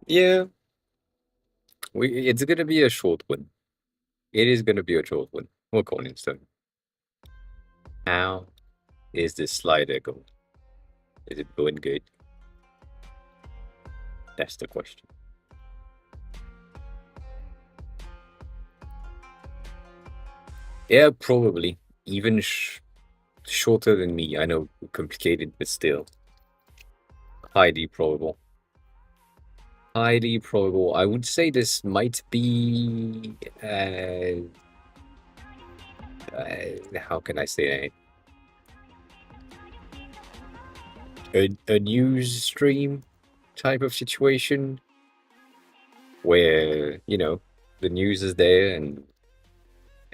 Yeah, it's gonna be a short one. It is gonna be a short one. We're calling so. How is this slider going? Is it going good? That's the question. Yeah, probably. Even shorter than me. I know, complicated, but still. Highly probable. Highly probable. I would say this might be how can I say that? A news stream type of situation where, the news is there and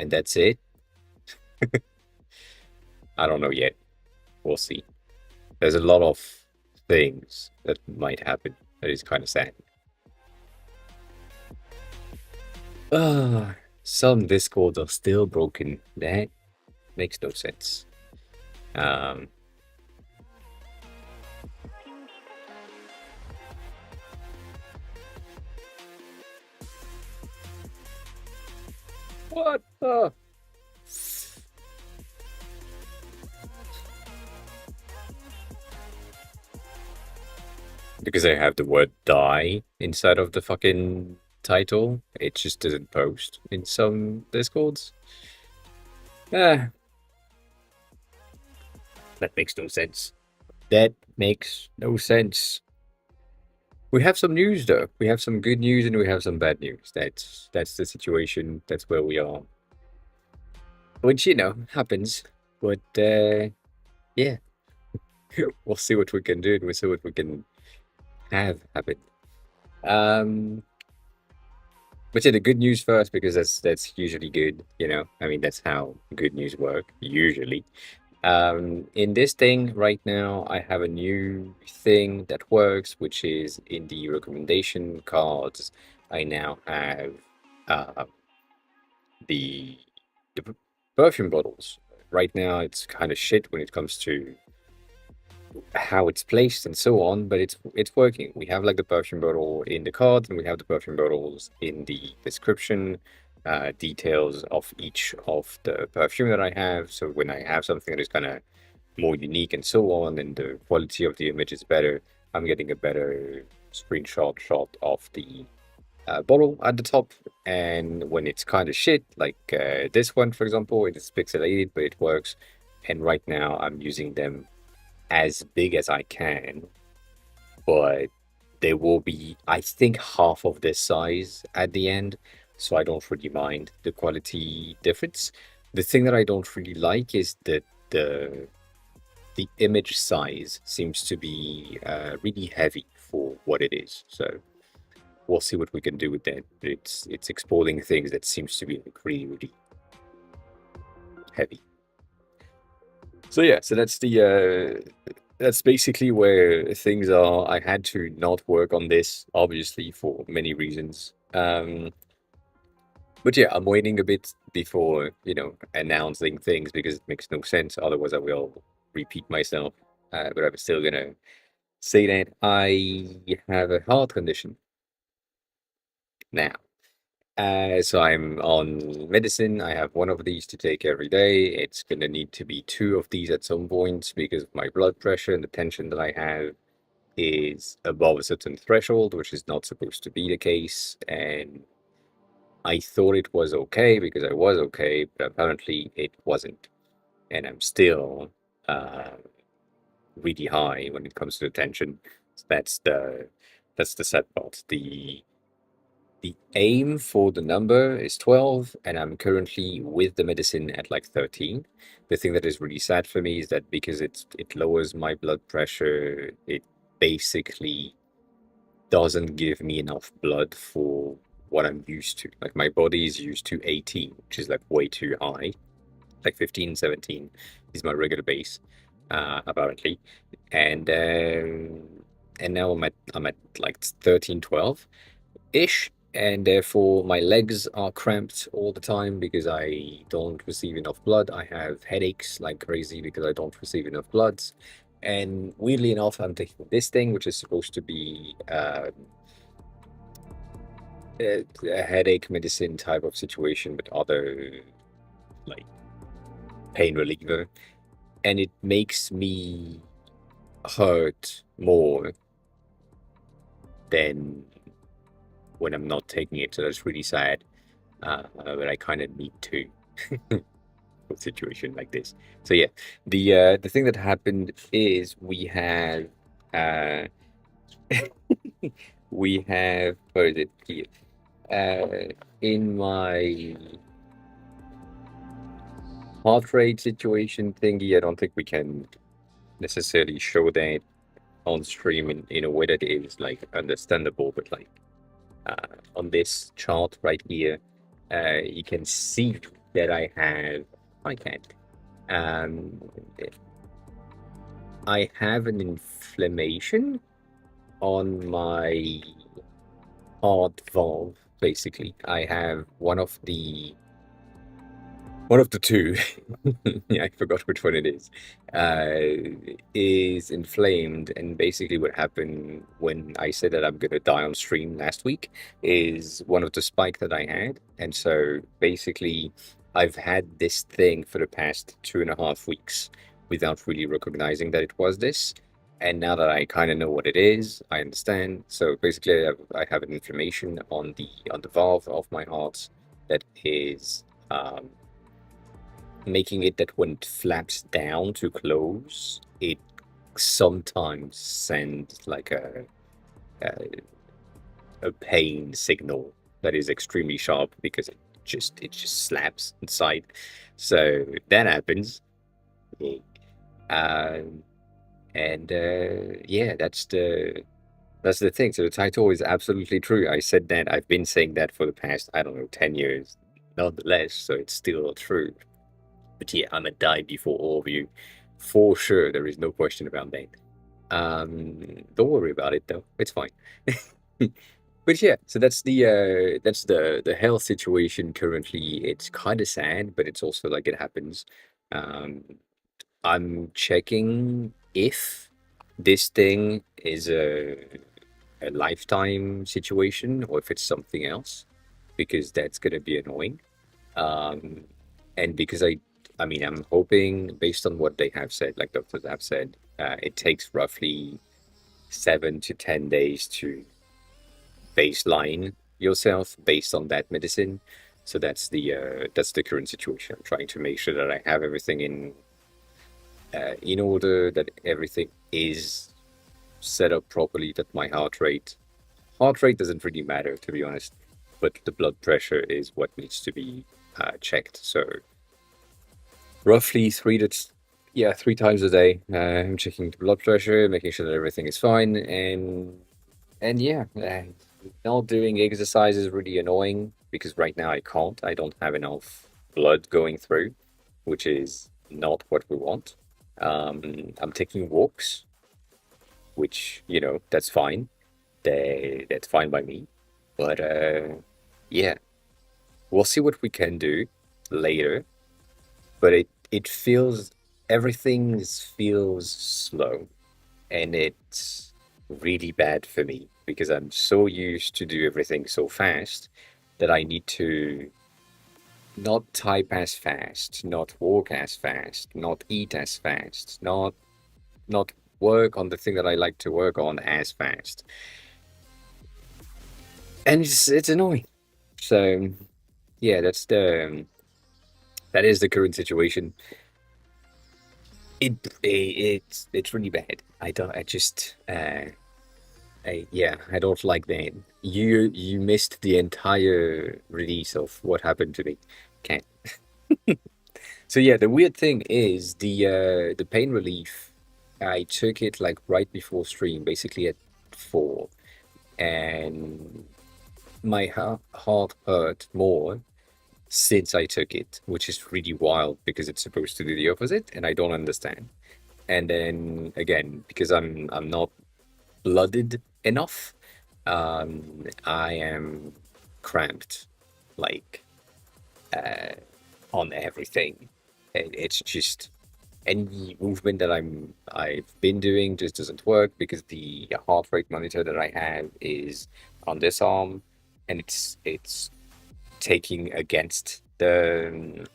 that's it. I don't know yet. We'll see. There's a lot of things that might happen that is kind of sad. Some discords are still broken. That makes no sense. Um, what the? Because I have the word die inside of the fucking title, it just doesn't post in some discords. Ah, that makes no sense. That makes no sense. We have some news though. We have some good news and we have some bad news. That's the situation. That's where we are. Which happens. But yeah, we'll see what we can do and we'll see what we can have happen. Um, but yeah, the good news first because that's usually good. I mean that's how good news work usually. In this thing right now, I have a new thing that works, which is in the recommendation cards. I now have uh, the perfume bottles. Right now, it's kind of shit when it comes to how it's placed and so on, but it's working. We have like the perfume bottle in the cards, and we have the perfume bottles in the description, details of each of the perfume that I have. So when I have something that is kind of more unique and so on, and the quality of the image is better, I'm getting a better screenshot shot of the bottle at the top. And when it's kind of shit, like this one, for example, it is pixelated, but it works. And right now, I'm using them as big as I can, but they will be, I think, half of this size at the end. So I don't really mind the quality difference. The thing that I don't really like is that the image size seems to be really heavy for what it is. So we'll see what we can do with that. It's exporting things that seems to be really, really heavy. So yeah, so that's basically where things are. I had to not work on this, obviously, for many reasons. But yeah, I'm waiting a bit before, announcing things because it makes no sense. Otherwise, I will repeat myself. But I'm still gonna say that I have a heart condition now. So I'm on medicine. I have one of these to take every day. It's gonna need to be two of these at some point because my blood pressure and the tension that I have is above a certain threshold, which is not supposed to be the case. And I thought it was okay because I was okay, but apparently it wasn't. And I'm still uh, really high when it comes to the tension. So that's the sad part. The aim for the number is 12, and I'm currently with the medicine at like 13. The thing that is really sad for me is that because it lowers my blood pressure, it basically doesn't give me enough blood for what I'm used to. Like my body is used to 18, which is like way too high. Like 15, 17 is my regular base, apparently. And now I'm at like 13, 12 ish, and therefore my legs are cramped all the time because I don't receive enough blood. I have headaches like crazy because I don't receive enough blood. And weirdly enough, I'm taking this thing, which is supposed to be a headache medicine type of situation with other like pain reliever, and it makes me hurt more than when I'm not taking it. So that's really sad. But I kind of need to for a situation like this. So yeah, the thing that happened is uh we have where is it here? In my heart rate situation thingy, I don't think we can necessarily show that on stream in a way that is like understandable, but like on this chart right here, you can see that I can't. Um, I have an inflammation on my heart valve, basically. I have one of the two, yeah, I forgot which one it is inflamed. And basically, what happened when I said that I'm gonna die on stream last week is one of the spike that I had. And so basically, I've had this thing for the past 2.5 weeks without really recognizing that it was this. And now that I kind of know what it is, I understand. So basically, I have an inflammation on the valve of my heart that is making it that when it flaps down to close, it sometimes sends like a, a pain signal that is extremely sharp because it just slaps inside. So that happens. Um, and yeah, that's the thing. So the title is absolutely true. I said that. I've been saying that for the past, I don't know, 10 years, nonetheless. So it's still true. But yeah, I'm gonna die before all of you, for sure. There is no question about that. Don't worry about it though. It's fine. But yeah, so that's the health situation currently. It's kind of sad, but it's also like it happens. Um, I'm checking if this thing is a lifetime situation or if it's something else, because that's gonna be annoying. Um, and because I mean, I'm hoping based on what they have said, like doctors have said, it takes roughly 7 to 10 days to baseline yourself based on that medicine. So that's the current situation. I'm trying to make sure that I have everything in order, that everything is set up properly, that my heart rate doesn't really matter to be honest, but the blood pressure is what needs to be checked. So roughly yeah, 3 times a day. I'm checking the blood pressure, making sure that everything is fine, and yeah, not doing exercise is really annoying because right now I can't. I don't have enough blood going through, which is not what we want. I'm taking walks, which that's fine. That's fine by me. But yeah, we'll see what we can do later. But it feels everything feels slow, and it's really bad for me because I'm so used to do everything so fast that I need to not type as fast, not walk as fast, not eat as fast, not work on the thing that I like to work on as fast. And it's annoying. So yeah, that is the current situation. It's really bad. I just yeah, I don't like that. You missed the entire release of what happened to me. Okay. So yeah, the weird thing is the pain relief. I took it like right before stream, basically at 4, and my heart hurt more since I took it, which is really wild because it's supposed to do the opposite, and I don't understand. And then again, because I'm not blooded enough, I am cramped, like on everything. And it's just any movement that I've been doing just doesn't work because the heart rate monitor that I have is on this arm, and it's taking against the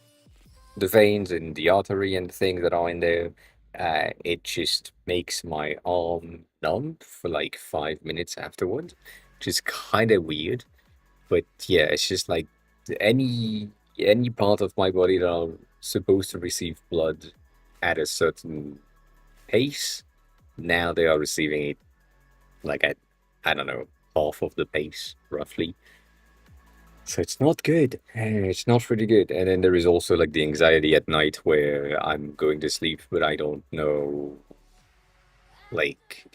veins and the artery and the things that are in there. It just makes my arm numb for like 5 minutes afterwards, which is kind of weird. But yeah, it's just like any any part of my body that are supposed to receive blood at a certain pace, now they are receiving it like at, I don't know, half of the pace roughly. So it's not good. It's not really good. And then there is also like the anxiety at night where I'm going to sleep, but I don't know, like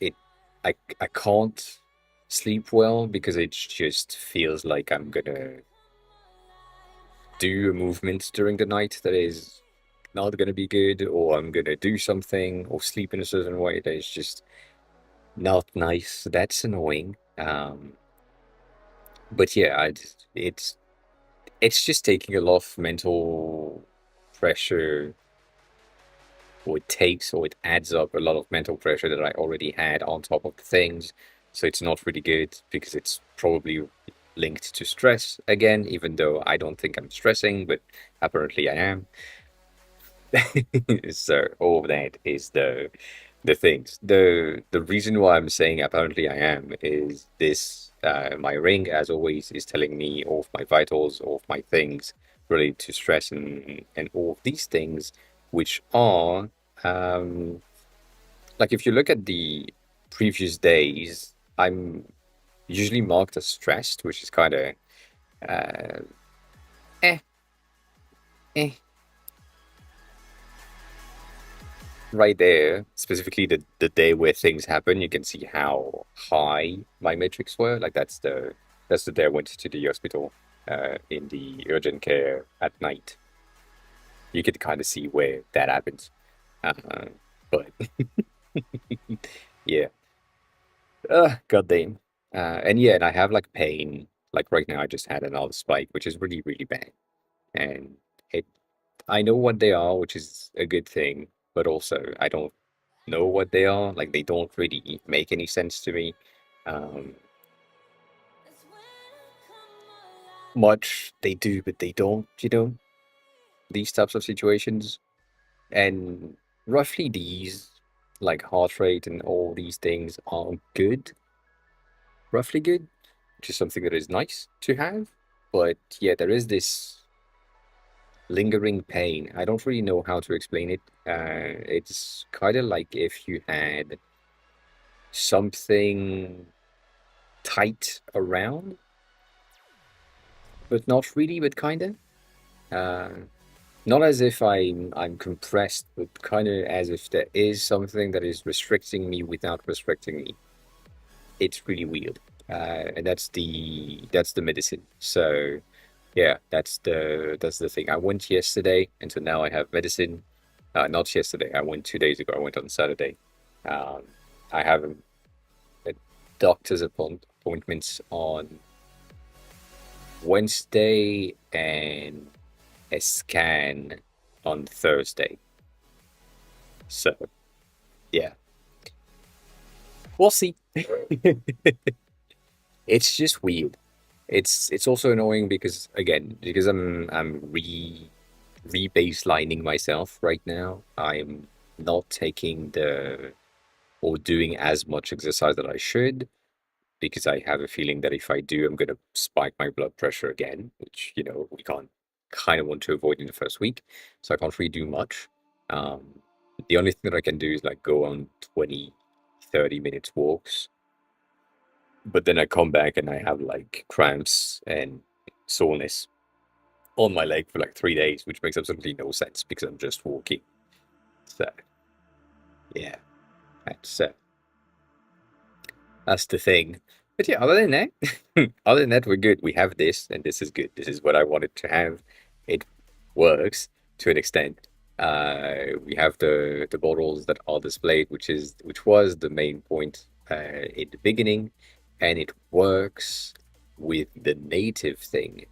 I can't sleep well because it just feels like I'm gonna do a movement during the night that is not gonna be good, or I'm gonna do something or sleep in a certain way that is just not nice. That's annoying. But yeah, it's just taking a lot of mental pressure, or it takes, or it adds up a lot of mental pressure that I already had on top of the things. So it's not really good because it's probably linked to stress again, even though I don't think I'm stressing, but apparently I am. So all of that is the things. The reason why I'm saying apparently I am is this, my ring, as always, is telling me all of my vitals, all of my things related to stress and all of these things, which are like if you look at the previous days, I'm usually marked as stressed, which is kind of uh eh eh right there, specifically the day where things happen, you can see how high my metrics were. Like that's the day I went to the hospital, in the urgent care at night. You could kind of see where that happens. Uh, but yeah, goddamn. And yeah, and I have like pain. Like right now, I just had another spike, which is really, really bad. And it, I know what they are, which is a good thing, but also I don't know what they are. Like they don't really make any sense to me. Um, Much they do, but they don't. These types of situations, and roughly these, like heart rate and all these things, are good, roughly good, which is something that is nice to have. But yeah, there is this lingering pain. I don't really know how to explain it. It's kind of like if you had something tight around, but not really, but kind of. Uh, Not as if I'm compressed, but kind of as if there is something that is restricting me without restricting me. It's really weird, and that's the medicine. So yeah, that's the thing. I went yesterday, and so now I have medicine. Not yesterday. I went 2 days ago. I went on Saturday. Um, I have a doctor's appointments on Wednesday and a scan on Thursday. So yeah, we'll see. It's just weird. It's also annoying because again, because I'm re-baselining myself right now. I'm not taking the or doing as much exercise that I should, because I have a feeling that if I do, I'm gonna spike my blood pressure again, which we can't kind of want to avoid in the first week. So I can't really do much. Um, the only thing that I can do is like go on 20, 30 minutes walks, but then I come back and I have like cramps and soreness on my leg for like 3 days, which makes absolutely no sense because I'm just walking. So yeah, that's uh, that's the thing. But yeah, other than that, other than that, we're good. We have this, and this is good. This is what I wanted to have. It works to an extent. We have the bottles that are displayed, which was the main point in the beginning, and it works with the native thing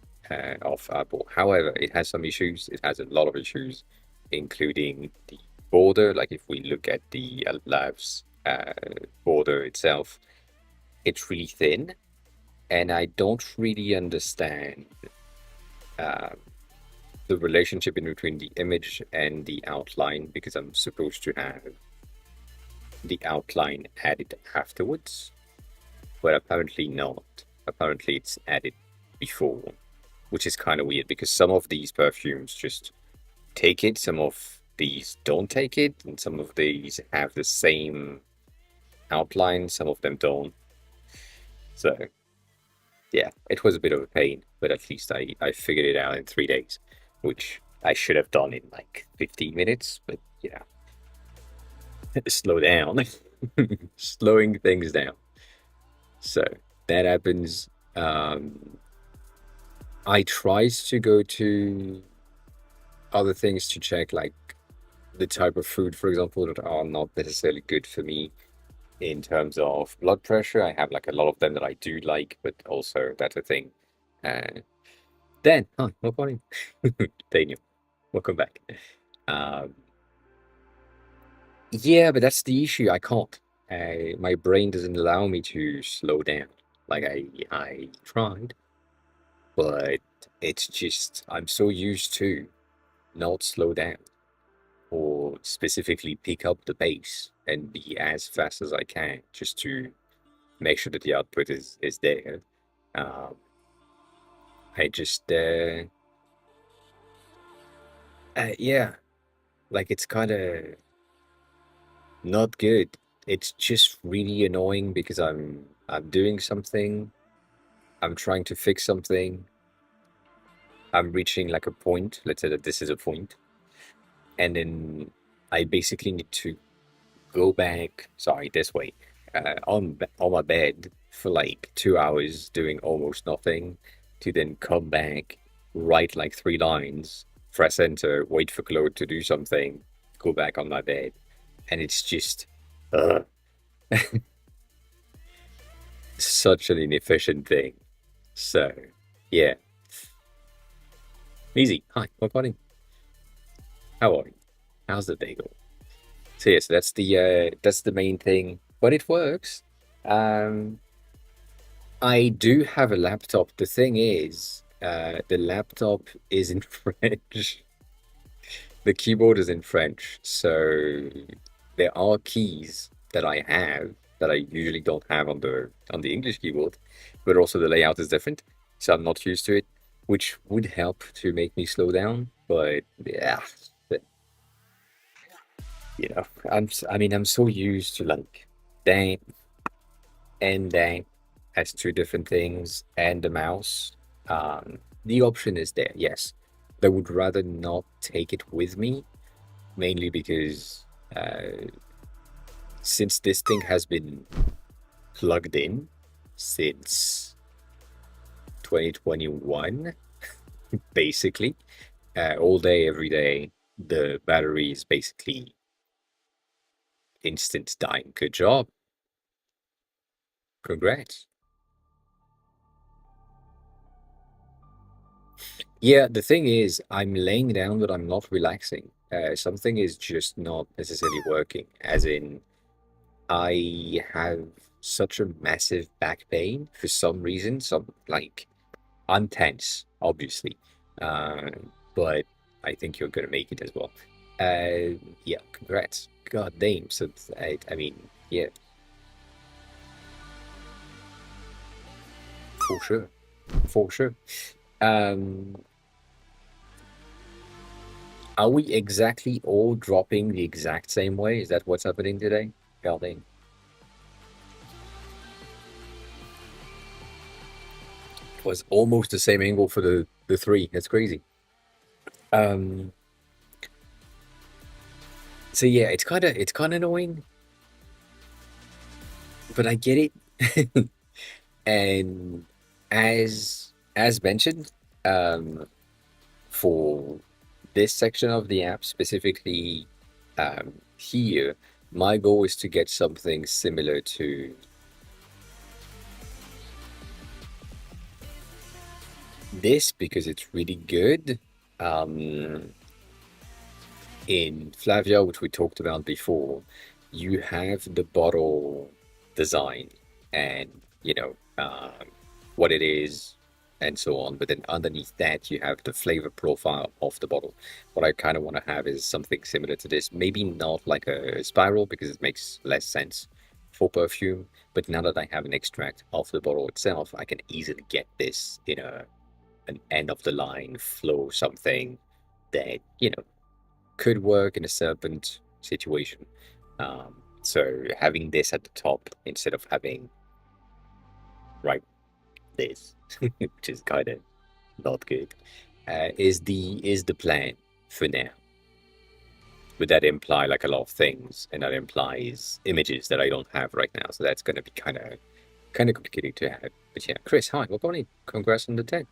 of Apple. However, it has some issues. It has a lot of issues, including the border. Like if we look at the Labs border itself, it's really thin, and I don't really understand uh, the relationship in between the image and the outline because I'm supposed to have the outline added afterwards, but apparently not. Apparently it's added before, which is kind of weird because some of these perfumes just take it, some of these don't take it, and some of these have the same outline, some of them don't. So yeah, it was a bit of a pain, but at least I figured it out in 3 days, which I should have done in like 15 minutes, but yeah, slow down, slowing things down. So that happens. I tried to go to other things to check, like the type of food, for example, that are not necessarily good for me in terms of blood pressure. I have like a lot of them that I do like, but also that's a thing. Uh, Dan, hi, what morning? Daniel, welcome back. Um, yeah, but that's the issue. I can't. My brain doesn't allow me to slow down. Like I tried, but it's just I'm so used to not slow down or specifically pick up the pace and be as fast as I can just to make sure that the output is there. Um, I just yeah, like it's kind of not good. It's just really annoying because I'm doing something, I'm trying to fix something, I'm reaching like a point. Let's say that this is a point, and then I basically need to go back, sorry, this way, on my bed for like 2 hours doing almost nothing, to then come back, write like 3 lines, press enter, wait for Claude to do something, go back on my bed, and it's just uh, such an inefficient thing. So yeah, easy. Hi, what morning? How are you? How's the day going? So yes, that's the main thing, but it works. Um, I do have a laptop. The thing is, the laptop is in French. The keyboard is in French, so there are keys that I have that I usually don't have on the English keyboard, but also the layout is different, so I'm not used to it, which would help to make me slow down. But yeah, but, I mean, I'm so used to like, dang, and then as two different things and the mouse. The option is there, yes. I would rather not take it with me, mainly because since this thing has been plugged in since 2021, basically, all day, every day, the battery is basically instant dying. Good job. Congrats. Yeah, the thing is, I'm laying down, but I'm not relaxing. Something is just not necessarily working. As in, I have such a massive back pain for some reason. Some like I'm tense, obviously, uh, but I think you're gonna make it as well. Yeah, congrats. God damn. So I mean, yeah, for sure, for sure. Um, Are we exactly all dropping the exact same way? Is that what's happening today? God dang. It was almost the same angle for the three. That's crazy. Um, so yeah, it's kinda annoying, but I get it. And as mentioned, um, for this section of the app specifically, here, my goal is to get something similar to this because it's really good. Um, in Flavia, which we talked about before, you have the bottle design, and what it is, and so on. But then underneath that, you have the flavor profile of the bottle. What I kind of want to have is something similar to this. Maybe not like a spiral because it makes less sense for perfume. But now that I have an extract of the bottle itself, I can easily get this in an end of the line flow, something that, could work in a serpent situation. So having this at the top instead of having right this, which is kind of not good, is the plan for now. Would that imply like a lot of things, and that implies images that I don't have right now? So that's going to be kind of complicated to have. But yeah, Chris, hi, welcome on in. Congrats on the 10.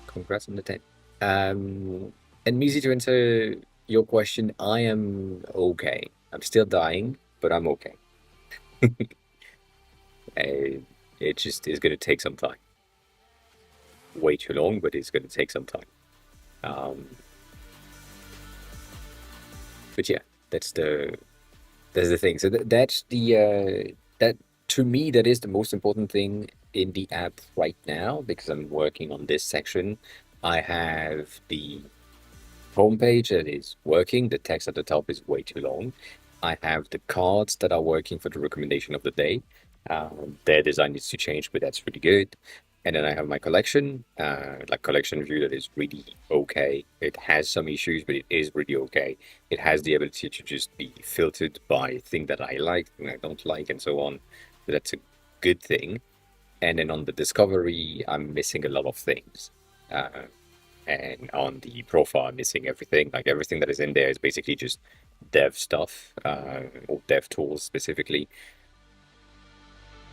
Congrats on the 10. And Muzi, to answer your question, I am okay. I'm still dying, but I'm okay. It just is going to take some time. Way too long, but it's going to take some time. Um, but yeah, that's the thing. So that's that to me that is the most important thing in the app right now because I'm working on this section. I have the homepage that is working. The text at the top is way too long. I have the cards that are working for the recommendation of the day. Their design needs to change, but that's really good. And then I have my collection, like collection view that is really okay. It has some issues, but it is really okay. It has the ability to just be filtered by thing that I like, thing I don't like, and so on. So that's a good thing. And then on the discovery, I'm missing a lot of things. Uh, and on the profile, I'm missing everything. Like everything that is in there is basically just dev stuff, or dev tools specifically.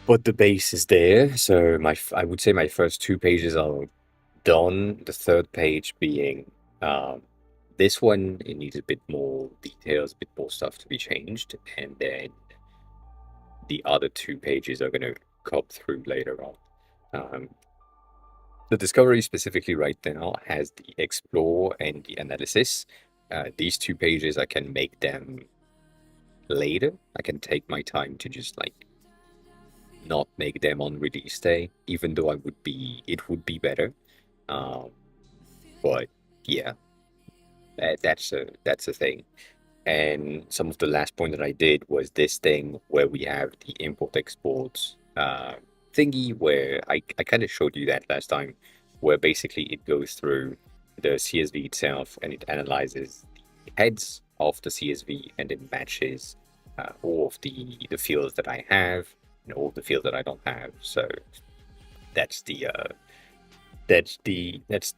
But the base is there, so I would say my first two pages are done. The third page being this one, it needs a bit more details, a bit more stuff to be changed, and then the other two pages are going to come through later on. The discovery specifically right now has the explore and the analysis. These two pages, I can make them later. I can take my time to just like not make them on release day, even though it would be better. Um, but yeah, that's a thing. And some of the last point that I did was this thing where we have the import export thingy where I kind of showed you that last time, where basically it goes through the CSV itself and it analyzes the heads of the CSV and it matches all of the fields that I have and all the fields that I don't have. So that's the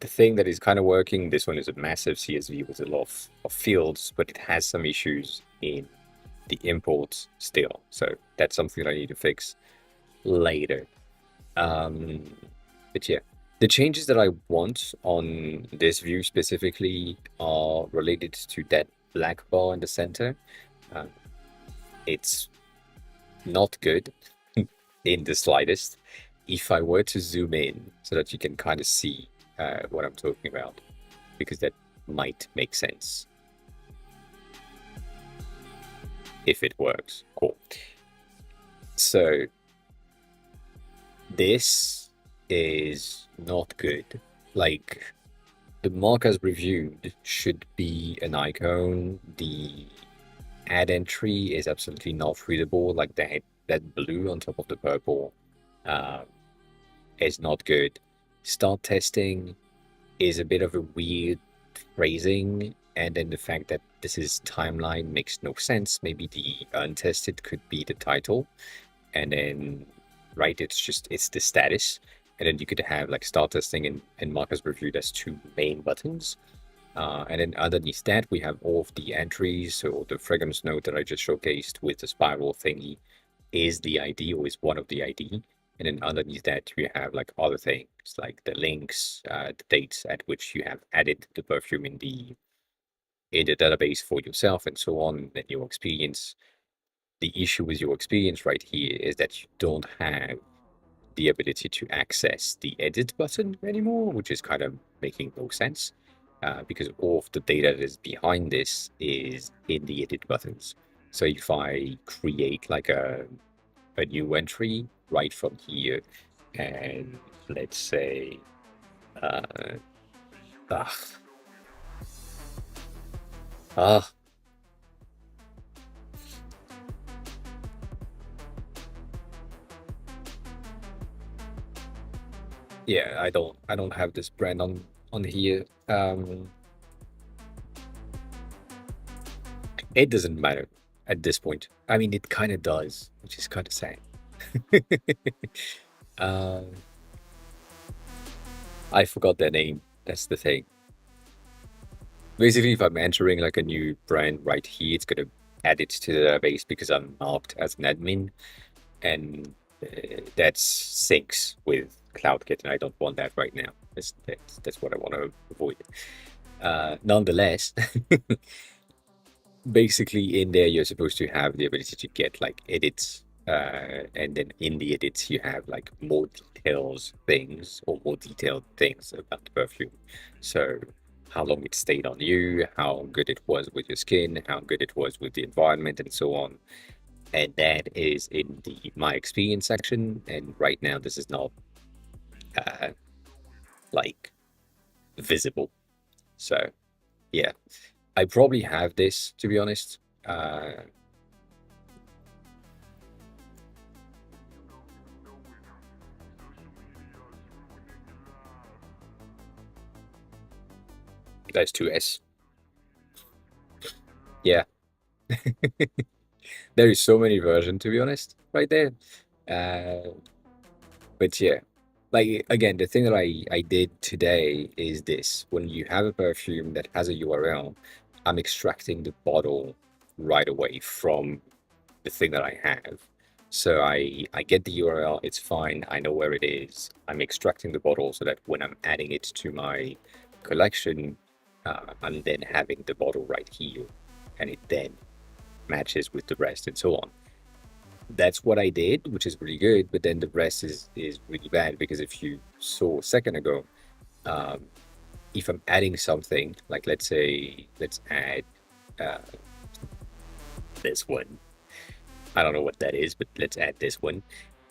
thing that is kind of working. This one is a massive CSV with a lot of fields, but it has some issues in the imports still. So that's something that I need to fix later. But yeah, the changes that I want on this view specifically are related to that black bar in the center. It's not good in the slightest. If I were to zoom in so that you can kind of see what I'm talking about, because that might make sense if it works. Cool. So this is not good. Like the mark as reviewed should be an icon. The add entry is absolutely not readable. Like that blue on top of the purple is not good. Start testing is a bit of a weird phrasing, and then the fact that this is timeline makes no sense. Maybe the untested could be the title, and then right, it's the status, and then you could have like start testing and markers reviewed as two main buttons. And then underneath that, we have all of the entries. So the fragrance note that I just showcased with the spiral thingy is the ID or is one of the ID. And then underneath that, you have like other things like the links, the dates at which you have added the perfume in the database for yourself and so on, and your experience. The issue with your experience right here is that you don't have the ability to access the edit button anymore, which is kind of making no sense because all of the data that is behind this is in the edit buttons. So if I create like a new entry right from here, and let's say, uh, ah, ah, yeah, I don't have this brand on here. It doesn't matter at this point. I mean, it kind of does, which is kind of sad. um, I forgot their name. That's the thing. Basically, if I'm entering like a new brand right here, it's gonna add it to the database because I'm marked as an admin, and that syncs with CloudKit, and I don't want that right now. That's what I want to avoid. Nonetheless, basically in there you're supposed to have the ability to get like edits, and then in the edits you have like more detailed things about the perfume. So how long it stayed on you, how good it was with your skin, how good it was with the environment, and so on. And that is in the my experience section, and right now this is not uh, like visible. So yeah, I probably have this, to be honest. That's 2S. Yeah. There is so many versions, to be honest, right there. Uh, but yeah, like again, the thing that I did today is this: when you have a perfume that has a URL, I'm extracting the bottle right away from the thing that I have. So I get the URL, it's fine, I know where it is. I'm extracting the bottle so that when I'm adding it to my collection, I'm then having the bottle right here, and it then matches with the rest and so on. That's what I did, which is really good. But then the rest is really bad because if you saw a second ago, um, if I'm adding something like let's say let's add uh, this one. I don't know what that is, but let's add this one.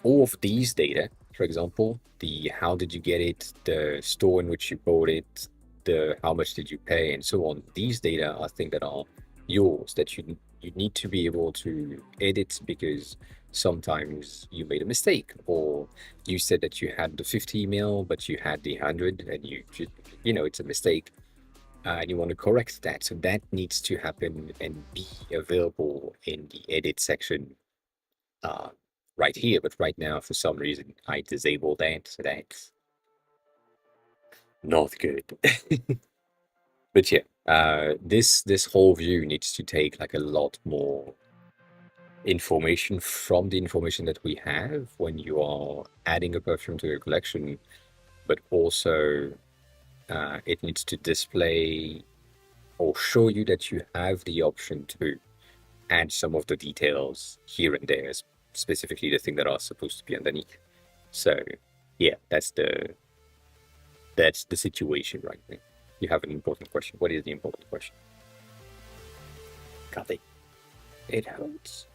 All of these data, for example, the how did you get it, the store in which you bought it, the how much did you pay, and so on. These data are things that are yours that you need to be able to edit because sometimes you made a mistake or you said that you had the 50 mil but you had the 100 and it's a mistake, and you want to correct that. So that needs to happen and be available in the edit section uh, right here. But right now, for some reason, I disabled that. So that's not good. But yeah, this whole view needs to take like a lot more information from the information that we have when you are adding a perfume to your collection, but also it needs to display or show you that you have the option to add some of the details here and there, specifically the thing that are supposed to be underneath. So yeah, that's the situation right now. You have an important question. What is the important question? Kathy, it hurts.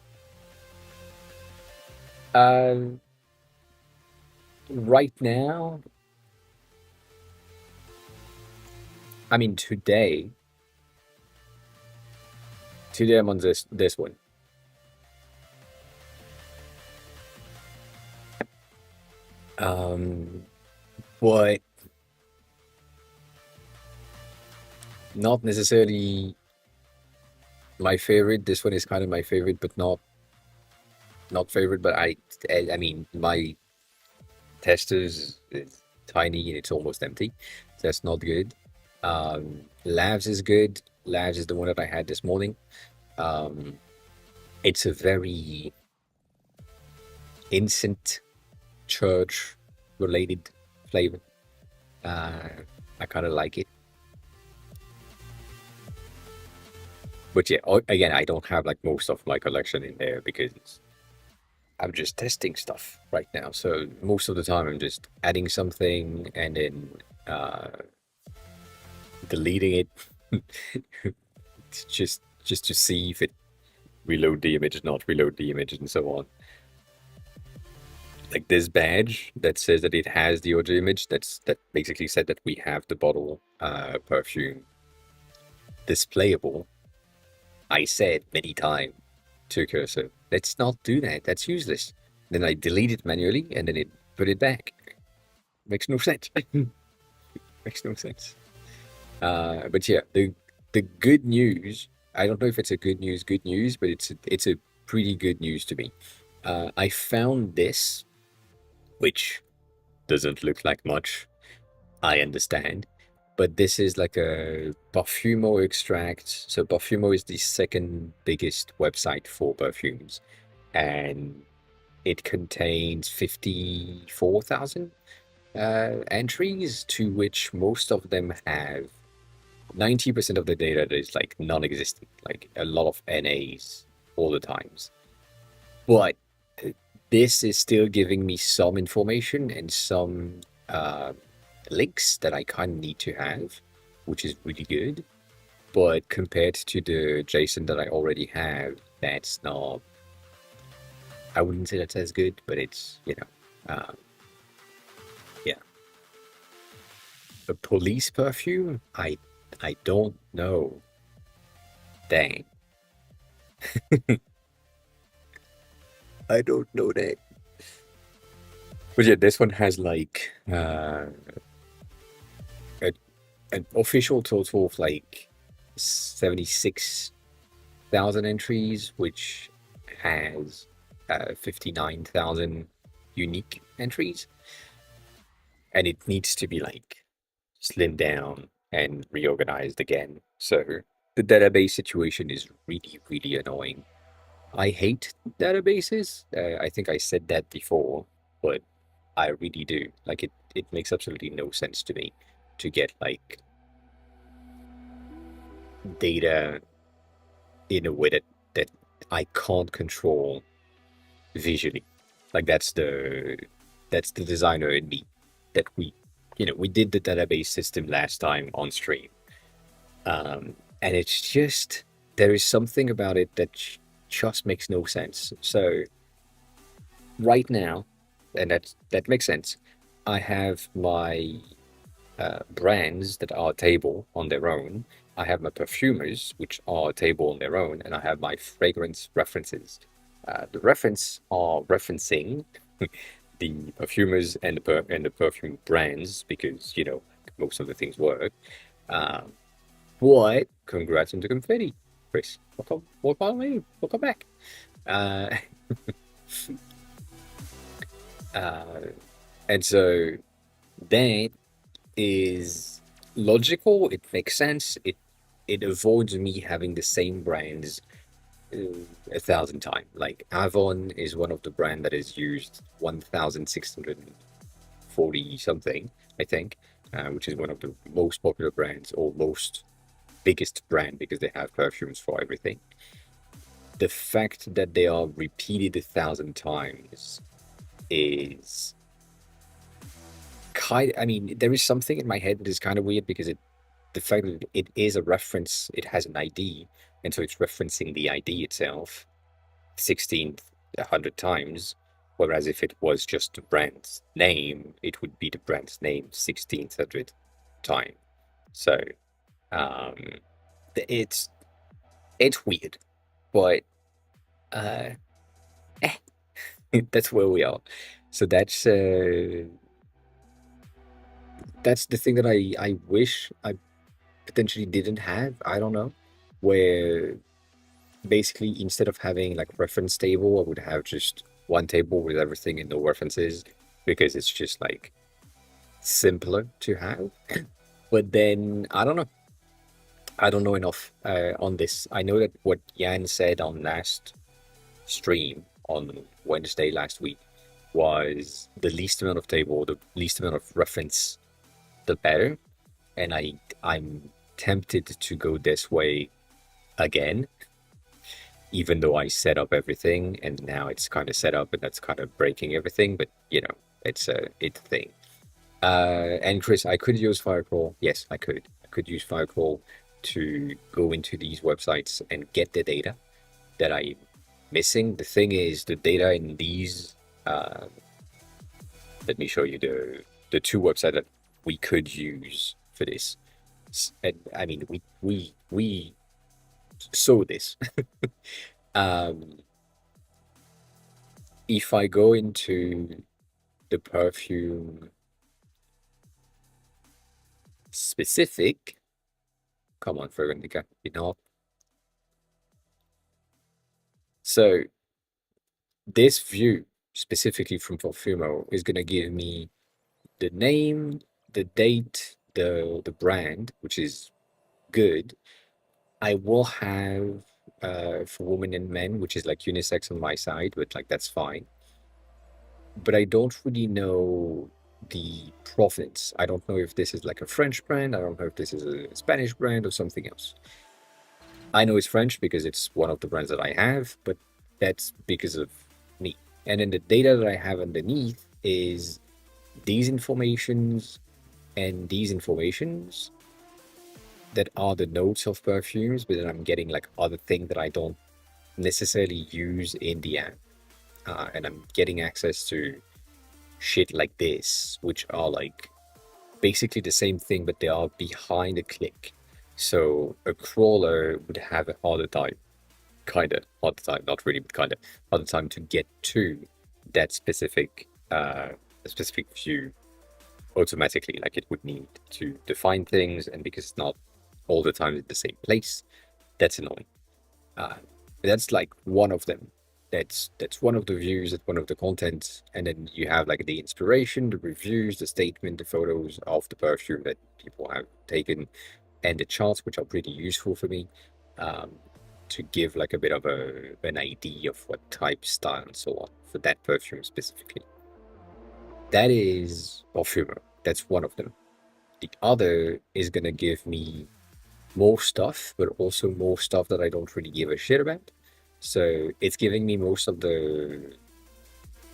Um, right now, I mean today I'm on this one. But not necessarily my favorite. This one is kind of my favorite, but not favorite. But I mean, my testers is tiny and it's almost empty. So that's not good. Labs is good. Labs is the one that I had this morning. Um, it's a very instant church related flavor. Uh, I kind of like it. But yeah, again, I don't have like most of my collection in there because I'm just testing stuff right now. So most of the time, I'm just adding something and then uh, deleting it, just to see if it reload the image, not reload the image, and so on. like this badge that says that it has the audio image. That basically said that we have the bottle perfume displayable. I said many times to cursor, let's not do that. That's useless. Then I delete it manually and then it put it back. Makes no sense. Makes no sense. But yeah, the good news. I don't know if it's a good news, but it's a pretty good news to me. I found this, which doesn't look like much. I understand, but this is like a Parfumo extract. So Parfumo is the second biggest website for perfumes, and it contains 54,000 entries, to which most of them have 90% of the data that is like non-existent, like a lot of NAs all the times. But this is still giving me some information and some links that I kind of need to have, which is really good. But compared to the JSON that I already have, that's not. I wouldn't say that's as good, but it's yeah. A police perfume? I don't know. Dang, I don't know that. But yeah, this one has like a, an official total of like 76,000 entries, which has 59,000 unique entries, and it needs to be like slimmed down and reorganized again. So the database situation is really, really annoying. I hate databases. I think I said that before, but I really do. Like it makes absolutely no sense to me to get like data in a way that I can't control visually. Like that's the designer in me that we did the database system last time on stream. And it's just there is something about it that just makes no sense. So right now, and that makes sense. I have my brands that are a table on their own. I have my perfumers, which are a table on their own, and I have my fragrance references. The reference are referencing the perfumers and the perfume brands because most of the things work. Um, what? Congrats on the confetti, Chris. Welcome back. Uh, uh, and so that is logical. It makes sense. It avoids me having the same brands uh, 1,000 times. Like Avon is one of the brand that is used 1,640 something, I think, which is one of the most popular brands or most biggest brand because they have perfumes for everything. The fact that they are repeated 1,000 times is I mean, there is something in my head that is kind of weird because the fact that it is a reference, it has an ID, and so it's referencing the ID itself 1,600 times. Whereas if it was just the brand's name, it would be the brand's name 1,600 time. So um, it's it's weird, but uh, eh, that's where we are. So that's the thing that I wish I potentially didn't have. I don't know, where basically instead of having like reference table, I would have just one table with everything and no references because it's just like simpler to have. But then I don't know. I don't know enough on this. I know that what Yan said on last stream on Wednesday last week was the least amount of table, the least amount of reference, the better. And I'm tempted to go this way again, even though I set up everything and now it's kind of set up and that's kind of breaking everything. But it's a thing. And Chris, I could use Firecrawl. Yes, I could. I could use Firecrawl to go into these websites and get the data that I'm missing. The thing is, the data in these Let me show you the two websites that we could use for this. And I mean, we saw this. um, if I go into the perfume specific, come on, Veronica, you know. So this view specifically from Parfumo is gonna give me the name, the date, the brand, which is good. I will have for women and men, which is like unisex on my side, but like that's fine. But I don't really know the provenance. I don't know if this is like a French brand. I don't know if this is a Spanish brand or something else. I know it's French because it's one of the brands that I have, but that's because of me. And then the data that I have underneath is these informations and these informations that are the notes of perfumes, but then I'm getting like other things that I don't necessarily use in the app. And I'm getting access to shit like this, which are like basically the same thing, but they are behind a click. So a crawler would have a harder time, kind of harder time, not really, but kind of harder time to get to that specific view automatically. Like it would need to define things, and because it's not all the time in the same place, that's annoying. Uh, that's like one of them. That's one of the views, that's one of the contents, and then you have like the inspiration, the reviews, the statement, the photos of the perfume that people have taken, and the charts, which are pretty useful for me um, to give like a bit of an idea of what type, style, and so on for that perfume specifically. That is Parfumer. That's one of them. The other is gonna give me more stuff, but also more stuff that I don't really give a shit about. So it's giving me most of the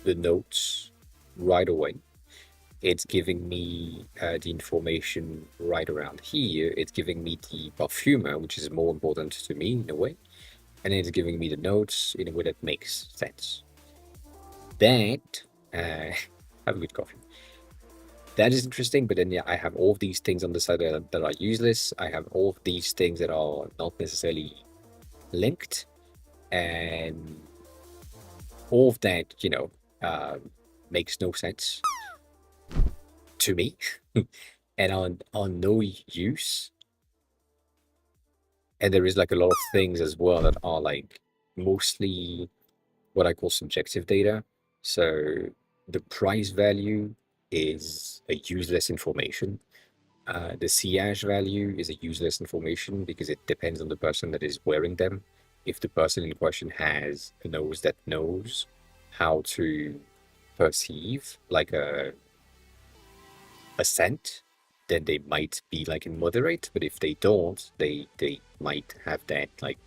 notes right away. It's giving me the information right around here. It's giving me the perfumer, which is more important to me in a way. And it's giving me the notes in a way that makes sense. That, have a good coffee. That is interesting, but then yeah, I have all of these things on the side that are useless. I have all of these things that are not necessarily linked, and all of that, makes no sense to me, and on no use. And there is like a lot of things as well that are like mostly what I call subjective data. So the price value is a useless information. The sillage value is a useless information because it depends on the person that is wearing them. If the person in question has a nose that knows how to perceive like a scent, then they might be like in moderate. But if they don't, they might have that like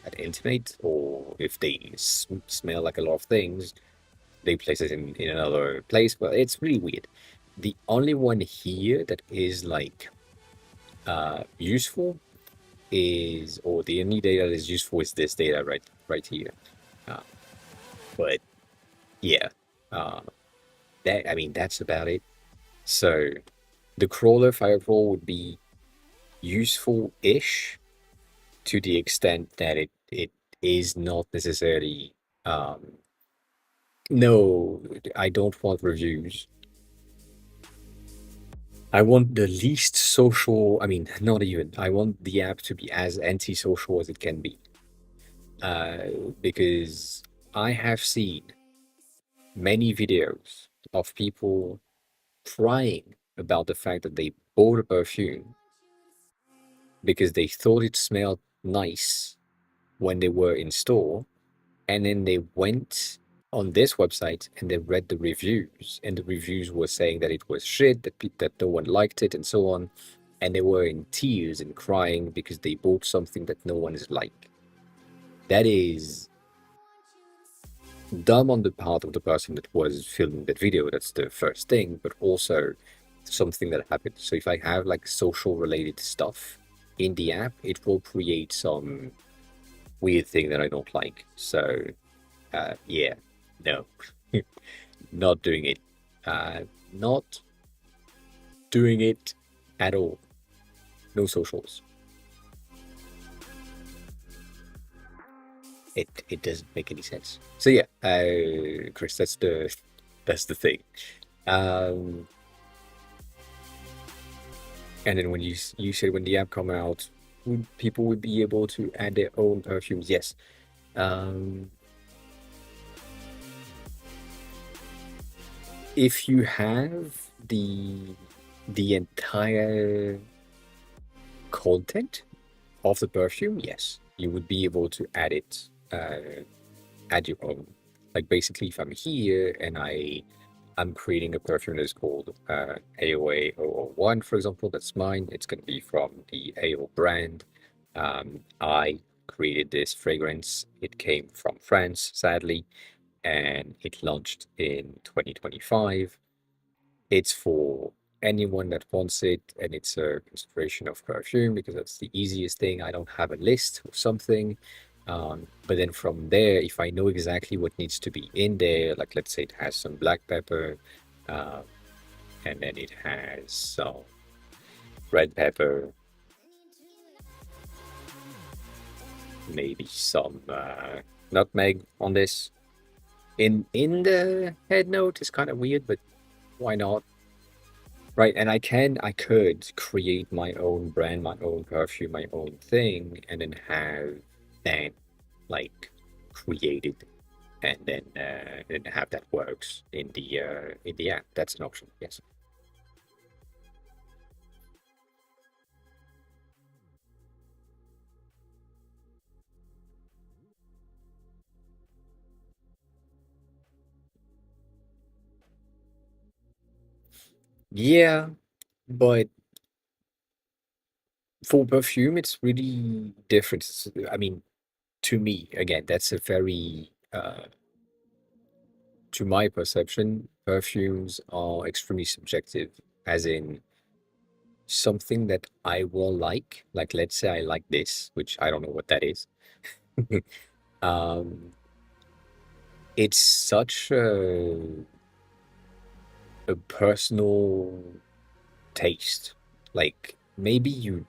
at intimate, or if they smell like a lot of things, they place it in another place. But it's really weird. The only one here that is like useful is, or the only data that is useful is this data right here. Uh, but yeah, uh, that I mean that's about it. So the crawler firewall would be useful-ish to the extent that it is not necessarily no, I don't want reviews. I want the least social, I mean, not even. I want the app to be as anti-social as it can be. Because I have seen many videos of people crying about the fact that they bought a perfume because they thought it smelled nice when they were in store, and then they went on this website and they read the reviews, and the reviews were saying that it was shit, that no one liked it, and so on, and they were in tears and crying because they bought something that no one is like. That is dumb on the part of the person that was filming that video. That's the first thing, but also something that happened. So if I have like social related stuff in the app, it will create some weird thing that I don't like. So yeah, no, not doing it. Not doing it at all. No socials. It doesn't make any sense. So yeah, Chris, that's the thing. Um, and then when you said when the app come out, people would be able to add their own perfumes. Yes. Um, if you have the entire content of the perfume, yes, you would be able to add your own. Like basically, if I'm here and I'm creating a perfume that's called AOA 001, for example, that's mine. It's going to be from the AO brand. I created this fragrance. It came from France, sadly, and it launched in 2025. It's for anyone that wants it, and it's a concentration of perfume because that's the easiest thing. I don't have a list or something. But then from there, if I know exactly what needs to be in there, like let's say it has some black pepper, uh, and then it has some red pepper, maybe some nutmeg on this. In the head note, it's kind of weird, but why not? Right, and I could create my own brand, my own perfume, my own thing, and then have that like created, and then have that works in the app. That's an option. Yes. Yeah, but for perfume, it's really different. I mean, to me, again, that's a very to my perception, perfumes are extremely subjective, as in something that I will like let's say I like this, which I don't know what that is. um, it's such a personal taste. Like maybe you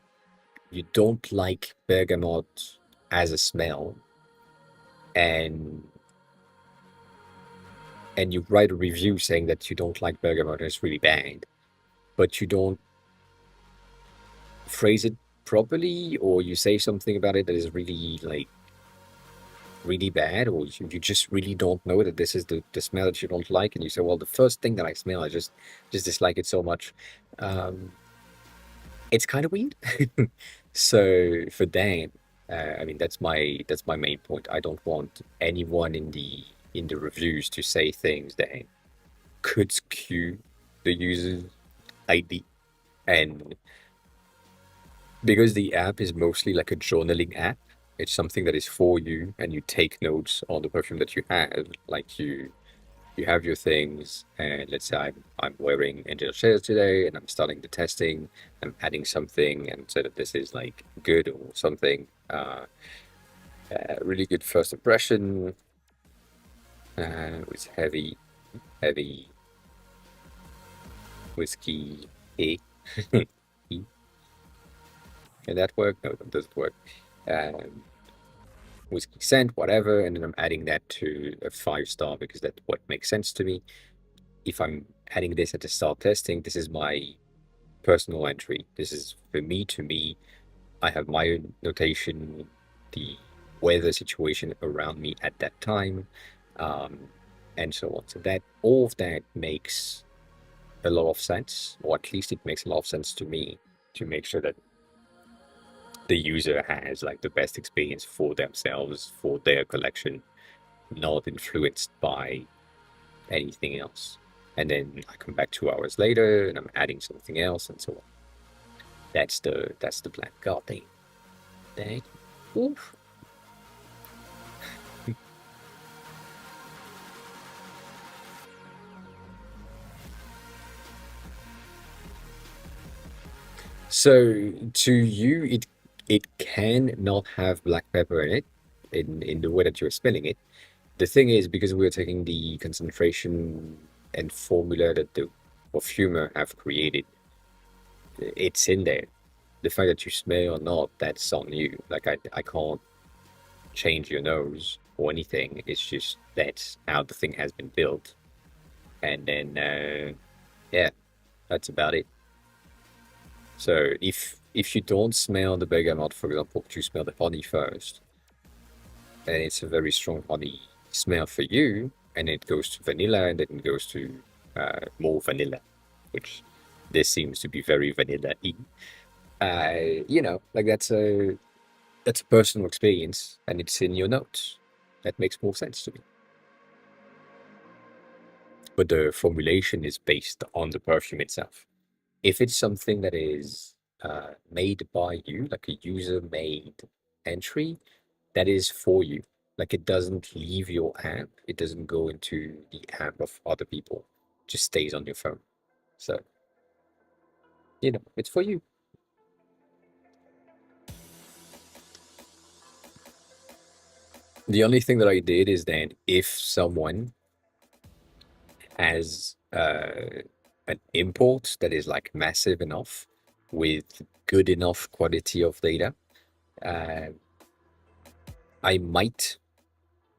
don't like bergamot as a smell, and you write a review saying that you don't like bergamot and it's really bad, but you don't phrase it properly, or you say something about it that is really like really bad, or you just really don't know that this is the smell that you don't like, and you say, well, the first thing that I smell, I just dislike it so much. Um, it's kind of weird. So for Dan, I mean that's my main point. I don't want anyone in the reviews to say things that could skew the user's ID, and because the app is mostly like a journaling app, it's something that is for you, and you take notes on the perfume that you have. Like you have your things, and let's say I'm wearing Angel Shades today, and I'm starting the testing. I'm adding something, and so that this is like good or something. Really good first impression. With heavy whiskey. E. E. Can that work? No, that doesn't work. Um, Whiskey scent, whatever, and then I'm adding that to a 5 star because that's what makes sense to me. If I'm adding this at the start testing, this is my personal entry. This is for me to me. I have my own notation, the weather situation around me at that time, um, and so on. So that all of that makes a lot of sense, or at least it makes a lot of sense to me, to make sure that the user has like the best experience for themselves, for their collection, not influenced by anything else. And then I come back 2 hours later and I'm adding something else and so on. That's the plan. God damn. Dang. Oof. So to you, it can not have black pepper in it, in the way that you're spelling it. The thing is, because we're taking the concentration and formula that the perfumer have created, it's in there. The fact that you smell or not, that's on you. Like I can't change your nose or anything. It's just that's how the thing has been built. And then yeah, that's about it. So if you don't smell the bergamot, for example, but you smell the honey first, and it's a very strong honey smell for you, and it goes to vanilla, and then it goes to more vanilla, which this seems to be very vanilla-y. Like that's a personal experience, and it's in your notes. That makes more sense to me. But the formulation is based on the perfume itself. If it's something that is made by you, like a user-made entry, that is for you. Like it doesn't leave your app. It doesn't go into the app of other people. It just stays on your phone. So, it's for you. The only thing that I did is that if someone has an import that is like massive enough with good enough quality of data, uh, I might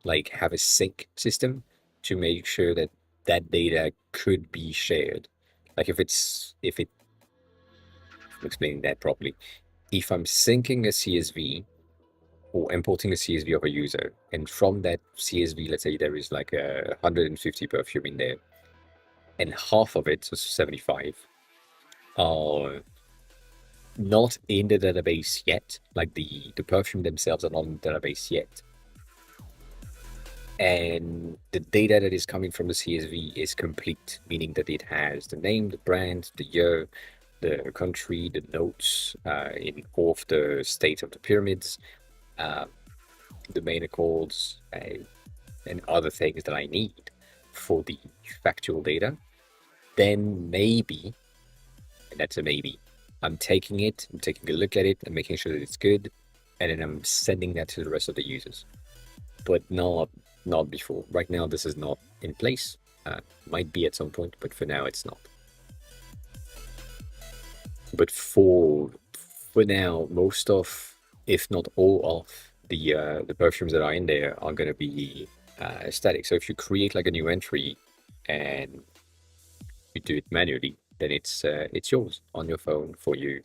like have a sync system to make sure that that data could be shared. Like I'm explaining that properly. If I'm syncing a CSV or importing a CSV of a user, and from that CSV, let's say there is like 150 perfume in there, and half of it, so 75, are not in the database yet, like the perfume themselves are not in the database yet, and the data that is coming from the CSV is complete, meaning that it has the name, the brand, the year, the country, the notes in all of the states of the pyramids, the main accords, and other things that I need for the factual data, then maybe, and that's a maybe, I'm taking a look at it and making sure that it's good, and then I'm sending that to the rest of the users. But not before. Right now, this is not in place. Might be at some point, but for now, it's not. But for now, most of, if not all of the perfumes that are in there are going to be static. So if you create like a new entry and you do it manually, then it's yours on your phone for you,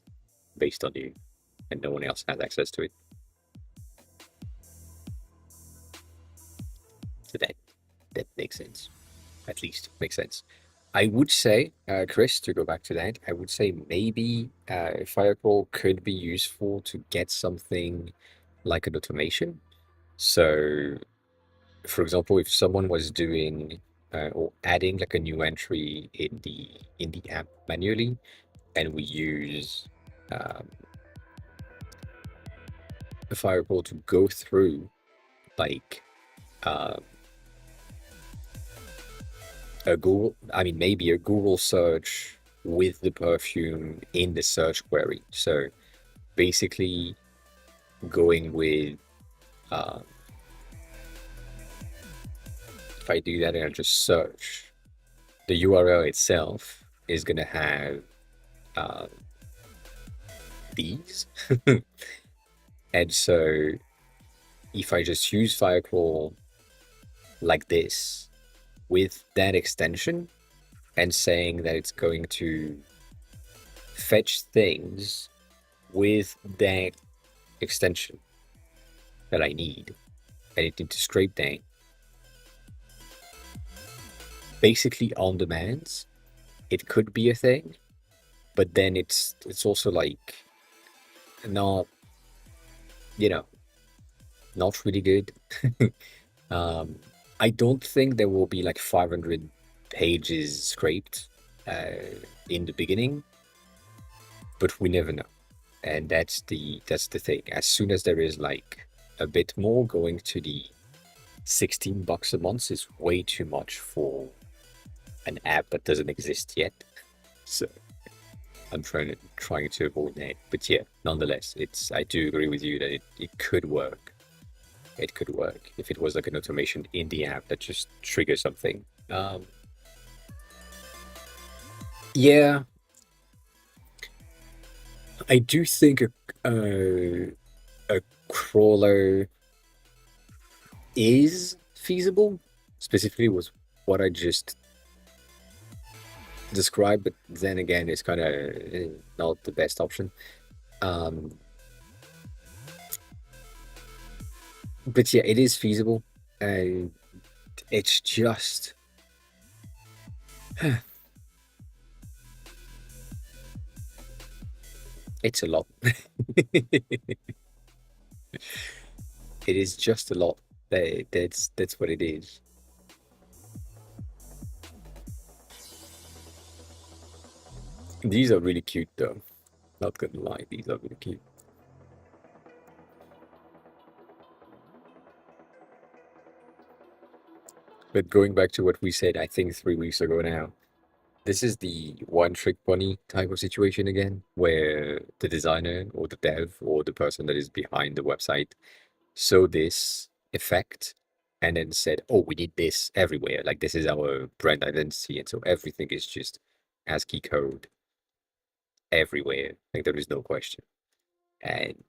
based on you, and no one else has access to it. So that makes sense. At least makes sense. I would say, Chris, to go back to that, I would say maybe Firecrawl could be useful to get something like an automation. So, for example, if someone was doing or adding like a new entry in the app manually, and we use a Firecrawl to go through like uh, maybe a Google search with the perfume in the search query. So basically going with, if I do that and I just search, the URL itself is going to have these. And so if I just use Firecrawl like this with that extension and saying that it's going to fetch things with that extension that I need, and it needs to scrape down, basically on demand, it could be a thing, but then it's also like not, not really good. I don't think there will be like 500 pages scraped in the beginning, but we never know. And that's the thing. As soon as there is like a bit more, going to the $16 a month is way too much for an app that doesn't exist yet. So I'm trying to avoid that. But yeah, nonetheless, I do agree with you that it could work. It could work if it was like an automation in the app that just triggers something. Yeah, I do think a crawler is feasible, specifically was what I just described, but then again, it's kind of not the best option. Um, but yeah, it is feasible. And it's just, it's a lot. It is just a lot. That's what it is. These are really cute though. Not gonna lie, these are really cute. But going back to what we said, I think 3 weeks ago now, this is the one trick pony type of situation again, where the designer or the dev or the person that is behind the website saw this effect and then said, "Oh, we need this everywhere. Like this is our brand identity." And so everything is just ASCII code everywhere. Like there is no question. And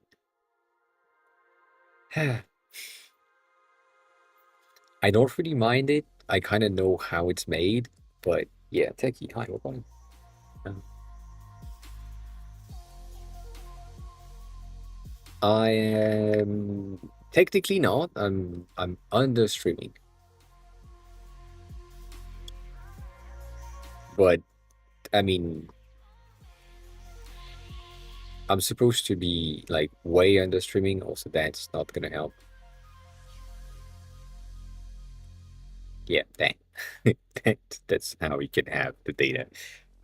I don't really mind it. I kind of know how it's made, but yeah, techie, hi, welcome. Um, I am technically not. I'm under streaming, but I mean, I'm supposed to be like way under streaming. Also, that's not gonna help. Yeah, that, that's how you can have the data.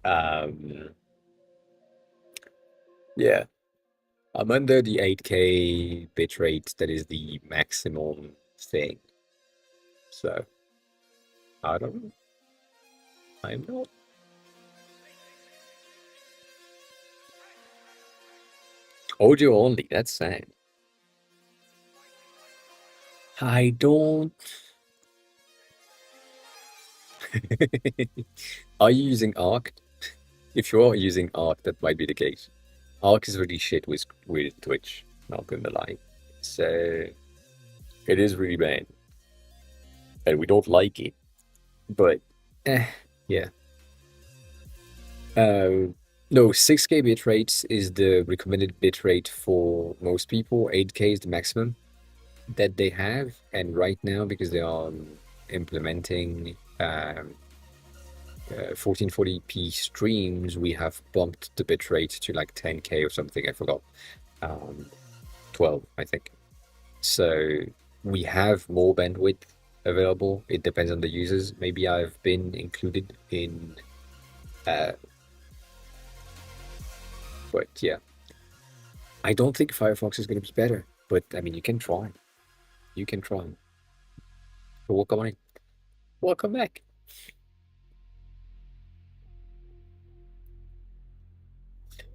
Um, yeah, I'm under the 8K bitrate. That is the maximum thing. So I don't know. I'm not. Audio only. That's sad. I don't. Are you using Arc? If you are using Arc, that might be the case. Arc is really shit with Twitch. Not gonna lie. So it is really bad, and we don't like it. But yeah. Uh, no, 6K bitrate is the recommended bitrate for most people. 8K is the maximum that they have, and right now because they are implementing 1440p streams, we have bumped the bitrate to like 10K or something. I forgot, 12, I think. So we have more bandwidth available. It depends on the users. Maybe I've been included in, uh, but yeah, I don't think Firefox is going to be better. But I mean, you can try. You can try. So welcome on. Welcome back.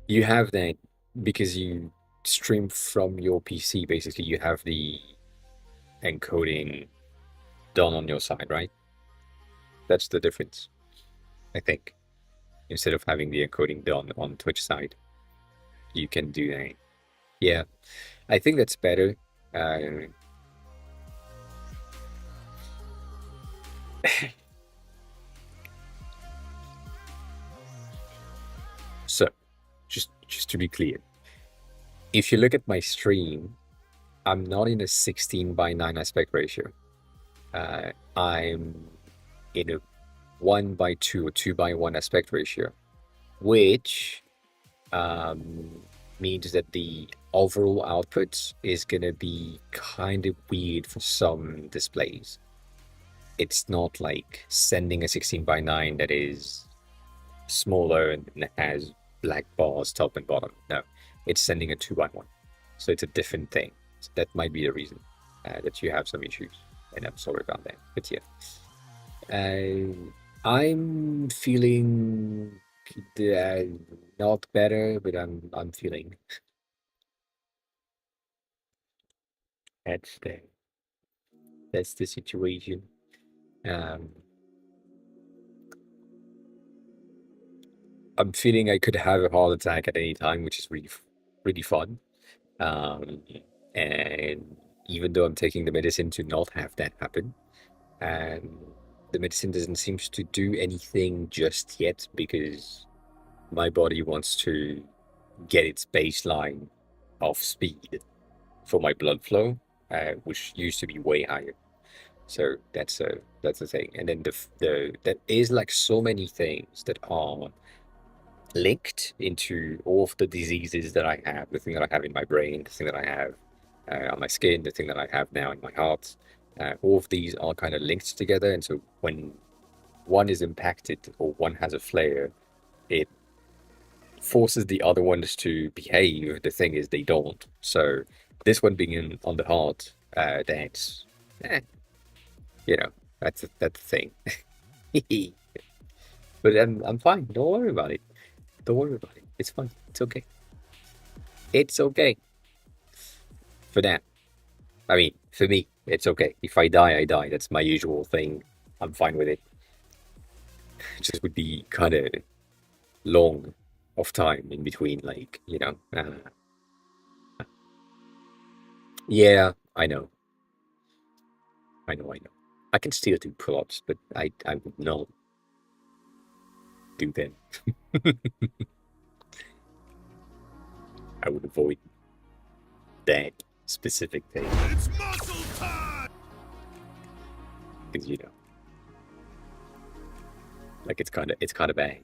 You have that because you stream from your PC. Basically, you have the encoding done on your side, right? That's the difference, I think. Instead of having the encoding done on Twitch side, you can do that. Yeah, I think that's better. Uh, so, just to be clear, if you look at my stream, I'm not in a 16:9 aspect ratio. I'm in a 1:2 or 2:1 aspect ratio, which means that the overall output is going to be kind of weird for some displays. It's not like sending a 16:9 that is smaller and has black bars top and bottom. No, it's sending a 2:1. So it's a different thing. So that might be the reason that you have some issues. And I'm sorry about that. But yeah, I'm feeling uh, not better, but I'm feeling that's the situation. Um, I'm feeling I could have a heart attack at any time, which is really fun. Um, and even though I'm taking the medicine to not have that happen, and the medicine doesn't seem to do anything just yet because my body wants to get its baseline of speed for my blood flow, which used to be way higher. So that's the thing. And then the there is like so many things that are linked into all of the diseases that I have, the thing that I have in my brain, the thing that I have on my skin, the thing that I have now in my heart. All of these are kind of linked together. And so when one is impacted or one has a flare, it forces the other ones to behave. The thing is, they don't. So this one being on the heart, that's, eh, you know, that's the thing. But I'm fine. Don't worry about it. Don't worry about it. It's fine. It's okay. It's okay for now. I mean, for me, it's okay. If I die, I die. That's my usual thing. I'm fine with it. It just would be kind of long of time in between, like, yeah, I know. I know, I know. I can still do pull-ups, but I would not do them. I would avoid that specific thing. It's muscle time! Because, like it's kind of bad.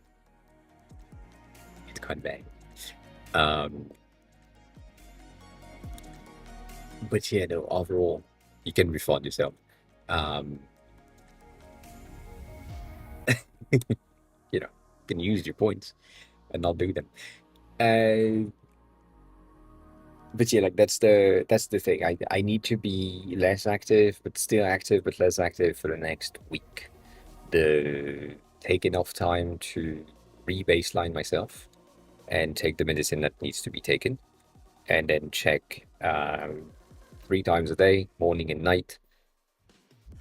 It's kind of bad. Um, but yeah, no, overall, you can refund yourself. Um, you can use your points and not do them. Uh, but yeah, like that's the thing. I need to be less active, but still active, but less active for the next week. The take enough time to re-baseline myself and take the medicine that needs to be taken, and then check 3 times a day, morning and night.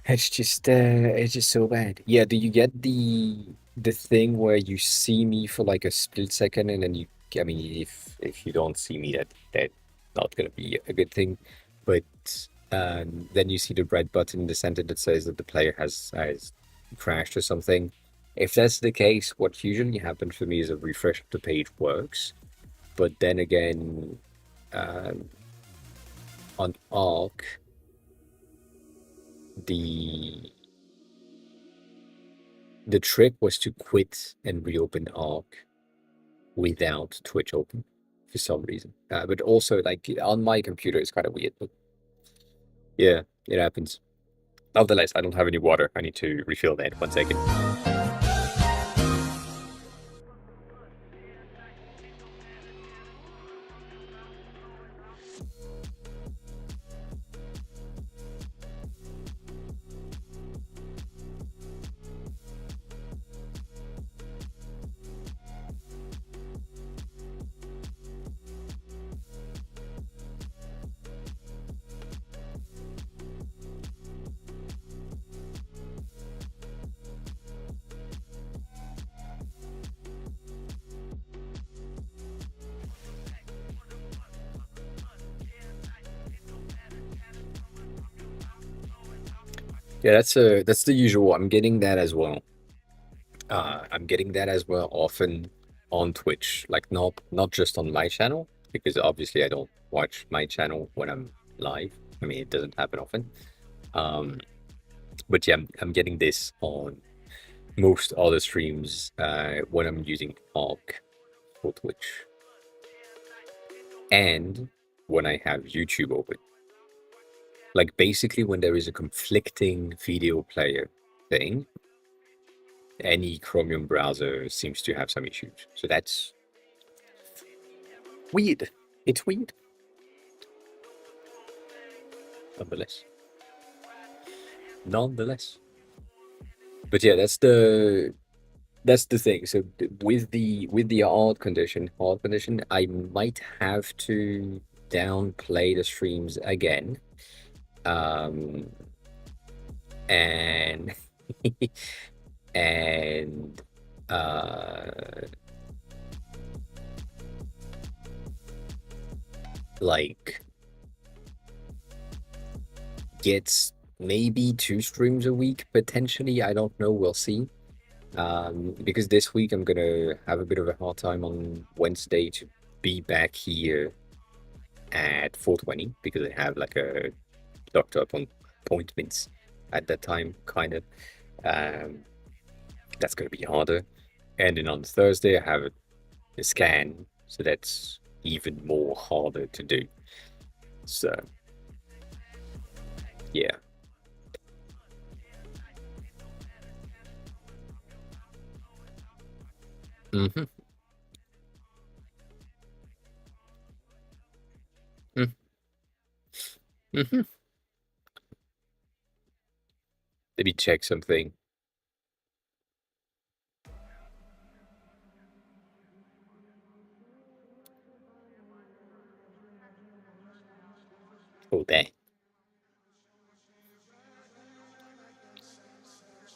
It's just so bad. Yeah, do you get the thing where you see me for like a split second and then I mean, if you don't see me, that not gonna be a good thing. But then you see the red button in the center that says that the player has crashed or something. If that's the case, what usually happens for me is a refresh of the page works. But then again, um, on Arc, the the trick was to quit and reopen Arc without Twitch open for some reason. But also, like on my computer, it's kind of weird. But yeah, it happens. Nonetheless, I don't have any water. I need to refill that. 1 second. Yeah, that's the usual. I'm getting that as well. I'm getting that as well often on Twitch, like not just on my channel, because obviously I don't watch my channel when I'm live. I mean, it doesn't happen often. Um, but yeah, I'm getting this on most other streams when I'm using Arc for Twitch, and when I have YouTube open. Like basically when there is a conflicting video player thing, any Chromium browser seems to have some issues. So that's weird. It's weird. Nonetheless. Nonetheless. But yeah, that's the thing. So with the hard condition, I might have to downplay the streams again. Um and and uh like gets maybe 2 streams a week potentially. I don't know. We'll see. Because this week I'm gonna have a bit of a hard time on Wednesday to be back here at 4:20 because I have like a doctor appointments at that time, kind of. Um, that's gonna be harder. And then on Thursday I have a scan, so that's even more harder to do. So yeah. Mm-hmm. Mm-hmm. Let me check something. Oh, there.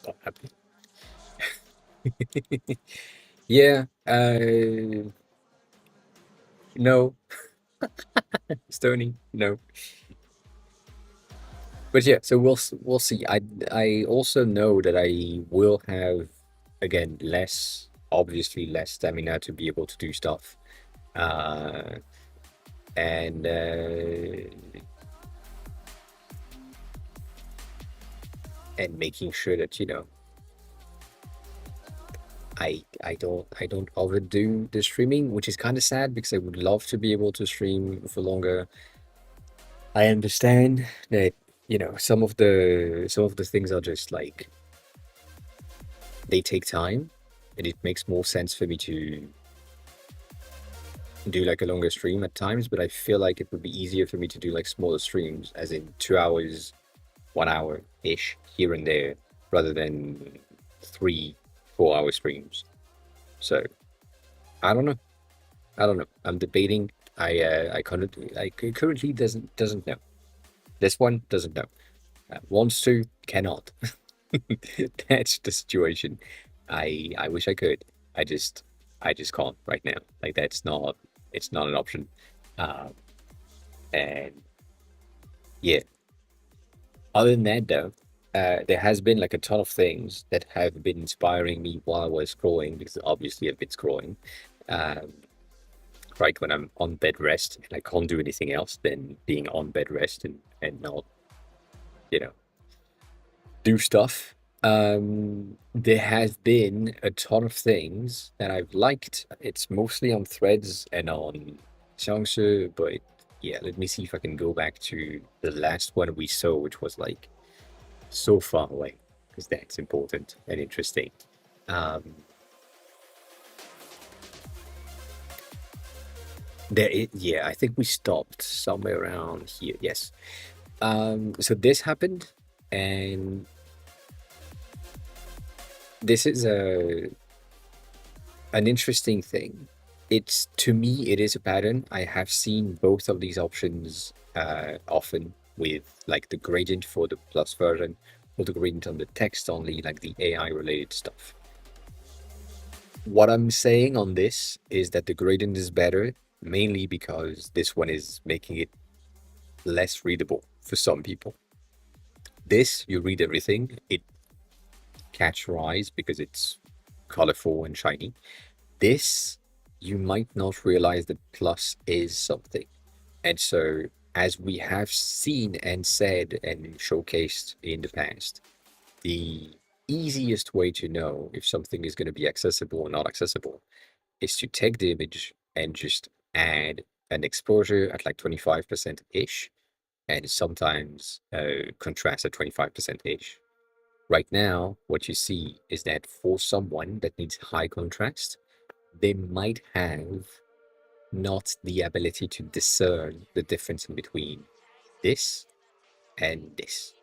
Not happy. Yeah. No. Stony. No. But yeah, so we'll see. I also know that I will have again less, obviously less stamina to be able to do stuff, uh, and and making sure that I don't overdo the streaming, which is kind of sad because I would love to be able to stream for longer. I understand that some of the things are just like they take time, and it makes more sense for me to do like a longer stream at times, but I feel like it would be easier for me to do like smaller streams, as in 2 hours, 1 hour ish here and there, rather than 3, 4 hour streams. So I don't know. I don't know. I'm debating. I currently doesn't know. This one doesn't know. Wants to, cannot. That's the situation. I wish I could. I just can't right now. Like it's not an option. Um, and yeah. Other than that, though, there has been like a ton of things that have been inspiring me while I was scrolling, because obviously I've been scrolling. Um, right when I'm on bed rest and I can't do anything else than being on bed rest and not, you know, do stuff. There has been a ton of things that I've liked. It's mostly on threads and on Xiangshi, but yeah, let me see if I can go back to the last one we saw, which was like so far away, because that's important and interesting. Um, yeah, I think we stopped somewhere around here. Yes. So this happened, and this is an interesting thing. It's to me, it is a pattern. I have seen both of these options often with like the gradient for the plus version or the gradient on the text only, like the AI related stuff. What I'm saying on this is that the gradient is better, mainly because this one is making it less readable for some people. This, you read everything, it catch your eyes because it's colorful and shiny. This, you might not realize that plus is something. And so, as we have seen and said and showcased in the past, the easiest way to know if something is going to be accessible or not accessible is to take the image and just add an exposure at like 25% ish, and sometimes contrast at 25% ish. Right now, what you see is that for someone that needs high contrast, they might have not the ability to discern the difference in between this and this.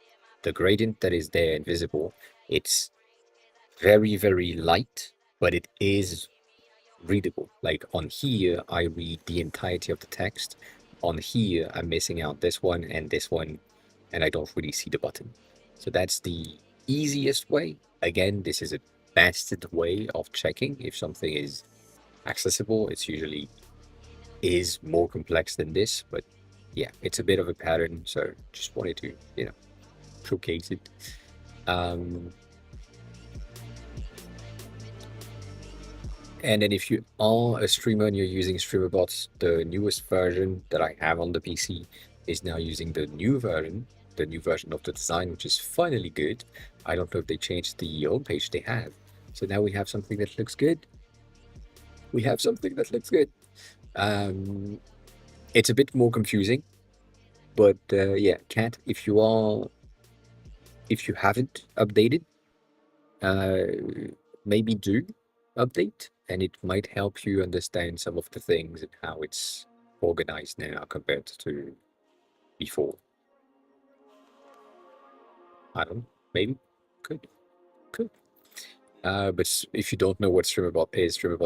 The gradient that is there and visible, it's very, very light, but it is readable. Like on here, I read the entirety of the text. On here, I'm missing out this one, and I don't really see the button. So that's the easiest way. Again, this is a bastard way of checking if something is accessible. It's usually is more complex than this, but yeah, it's a bit of a pattern. So just wanted to, showcase it. And then if you are a streamer and you're using StreamerBots, the newest version that I have on the PC is now using the new version of the design, which is finally good. I don't know if they changed the homepage. They have. So now we have something that looks good. We have something that looks good. It's a bit more confusing, but yeah, Cat, if you haven't updated, maybe do update, and it might help you understand some of the things and how it's organized now compared to before. I don't know, maybe, could. But if you don't know what StreamerBot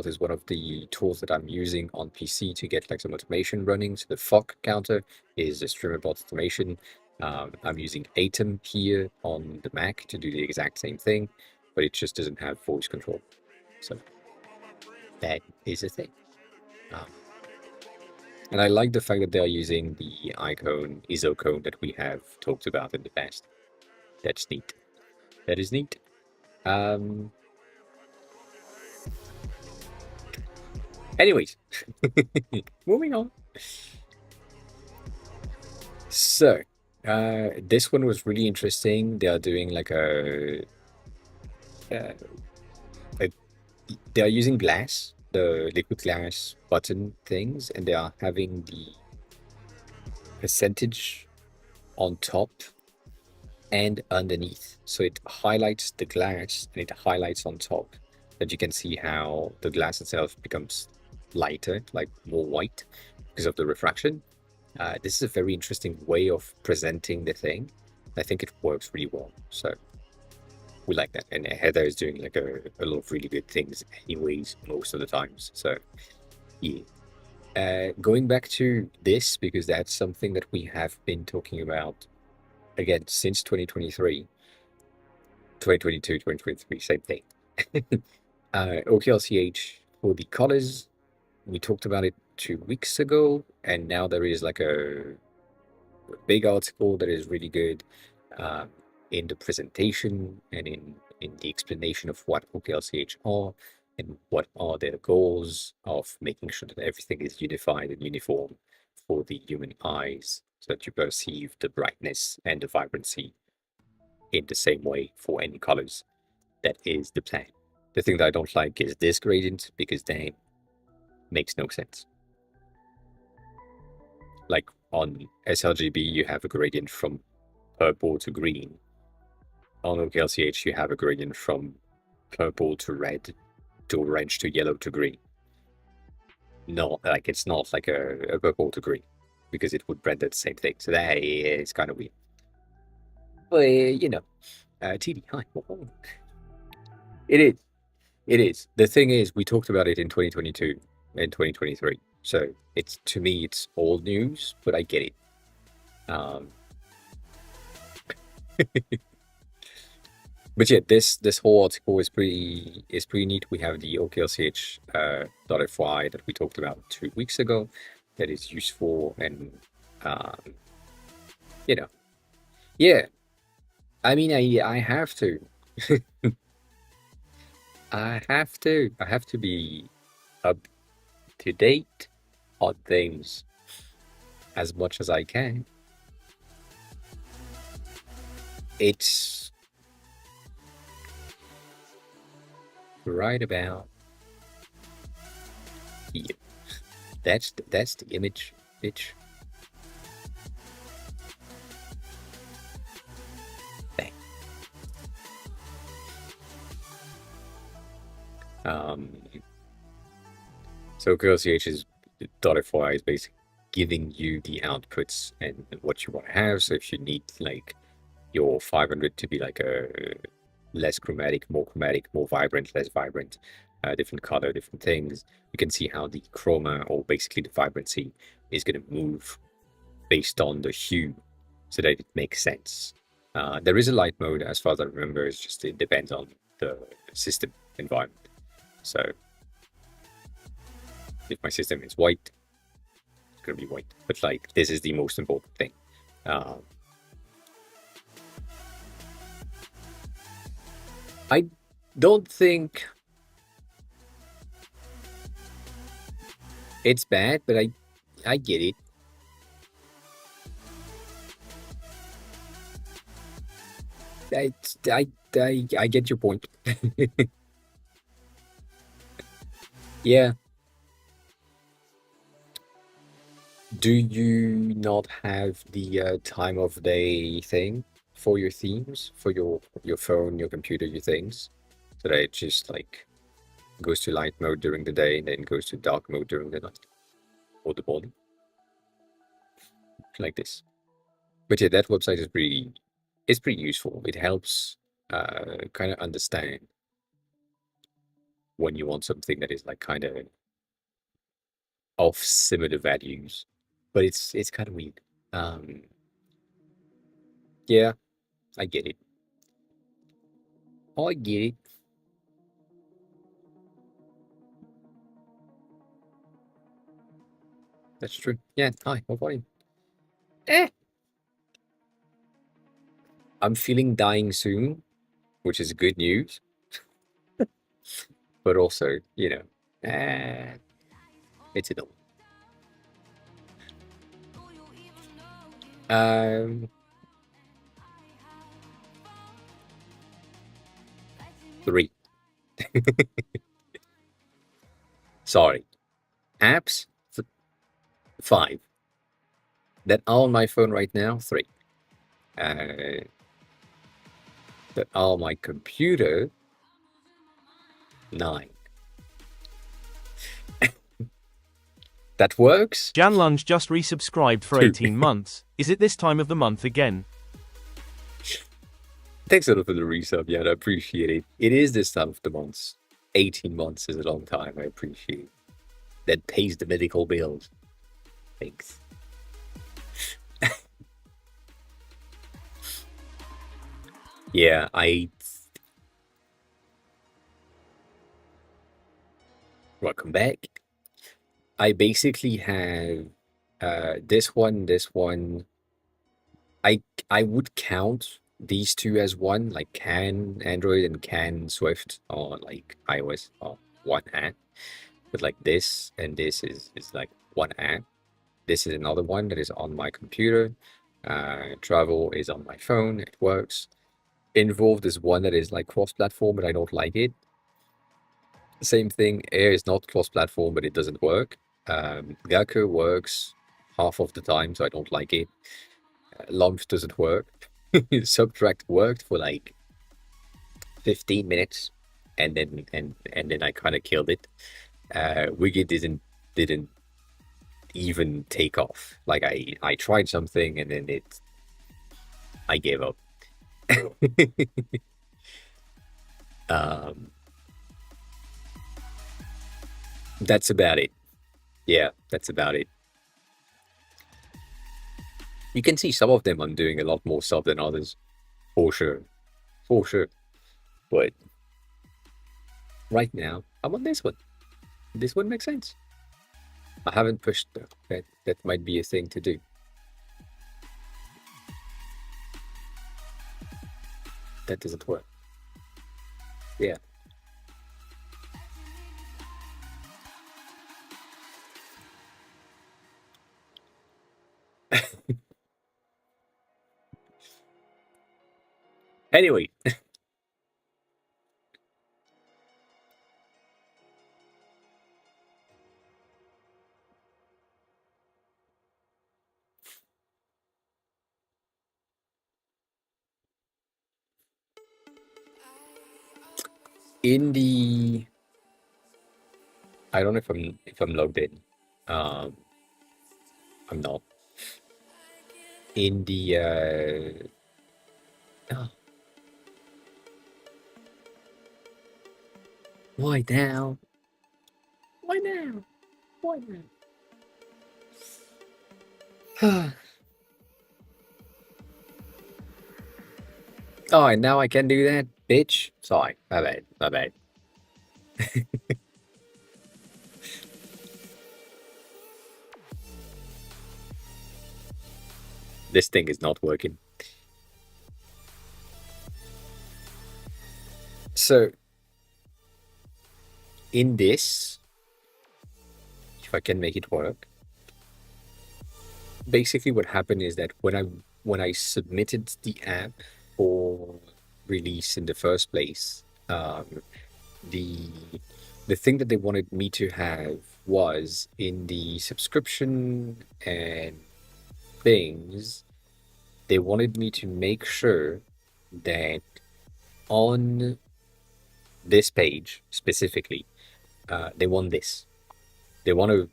is one of the tools that I'm using on PC to get like some automation running. So the FOC counter is a StreamerBot automation. I'm using Atom here on the Mac to do the exact same thing, but it just doesn't have voice control. So that is a thing. And I like the fact that they're using the icon ISO cone that we have talked about in the past. That's neat. That is neat. Anyways, moving on. So, this one was really interesting. They are doing like uh, they are using glass, the liquid glass button things, and they are having the percentage on top and underneath. So it highlights the glass and it highlights on top. That you can see how the glass itself becomes lighter, like more white, because of the refraction. This is a very interesting way of presenting the thing. I think it works really well. So we like that. And Heather is doing like a lot of really good things anyways, most of the times. So yeah. Going back to this, because that's something that we have been talking about again since 2023, 2022, 2023, same thing. OKLCH for the colors, we talked about it 2 weeks ago, and now there is like a big article that is really good in the presentation and in the explanation of what OKLCH are and what are their goals of making sure that everything is unified and uniform for the human eyes so that you perceive the brightness and the vibrancy in the same way for any colors. That is the plan. The thing that I don't like is this gradient, because then makes no sense. Like on sRGB, you have a gradient from purple to green. On OKLCH, you have a gradient from purple to red to orange to yellow to green. No, like it's not like a purple to green, because it would render the same thing. So that is kind of weird. But TD, hi. It is. It is. The thing is, we talked about it in 2022 and 2023. So it's, to me, it's old news, but I get it. But yeah, this whole article is pretty neat. We have the OKLCH .fy that we talked about 2 weeks ago. That is useful, and yeah. I mean, I have to. I have to be up to date on things as much as I can. It's right about here. That's the image, bitch. Bang. So OKLCH is .fy is basically giving you the outputs and what you want to have. So if you need like your 500 to be like a less chromatic, more vibrant, less vibrant, different color, different things, you can see how the chroma, or basically the vibrancy, is going to move based on the hue so that it makes sense. There is a light mode, as far as I remember. It's just, it depends on the system environment. So if my system is white, gonna be white. But like, this is the most important thing. I don't think it's bad, but I get it. I get your point. Yeah. Do you not have the time of day thing for your themes, for your phone, your computer, your things, so that it just like goes to light mode during the day and then goes to dark mode during the night, or the morning, like this? But yeah, that website is pretty useful. It helps kind of understand when you want something that is like kind of similar values, but it's kind of weird. Um, yeah, I get it. I get it. That's true. Yeah. Hi. How are you? Eh. I'm feeling dying soon, which is good news, but also, it's annoying. Um, 3. Sorry. Apps, 5. That are on my phone right now, 3. Uh, that are on my computer, 9. That works? Jan Lunge just resubscribed for 2. 18 months. Is it this time of the month again? Thanks a lot for the resub, yeah, I appreciate it. It is this time of the month. 18 months is a long time, I appreciate it. That pays the medical bills. Thanks. Yeah, welcome back. I basically have this one. I would count these two as one, like can Android and can Swift or like iOS or one app. But like this and this is like one app. This is another one that is on my computer. Travel is on my phone. It works. Involved is one that is like cross-platform, but I don't like it. Same thing. Air is not cross-platform, but it doesn't work. Gecko works half of the time, so I don't like it. Lump doesn't work. Subtract worked for like 15 minutes, and then I kind of killed it. Wiggy didn't even take off. Like I tried something and then I gave up. That's about it. Yeah, that's about it. You can see some of them I'm doing a lot more stuff than others, for sure, for sure. But right now, I'm on this one. This one makes sense. I haven't pushed that. That might be a thing to do. That doesn't work. Yeah. Anyway. In the, I don't know if I'm logged in. I'm not. In the oh, why now? Why now? Why now? Oh, and now I can do that, bitch. Sorry, my bad, my bad. This thing is not working. So in this, if I can make it work, basically what happened is that when I submitted the app for release in the first place, the the thing that they wanted me to have was in the subscription and things, they wanted me to make sure that on this page specifically, they want this. They want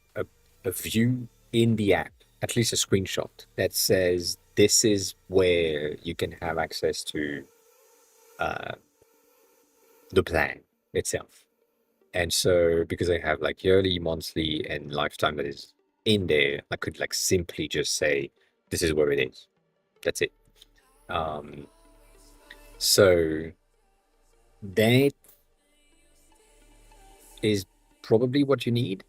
a view in the app, at least a screenshot that says this is where you can have access to uh, the plan itself. And so because I have like yearly, monthly, and lifetime that is in there, I could like simply just say, this is where it is. That's it. Um, so that is probably what you need.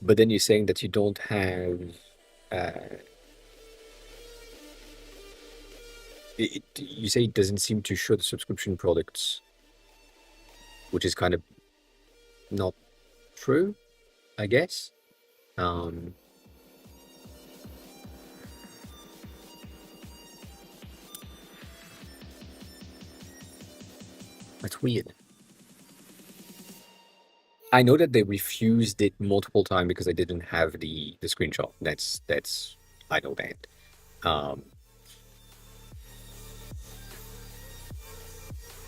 But then you're saying that you don't have you say it doesn't seem to show the subscription products, which is kind of not true, I guess. Um, that's weird. I know that they refused it multiple times because I didn't have the screenshot. That's I know that. Um,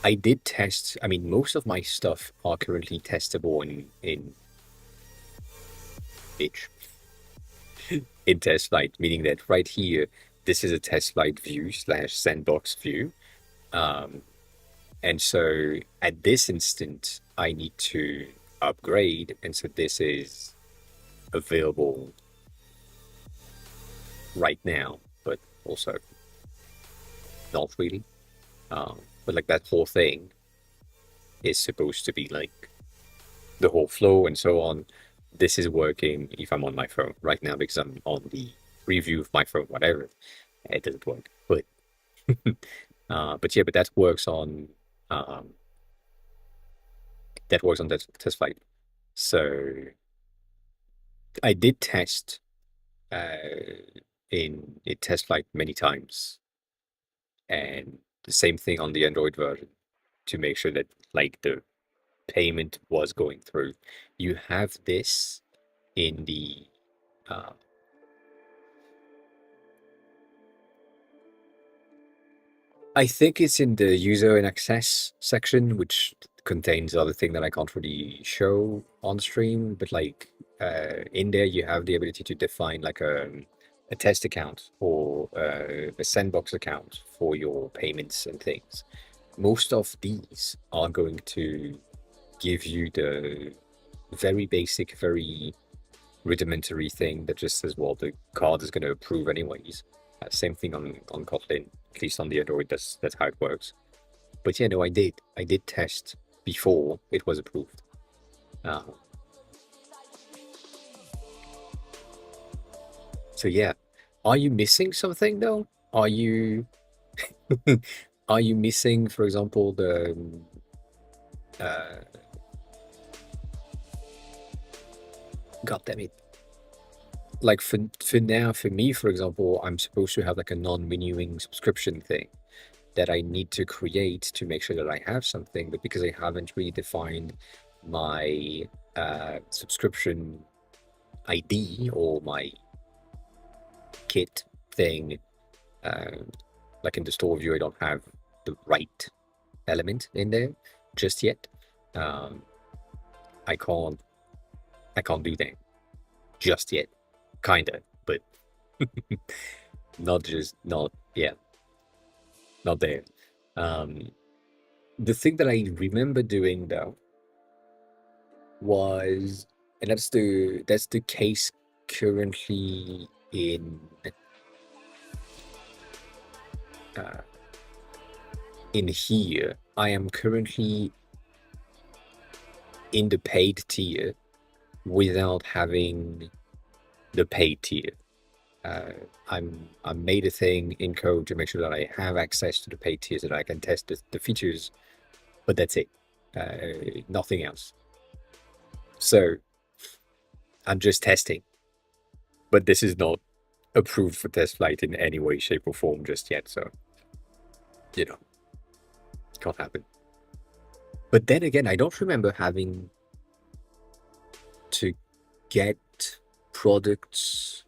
I did test. I mean, most of my stuff are currently testable in itch in test flight, meaning that right here, this is a test flight view slash sandbox view. Um, and so at this instant, I need to upgrade, and so this is available right now, but also not really. But like that whole thing is supposed to be like the whole flow and so on. This is working if I'm on my phone right now because I'm on the preview of my phone, whatever. It doesn't work, but yeah, but um, that works on that test flight. So I did test in test flight many times, and the same thing on the Android version to make sure that like the payment was going through. You have this in the uh, I think it's in the user and access section, which contains other thing that I can't really show on stream. But like in there, you have the ability to define like a test account or a sandbox account for your payments and things. Most of these are going to give you the very basic, very rudimentary thing that just says, well, the card is going to approve anyways. Same thing on Kotlin, at least on the Android. That's how it works. But yeah, no, I did test before it was approved. Uh, so yeah, are you missing something though? Are you are you missing, for example, the uh, God damn it, like for now, for me, for example, I'm supposed to have like a non-renewing subscription thing that I need to create to make sure that I have something, but because I haven't really defined my subscription ID or my kit thing, uh, like in the store view, I don't have the right element in there just yet. Um, I can't do that just yet, kinda, but not yeah, not there. Um, the thing that I remember doing though was, and that's the case currently uh, in here. I am currently in the paid tier without having the paid tier. Uh, I made a thing in code to make sure that I have access to the paid tier so that I can test the features, but that's it. Nothing else. So I'm just testing, but this is not approved for test flight in any way, shape, or form just yet. So, you know, can't happen. But then again, I don't remember having to get products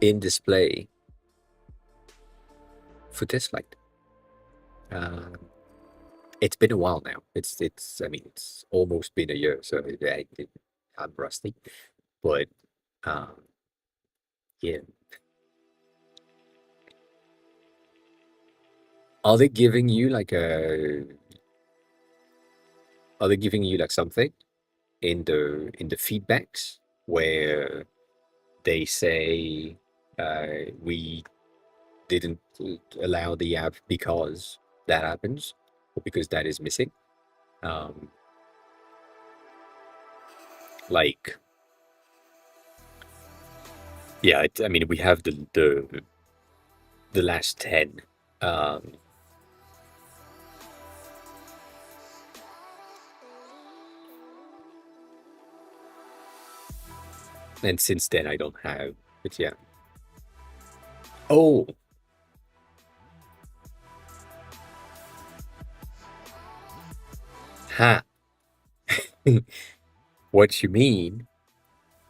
in display for test flight. It's been a while now. I mean, it's almost been a year, so I'm rusty. But um, yeah, are they giving you like a? Are they giving you like something in the feedbacks where they say we didn't allow the app because that happens or because that is missing? Um, like, yeah, I mean, we have the last 10. Um, and since then, I don't have. But yeah. Oh, ha. What you mean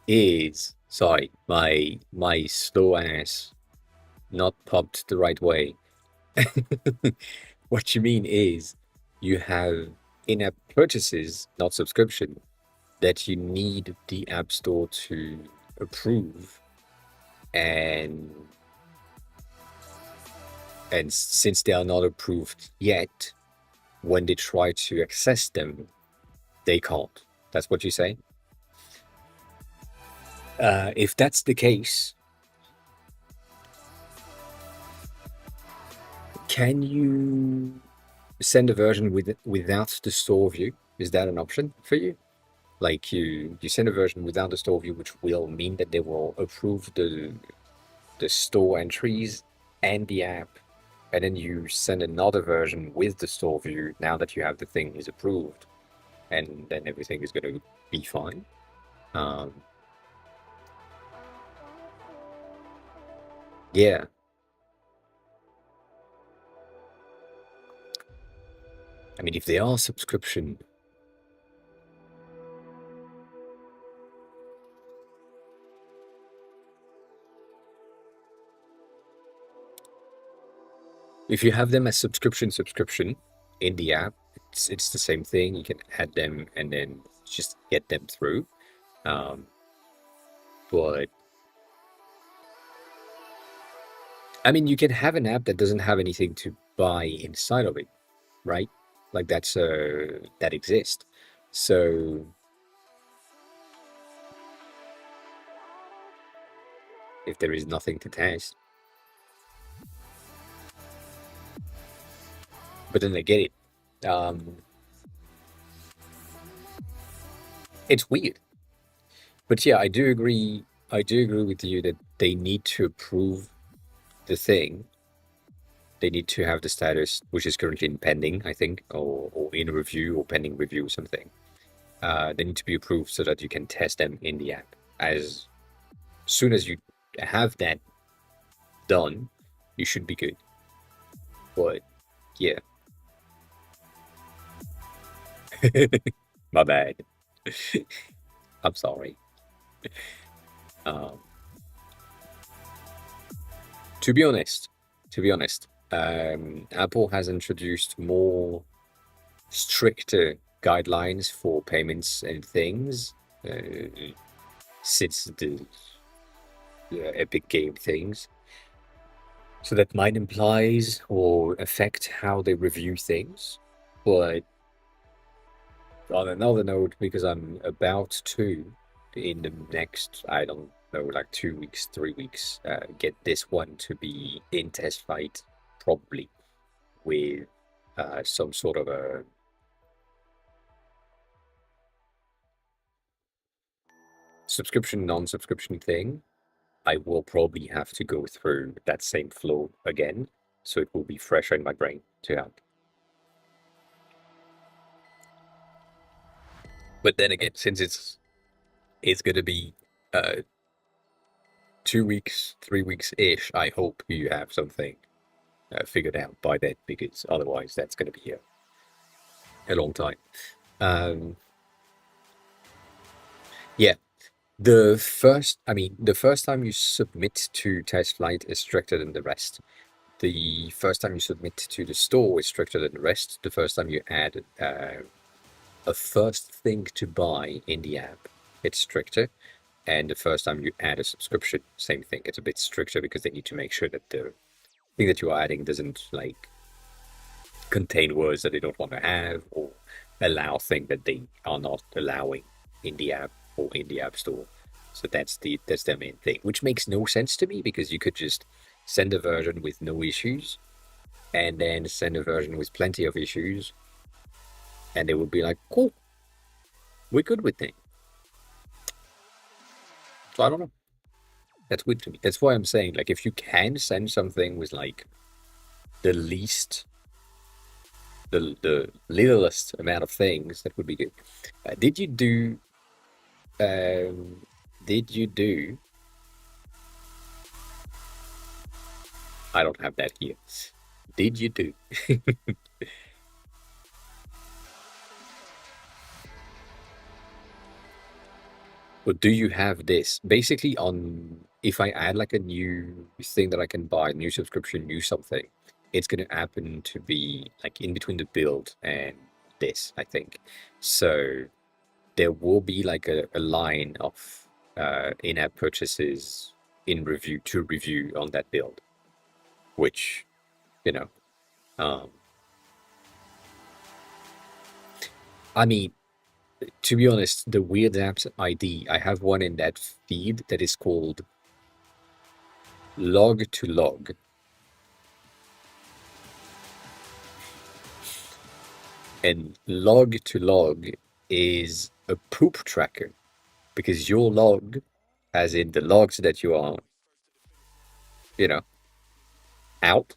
is, sorry, my slow ass not popped the right way. What you mean is you have in-app purchases, not subscription, that you need the App Store to approve, and since they are not approved yet, when they try to access them, they can't. That's what you say? If that's the case, can you send a version without the store view? Is that an option for you? Like you send a version without the store view, which will mean that they will approve the store entries and the app, and then you send another version with the store view now that you have the thing is approved, and then everything is going to be fine. Um, yeah, I mean, if they are subscription, if you have them as subscription in the app, it's the same thing. You can add them and then just get them through. Um, but I mean, you can have an app that doesn't have anything to buy inside of it, right? Like that exists. So if there is nothing to test, but then I get it. It's weird, but yeah, I do agree. I do agree with you that they need to approve the thing. They need to have the status, which is currently in pending, I think, or in review or pending review or something. They need to be approved so that you can test them in the app. As soon as you have that done, you should be good. But yeah, my bad. I'm sorry. Um, to be honest, Apple has introduced more stricter guidelines for payments and things since the Epic Game things. So that might implies or affect how they review things. But on another note, because I'm about to, in the next, I don't know, like 2 weeks, 3 weeks, get this one to be in test flight, probably with some sort of subscription, non-subscription thing, I will probably have to go through that same flow again, so it will be fresher in my brain to have. But then again, since it's gonna be 2 weeks, 3 weeks ish, I hope you have something figured out by then, because otherwise that's gonna be a long time. Um, yeah, the first time you submit to test flight is stricter than the rest. The first time you submit to the store is stricter than the rest. The first time you add a first thing to buy in the app, it's stricter. And the first time you add a subscription, same thing. It's a bit stricter because they need to make sure that the thing that you are adding doesn't like contain words that they don't want to have, or allow things that they are not allowing in the app or in the app store. So that's their main thing, which makes no sense to me, because you could just send a version with no issues and then send a version with plenty of issues, and they would be like, cool, we're good with things. So I don't know. That's weird to me. That's why I'm saying, like, if you can send something with like the least, the littlest amount of things, that would be good. Did you do? Did you do? I don't have that here. Did you do? But do you have this? Basically, on if I add like a new thing that I can buy, new subscription, new something, it's gonna happen to be like in between the build and this, I think. So there will be like a line of in-app purchases in review to review on that build, which, you know, um, I mean, to be honest, the Weird Apps ID, I have one in that feed that is called Log to Log. And Log to Log is a poop tracker, because your log, as in the logs that you are, you know, out,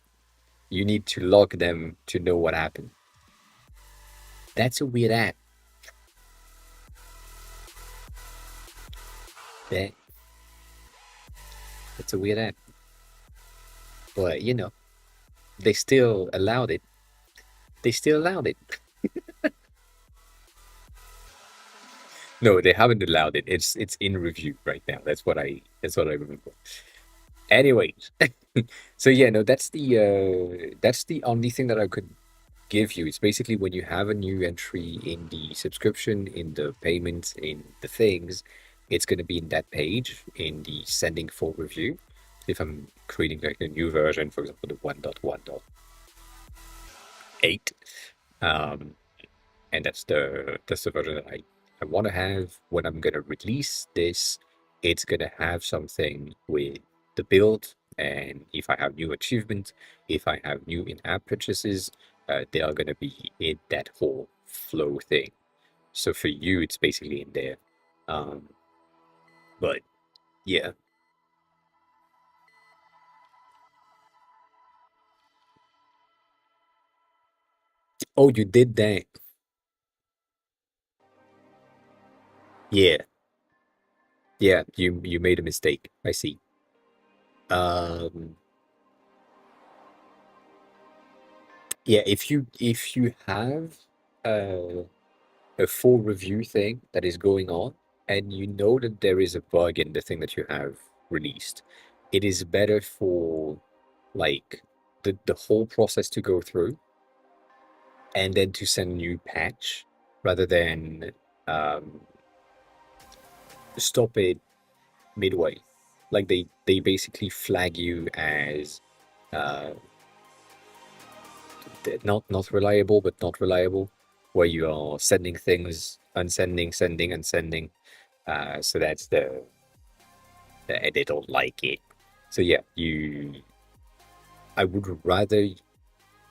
you need to log them to know what happened. That's a weird app. That, that's a weird app. But, you know, they still allowed it. They still allowed it. No, they haven't allowed it. It's in review right now. That's what I remember. Anyways, so yeah, no, that's the only thing that I could give you. It's basically when you have a new entry in the subscription, in the payments, in the things, it's going to be in that page in the sending for review. If I'm creating like a new version, for example, the 1.1.8, um, and that's the version that I want to have. When I'm going to release this, it's going to have something with the build, and if I have new achievements, if I have new in-app purchases, they are going to be in that whole flow thing. So for you, it's basically in there. But yeah. Oh, you did that. Yeah. Yeah, you made a mistake. I see. Um, yeah, if you have uh a full review thing that is going on, and you know that there is a bug in the thing that you have released, it is better for like the whole process to go through and then to send a new patch, rather than um, stop it midway. Like they basically flag you as uh, not reliable, but not reliable, where you are sending things, unsending, sending, unsending. So that's they don't like it. So yeah, I would rather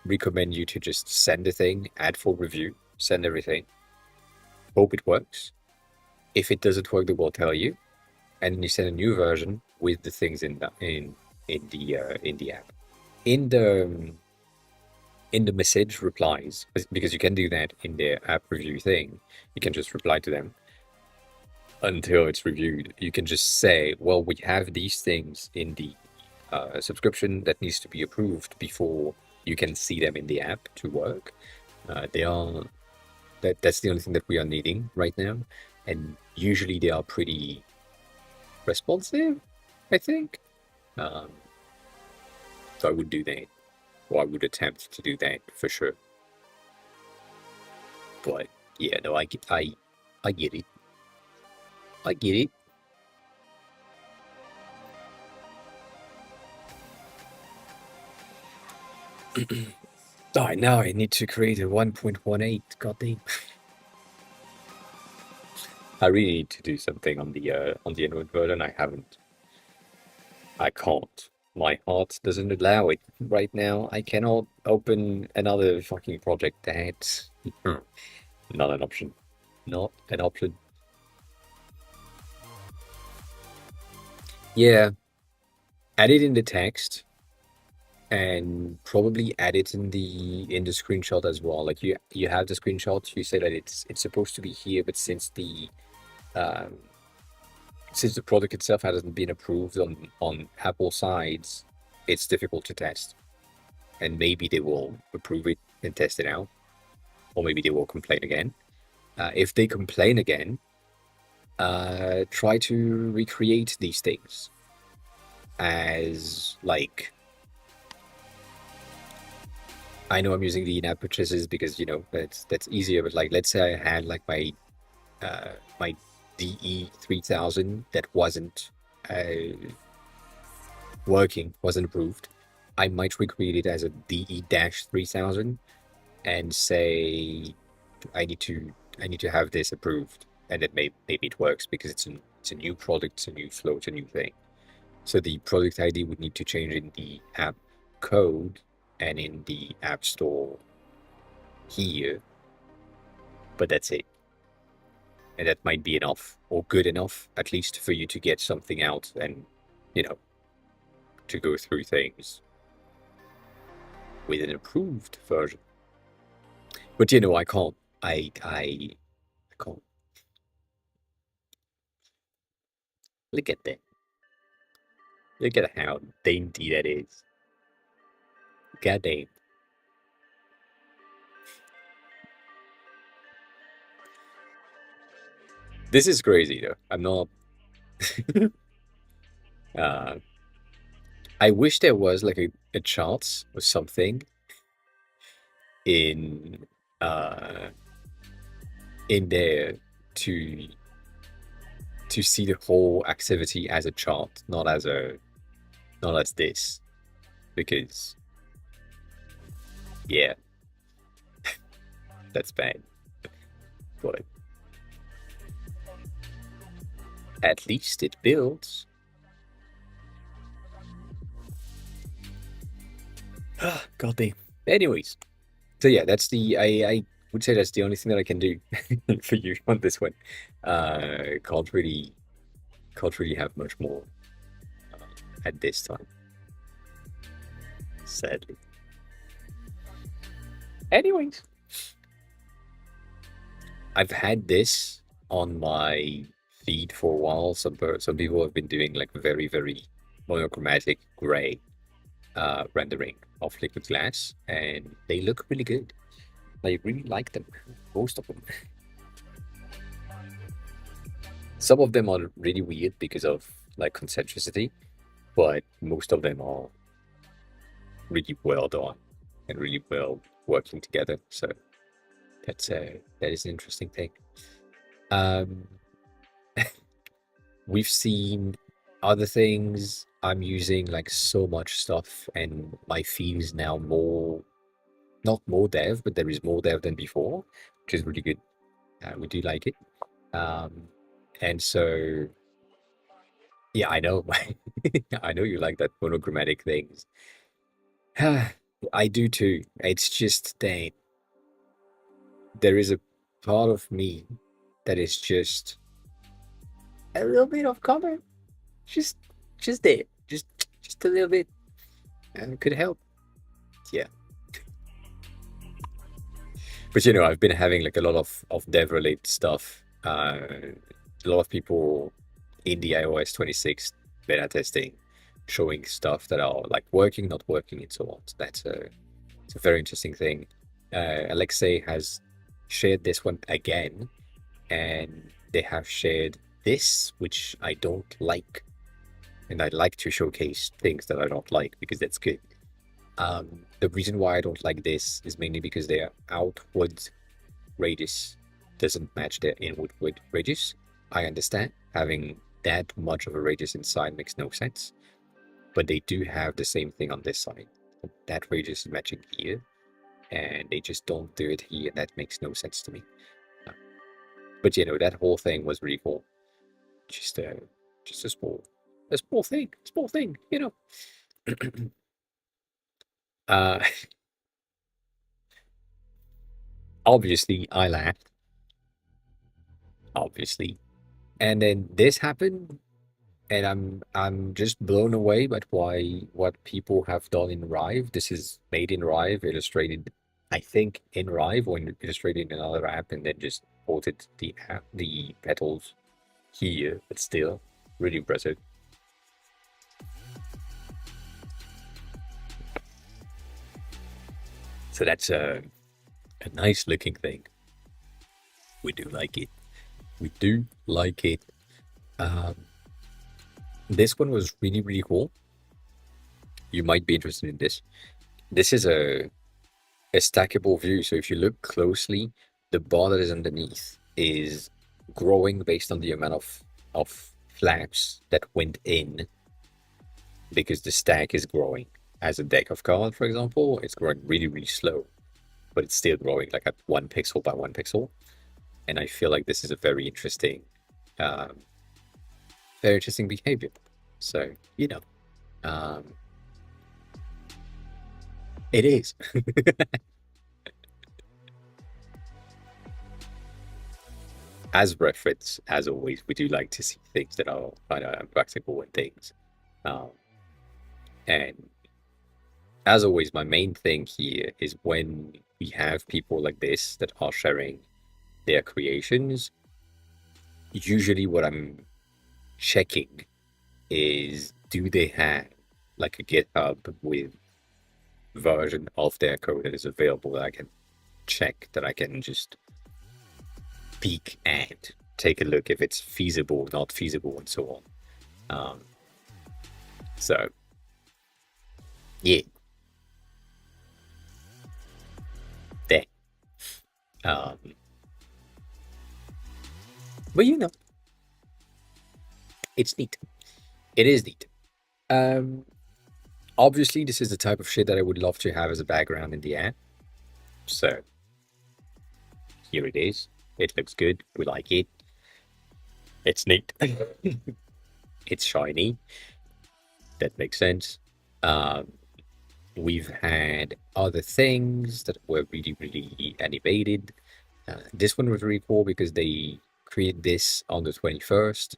recommend you to just send a thing, add for review, send everything, hope it works. If it doesn't work, they will tell you. and then you send a new version with the things in the app. In the message replies, because you can do that in the app review thing. You can just reply to them until it's reviewed. You can just say, well, we have these things in the subscription that needs to be approved before you can see them in the app to work. They are that's the only thing that we are needing right now, and usually they are pretty responsive, I think. Um, so I would do that, or I would attempt to do that for sure. But yeah, no, I get it. I get it. Oh, now I need to create a 1.18. God damn. I really need to do something on the Android version. I haven't. I can't. My heart doesn't allow it right now. I cannot open another fucking project. That's not an option. Not an option. Yeah, add it in the text and probably add it in the screenshot as well. Like you have the screenshot, you say that it's supposed to be here, but um, since the product itself hasn't been approved on Apple sides, it's difficult to test. And maybe they will approve it and test it out, or maybe they will complain again. If they complain again, try to recreate these things as like I know I'm using the in-app purchases because that's easier. But like, let's say I had like my DE 3000 that wasn't working, wasn't approved. I might recreate it as a DE 3000 and say I need to have this approved, and that maybe it works because it's a new product, it's a new flow, it's a new thing. So the product ID would need to change in the app code and in the app store here, but that's it. And that might be enough, or good enough, at least for you to get something out and, you know, to go through things with an approved version. But I can't. I can't. Look at that. Look at how dainty that is. God damn. This is crazy though. I'm not. uh, I wish there was like a chart or something in uh in there to see the whole activity as a chart, not as this, because yeah, that's bad. But at least it builds. God damn. Anyways, so yeah, that's I would say that's the only thing that I can do for you on this one. Can't really have much more at this time, sadly. Anyways, I've had this on my feed for a while. Some people have been doing like very monochromatic gray rendering of liquid glass, and they look really good. I really like them, most of them. Some of them are really weird because of like concentricity, but most of them are really well done and really well working together. So that is an interesting thing. Um, we've seen other things. I'm using like so much stuff, and my feed is now not more dev, but there is more dev than before, which is really good. We do like it. Um, and so, yeah, I know, I know you like that monochromatic things. I do too. It's just that there is a part of me that is just a little bit of color, just just there, just a little bit, and it could help. Yeah. But I've been having like a lot of dev related stuff. A lot of people in the iOS 26 beta testing showing stuff that are like working, not working, and so on. So that's it's a very interesting thing. Alexei has shared this one again, and they have shared this, which I don't like. And I like to showcase things that I don't like because that's good. The reason why I don't like this is mainly because their outward radius doesn't match their inward radius. I understand having that much of a radius inside makes no sense, but they do have the same thing on this side. That radius is matching here, and they just don't do it here. That makes no sense to me. But that whole thing was really cool. Just just a small thing. Uh, obviously, I laughed. Obviously, and then this happened, and I'm just blown away by what people have done in Rive. This is made in Rive, illustrated, I think, in Rive or illustrated in another app, and then just ported the petals here. But still, really impressive. So that's a nice looking thing. We do like it. We do like it. Um, this one was really cool. You might be interested in this. This is a stackable view. So if you look closely, the bar that is underneath is growing based on the amount of flaps that went in because the stack is growing. As a deck of cards, for example, it's growing really slow, but it's still growing like at 1 pixel by 1 pixel. And I feel like this is a um, very interesting behavior. So, um, it is. As reference, as always, we do like to see things that are kind of practical and things. Um, and as always, my main thing here is when we have people like this that are sharing their creations, usually what I'm checking is do they have like a GitHub with version of their code that is available that I can check, that I can just peek at, take a look if it's feasible, not feasible, and so on. So yeah, there. Um, but it's neat. It is neat. Um, obviously, this is the type of shit that I would love to have as a background in the app. So here it is. It looks good. We like it. It's neat. It's shiny. That makes sense. Um, we've had other things that were really animated. This one was really cool because they created this on the 21st,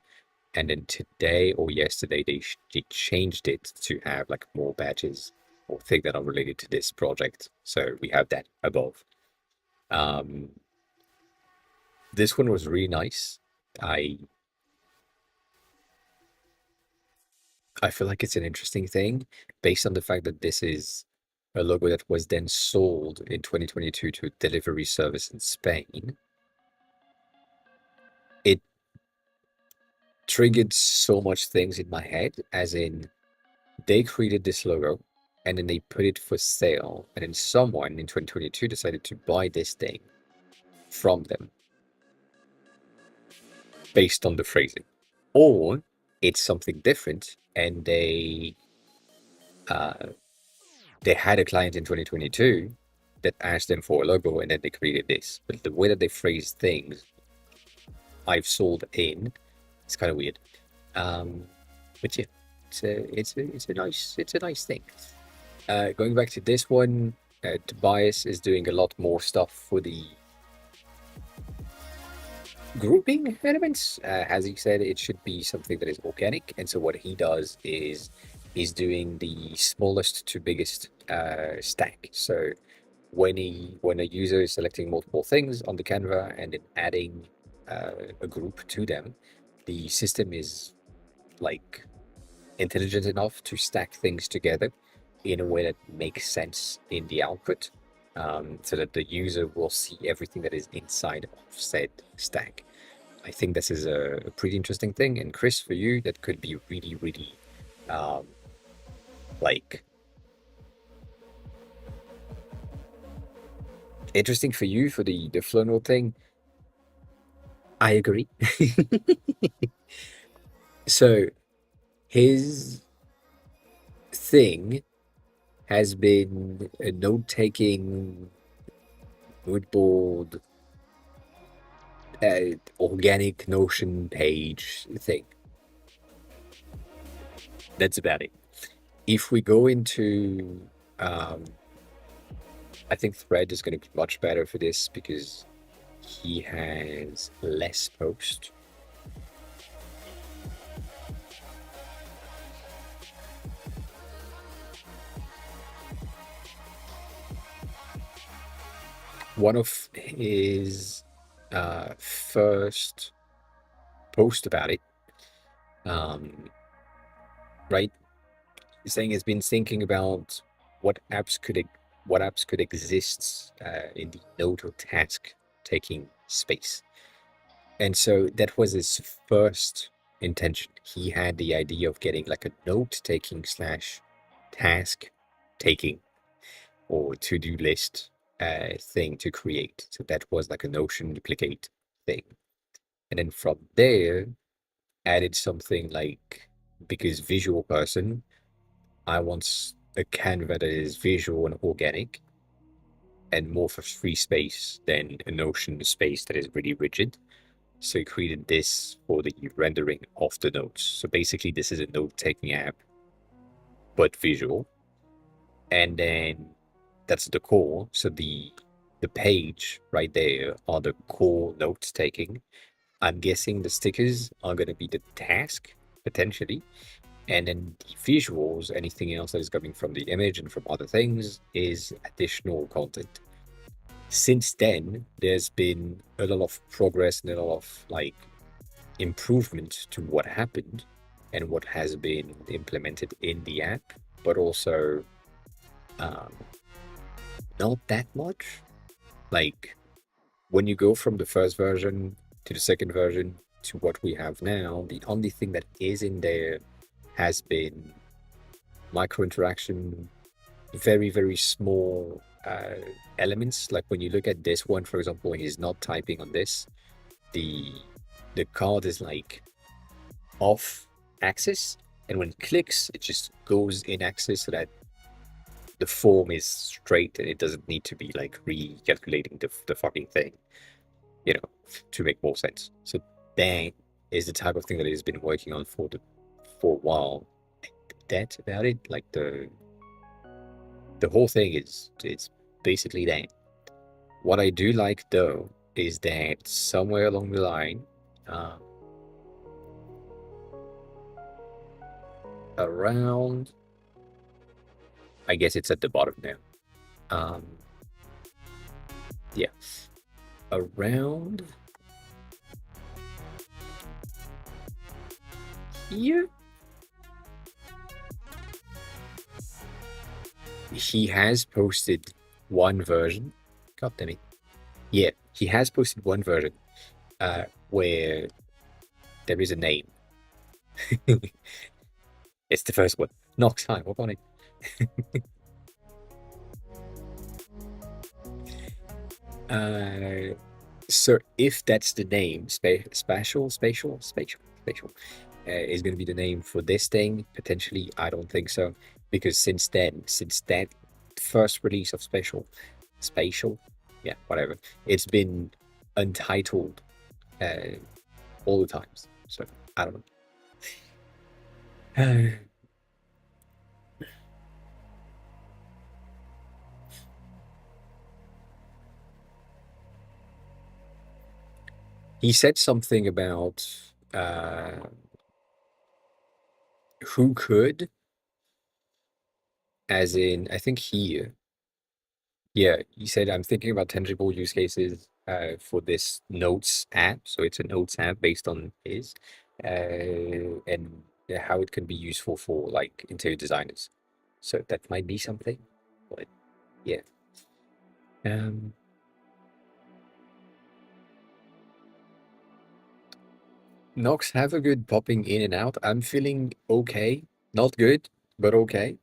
and then today or yesterday they changed it to have like more badges or things that are related to this project. So we have that above. Um, this one was really nice. I I feel like it's an interesting thing based on the fact that this is a logo that was then sold in 2022 to a delivery service in Spain. It triggered so much things in my head, as in they created this logo and then they put it for sale, and then someone in 2022 decided to buy this thing from them based on the phrasing. Or it's something different and uh, they had a client in 2022 that asked them for a logo and then they created this. But the way that they phrase things, I've sold in, it's kind of weird. But yeah, it's a nice thing. Going back to this one, Tobias is doing a lot more stuff for the grouping elements. As he said, it should be something that is organic. And so what he does is doing the smallest to biggest stack. So when a user is selecting multiple things on the Canva and then adding a group to them, the system is like intelligent enough to stack things together in a way that makes sense in the output, so that the user will see everything that is inside of said stack. I think this is a pretty interesting thing. And Chris, for you, that could be really, really um, like interesting for you for the flow node thing. I agree. So his thing has been a note-taking, mood board, organic Notion page thing. That's about it. If we go into, I think Thread is going to be much better for this because he has less post. One of his first post about it, right, saying has been thinking about what apps could exist in the note or task taking space. And so that was his first intention. He had the idea of getting like a note taking slash task taking or to do list thing to create. So that was like a Notion duplicate thing. And then from there, added something like, because visual person, I want a Canva that is visual and organic and more for free space than a Notion space that is really rigid. So he created this for the rendering of the notes. So basically, this is a note-taking app, but visual. And then that's the core. So the page right there are the core notes taking. I'm guessing the stickers are going to be the task potentially, and then the visuals, anything else that is coming from the image and from other things, is additional content. Since then, there's been a lot of progress and a lot of like improvement to what happened and what has been implemented in the app, but also um, not that much. Like when you go from the first version to the second version to what we have now, the only thing that is in there has been micro interaction, very, very small elements. Like when you look at this one, for example, he's not typing on this. The the card is like off axis, and when it clicks, it just goes in axis so that the form is straight and it doesn't need to be like recalculating the fucking thing, you know, to make more sense. So that is the type of thing that he's been working on for a while. That's about it. Like the whole thing is it's basically that. What I do like though is that somewhere along the line, uh, around, I guess it's at the bottom now. Um, yeah, around here, he has posted one version. God damn it. Yeah, he has posted one version where there is a name. It's the first one. Nox, hi, what on it? So if that's the name, spatial, is going to be the name for this thing, potentially, I don't think so. Because since that first release of spatial, yeah, whatever, it's been untitled all the times. So I don't know. He said something about who could, as in, I think yeah, he said, I'm thinking about tangible use cases for this Notes app. So it's a Notes app based on his, and how it can be useful for like interior designers. So that might be something, but yeah. Um, Knocks have a good popping in and out. I'm feeling okay, not good, but okay.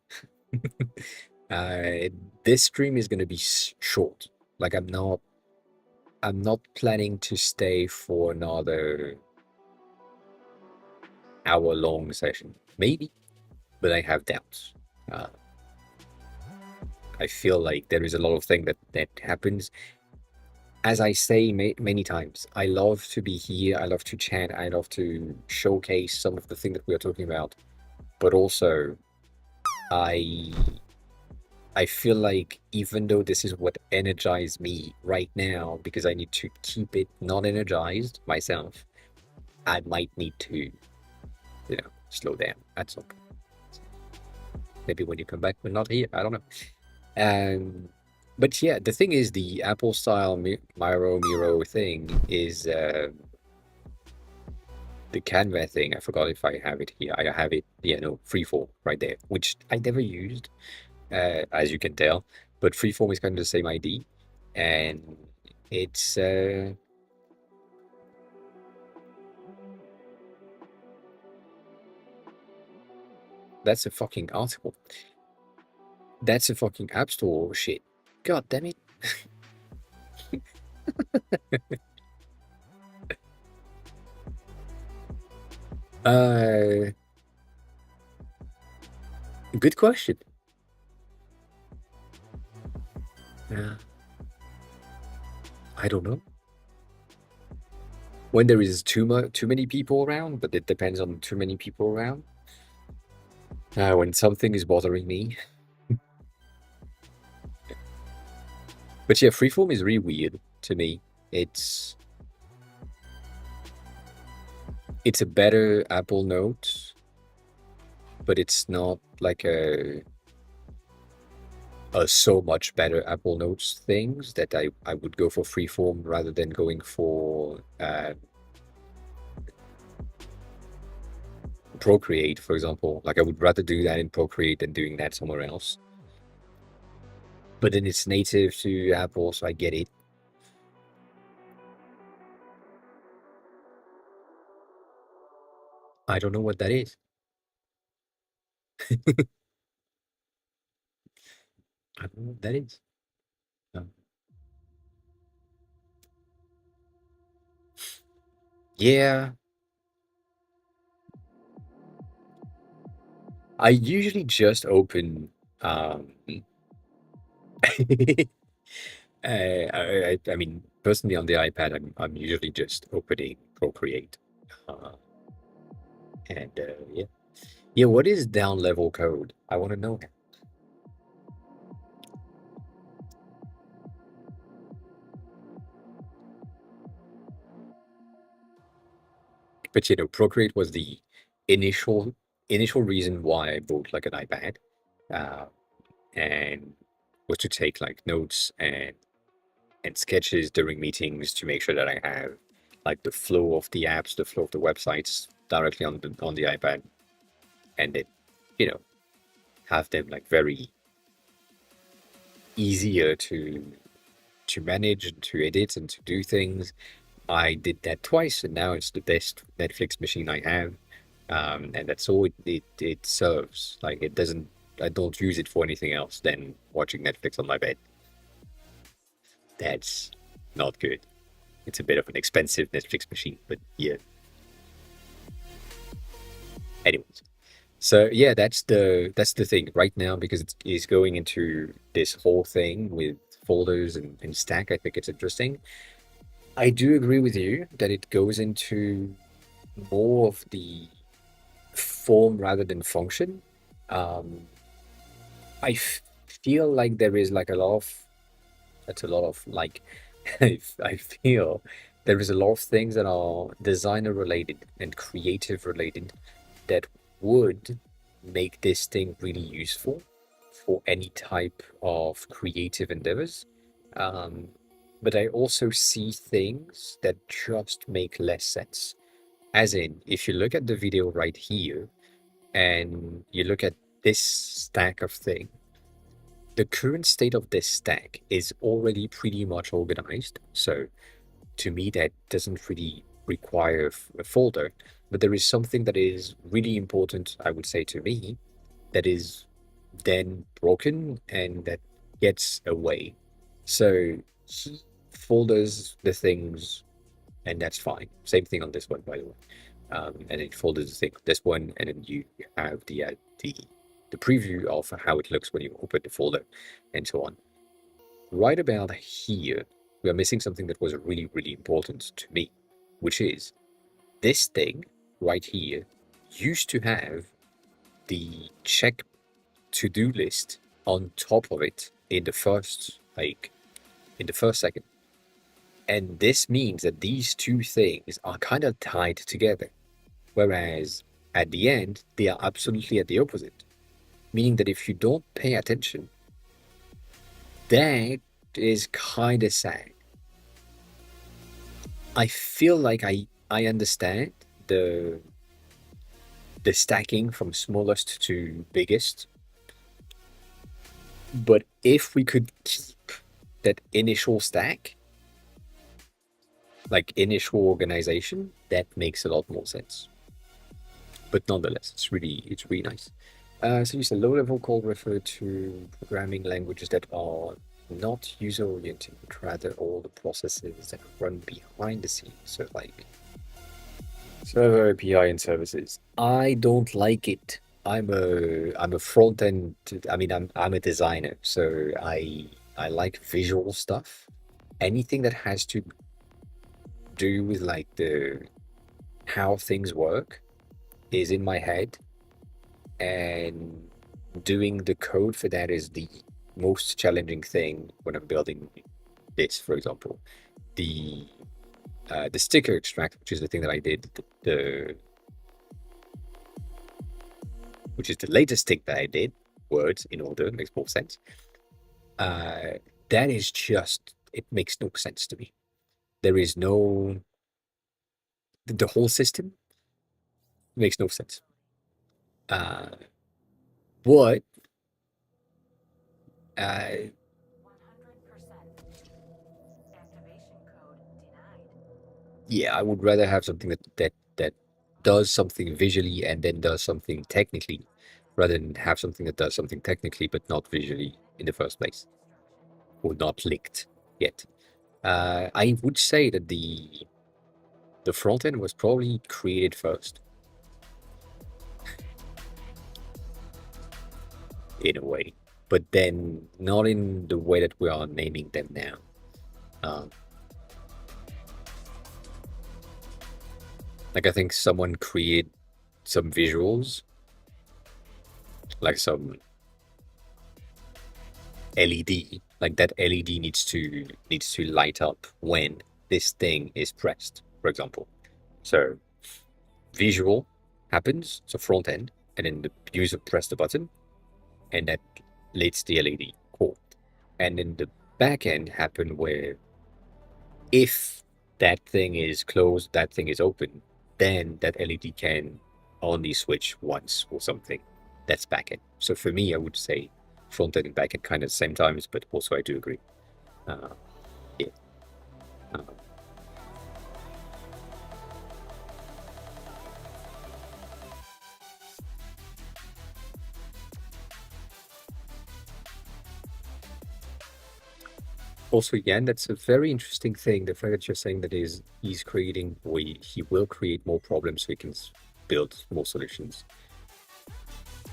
Uh, this stream is gonna be short. Like I'm not planning to stay for another hour-long session. Maybe, but I have doubts. Uh, I feel like there is a lot of thing that happens. As I say many times, I love to be here. I love to chat. I love to showcase some of the thing that we are talking about. But also, I I feel like even though this is what energizes me right now, because I need to keep it not energized myself, I might need to, slow down at some point. Maybe when you come back, we're not here. I don't know. Um, but yeah, the thing is, the Apple style Miro thing is the Canva thing. I forgot if I have it here. I have it, yeah, no, Freeform right there, which I never used, as you can tell. But Freeform is kind of the same ID, and it's that's a fucking article. That's a fucking App Store shit. God damn it. Uh, Good question. Yeah, I don't know. When there is too many people around, but it depends on too many people around. When something is bothering me. But yeah, Freeform is really weird to me. It's it's a better Apple Note, but it's not like a so much better Apple Notes things that I would go for Freeform rather than going for Procreate, for example. Like I would rather do that in Procreate than doing that somewhere else. But then it's native to Apple, so I get it. I don't know what that is. I don't know what that is. Um, yeah, I usually just open. I mean, personally on the iPad, I'm usually just opening Procreate, uh, and yeah, yeah. What is down level code? I want to know. But Procreate was the initial initial reason why I bought like an iPad, uh, and was to take like notes and sketches during meetings to make sure that I have like the flow of the apps, the flow of the websites directly on the iPad, and then you know have them like very easier to manage and to edit and to do things. I did that twice, and now it's the best Netflix machine I have, and that's all it serves. Like it doesn't. I don't use it for anything else than watching Netflix on my bed. That's not good. It's a bit of an expensive Netflix machine, but yeah. Anyways, so yeah, that's the thing right now because it is going into this whole thing with folders and stack. I think it's interesting. I do agree with you that it goes into more of the form rather than function. Um, feel like there is like a lot of that's a lot of like I feel there is a lot of things that are designer related and creative related that would make this thing really useful for any type of creative endeavors. Um, but I also see things that just make less sense. As in, if you look at the video right here and you look at this stack of thing, the current state of this stack is already pretty much organized. So to me, that doesn't really require a folder, but there is something that is really important, I would say, to me, that is then broken and that gets away. So he folders the things, and that's fine. Same thing on this one, by the way. And it folders the thing on this one, and then you have the preview of how it looks when you open the folder, and so on. Right about here, we are missing something that was really, really important to me, which is this thing right here used to have the check to-do list on top of it in the first second. And this means that these two things are kind of tied together. Whereas at the end, they are absolutely at the opposite. Meaning that if you don't pay attention, that is kind of sad. I feel like I understand the stacking from smallest to biggest, but if we could keep that initial stack, like initial organization, that makes a lot more sense. But nonetheless, it's really nice. So you said low-level code refer to programming languages that are not user-oriented, but rather all the processes that run behind the scenes. So like server API and services. I don't like it. I'm a front end. I mean, I'm a designer, so I like visual stuff. Anything that has to do with like the how things work is in my head, and doing the code for that is the most challenging thing when I'm building this, for example. The sticker extract, which is the thing that I did, which is the latest thing that I did, words in order, makes more sense. That is just, it makes no sense to me. There is no, the whole system makes no sense. But uh, yeah, I would rather have something that does something visually and then does something technically, rather than have something that does something technically but not visually in the first place, or not linked yet. I would say that the front end was probably created first, in a way, but then not in the way that we are naming them now. Um, like I think someone created some visuals, like some LED, like that LED needs to light up when this thing is pressed, for example. So visual happens, so front end, and then the user press the button, and that lights the LED. Cool. And then the back end happen where if that thing is closed, that thing is open, then that LED can only switch once or something. That's backend. So for me, I would say front end and backend kind of same times, but also I do agree. Uh, yeah. Uh, Also, again, that's a very interesting thing. The fact that you're saying that is he's creating, he will create more problems so he can build more solutions.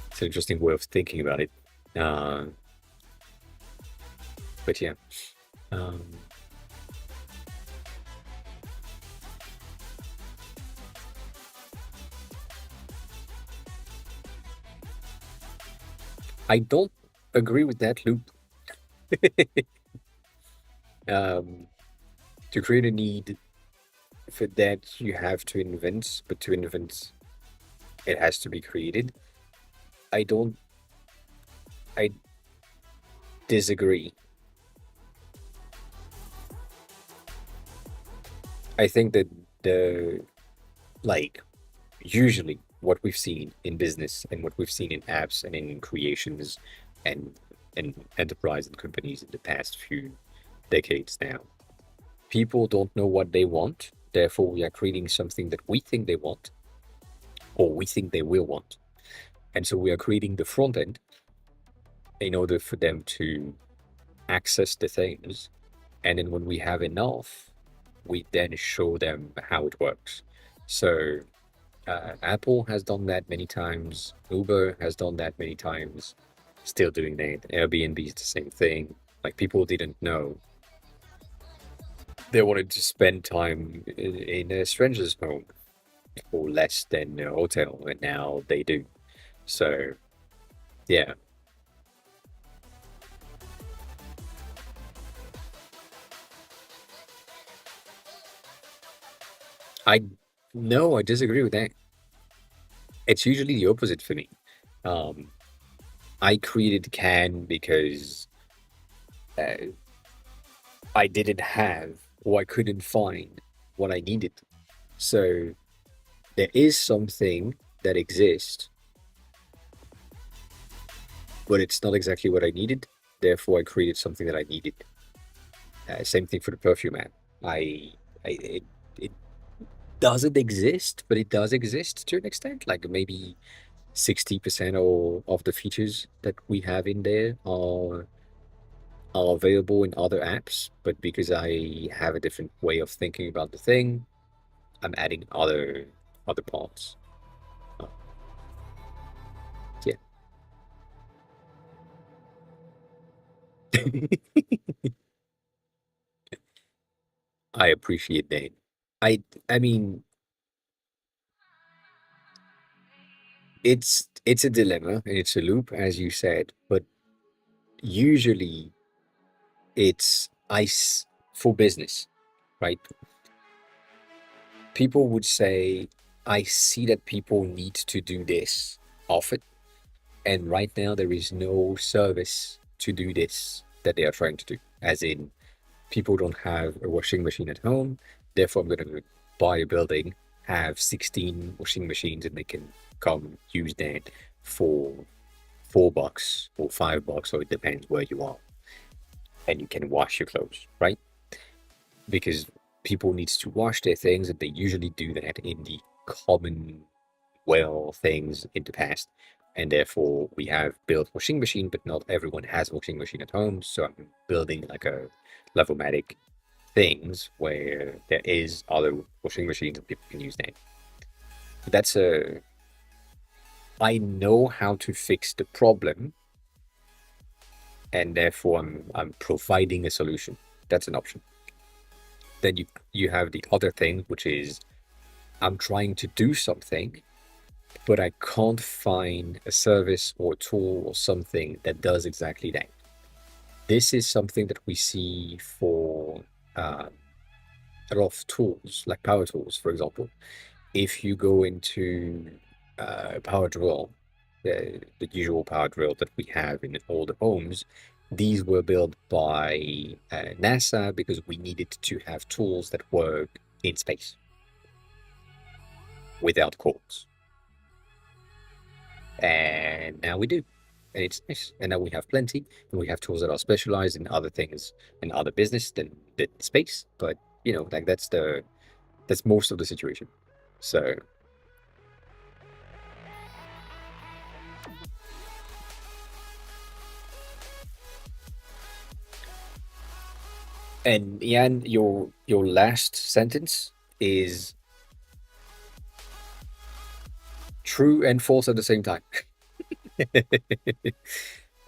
It's an interesting way of thinking about it. Uh, but yeah. Um, I don't agree with that loop. To create a need for that you have to invent, but to invent, it has to be created. I don't. I disagree. I think that the like usually what we've seen in business and what we've seen in apps and in creations and enterprise and companies in the past few decades now, people don't know what they want. Therefore, we are creating something that we think they want or we think they will want. And so we are creating the front end in order for them to access the things. And then when we have enough, we then show them how it works. So Apple has done that many times. Uber has done that many times. Still doing that. Airbnb is the same thing. Like people didn't know. They wanted to spend time in a stranger's home for less than a hotel, and now they do. So yeah, I no, I disagree with that. It's usually the opposite for me. Um, I created Can because uh, I didn't have or I couldn't find what I needed. So there is something that exists, but it's not exactly what I needed. Therefore, I created something that I needed. Same thing for the perfume app. It doesn't exist, but it does exist to an extent. Like maybe 60% or of the features that we have in there are available in other apps, but because I have a different way of thinking about the thing, I'm adding other parts. Uh, yeah. I appreciate that. I I mean, it's a dilemma and it's a loop, as you said, but usually it's ice for business, right? People would say, I see that people need to do this often, and right now there is no service to do this that they are trying to do. As in, people don't have a washing machine at home, therefore I'm going to buy a building, have 16 washing machines, and they can come use that for $4 or $5, or it depends where you are, and you can wash your clothes, right? Because people needs to wash their things, and they usually do that in the common well things in the past. And therefore, we have built washing machine, but not everyone has a washing machine at home. So I'm building like a Levomatic things where there is other washing machines and people can use that. But that's a I know how to fix the problem, and therefore I'm providing a solution. That's an option. Then you have the other thing, which is I'm trying to do something, but I can't find a service or a tool or something that does exactly that. This is something that we see for a lot of tools, like power tools, for example. If you go into power drill, the usual power drill that we have in all the homes, these were built by NASA because we needed to have tools that work in space without cords. And now we do. And it's nice. And now we have plenty. And we have tools that are specialized in other things in other business than space. But like that's most of the situation. So and Jan, your last sentence is true and false at the same time.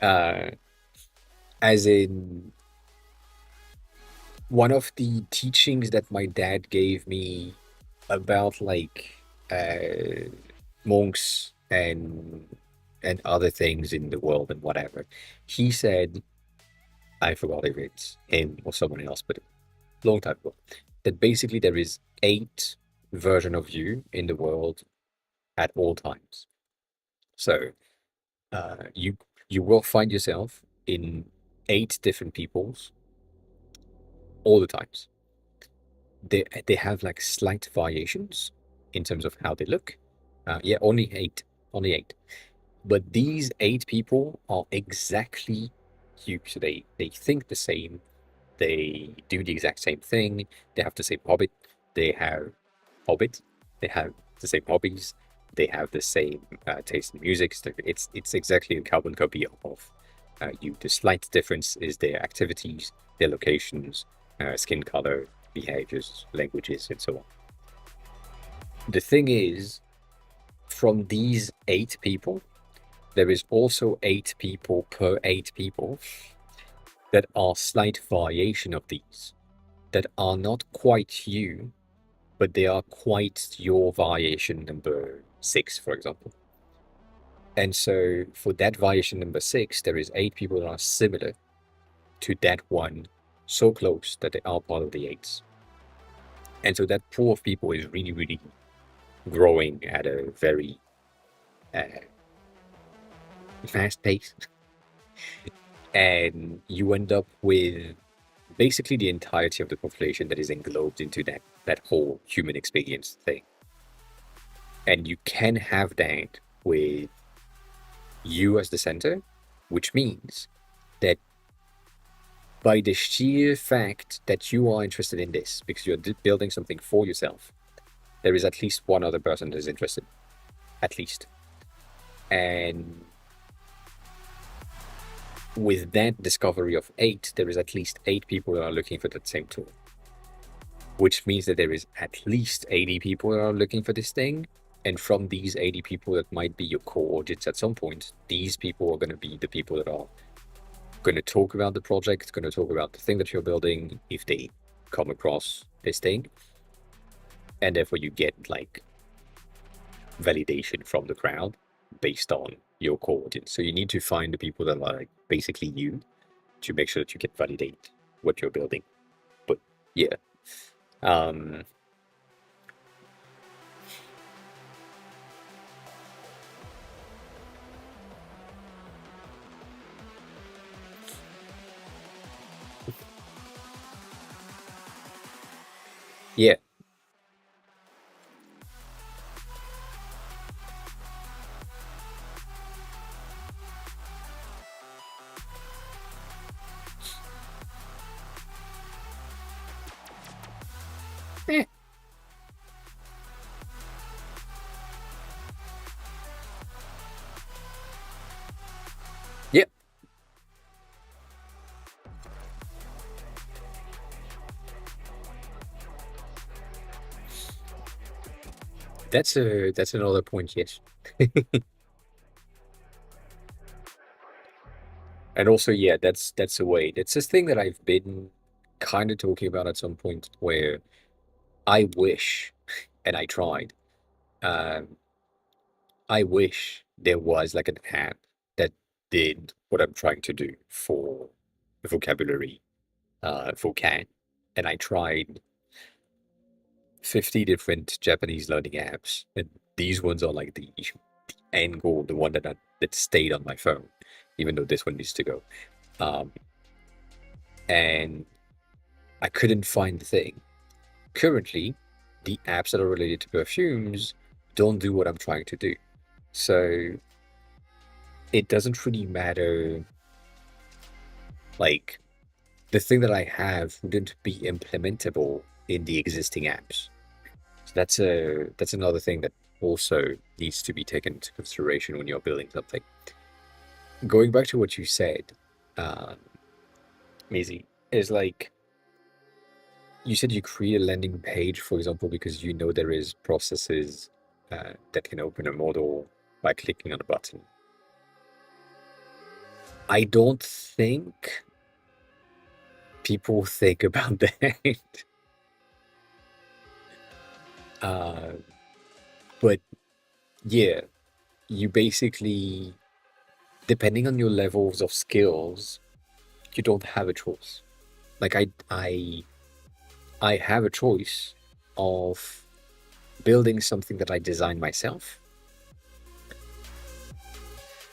uh as in one of the teachings that my dad gave me about like uh monks and other things in the world and whatever. He said, I forgot if it's him or someone else, but a long time ago, that basically there is 8 version of you in the world at all times. So you will find yourself in 8 different peoples all the times. They have like slight variations in terms of how they look. Yeah, only 8. But these 8 people are exactly you. So they think the same, they do the exact same thing, they have the same hobby, they have the same hobbies, they have the same taste in music. So it's exactly a carbon copy of you. The slight difference is their activities, their locations, skin color, behaviors, languages, and so on. The thing is, from these 8 people, there is also 8 people per 8 people that are slight variation of these, that are not quite you, but they are quite your variation number 6, for example. And so for that variation number 6, there is 8 people that are similar to that one, so close that they are part of the 8s. And so that pool of people is really, really growing at a very fast pace. And you end up with basically the entirety of the population that is englobed into that whole human experience thing. And you can have that with you as the center, which means that by the sheer fact that you are interested in this, because you're building something for yourself, there is at least one other person that is interested, at least. And with that discovery of 8, there is at least 8 people that are looking for that same tool, which means that there is at least 80 people that are looking for this thing. And from these 80 people that might be your core audience at some point, these people are going to be the people that are going to talk about the project, going to talk about the thing that you're building if they come across this thing. And therefore you get like validation from the crowd based on your core audience. So you need to find the people that are like basically you to make sure that you can validate what you're building. But yeah. Yeah. Eh. Yeah. That's another point, yes. And also, yeah, that's a way. That's this thing that I've been kind of talking about at some point where I wish, and I tried, um, I wish there was like an app that did what I'm trying to do for vocabulary, for cat. And I tried 50 different Japanese learning apps, and these ones are like the end goal, the one that stayed on my phone, even though this one needs to go. Um, and I couldn't find the thing. Currently, the apps that are related to perfumes don't do what I'm trying to do. So it doesn't really matter. Like, the thing that I have wouldn't be implementable in the existing apps. So that's another thing that also needs to be taken into consideration when you're building something. Going back to what you said, Maisie, is like you said you create a landing page, for example, because you know there is processes that can open a model by clicking on a button. I don't think people think about that. uh, but yeah, you basically, depending on your levels of skills, you don't have a choice. Like I have a choice of building something that I design myself,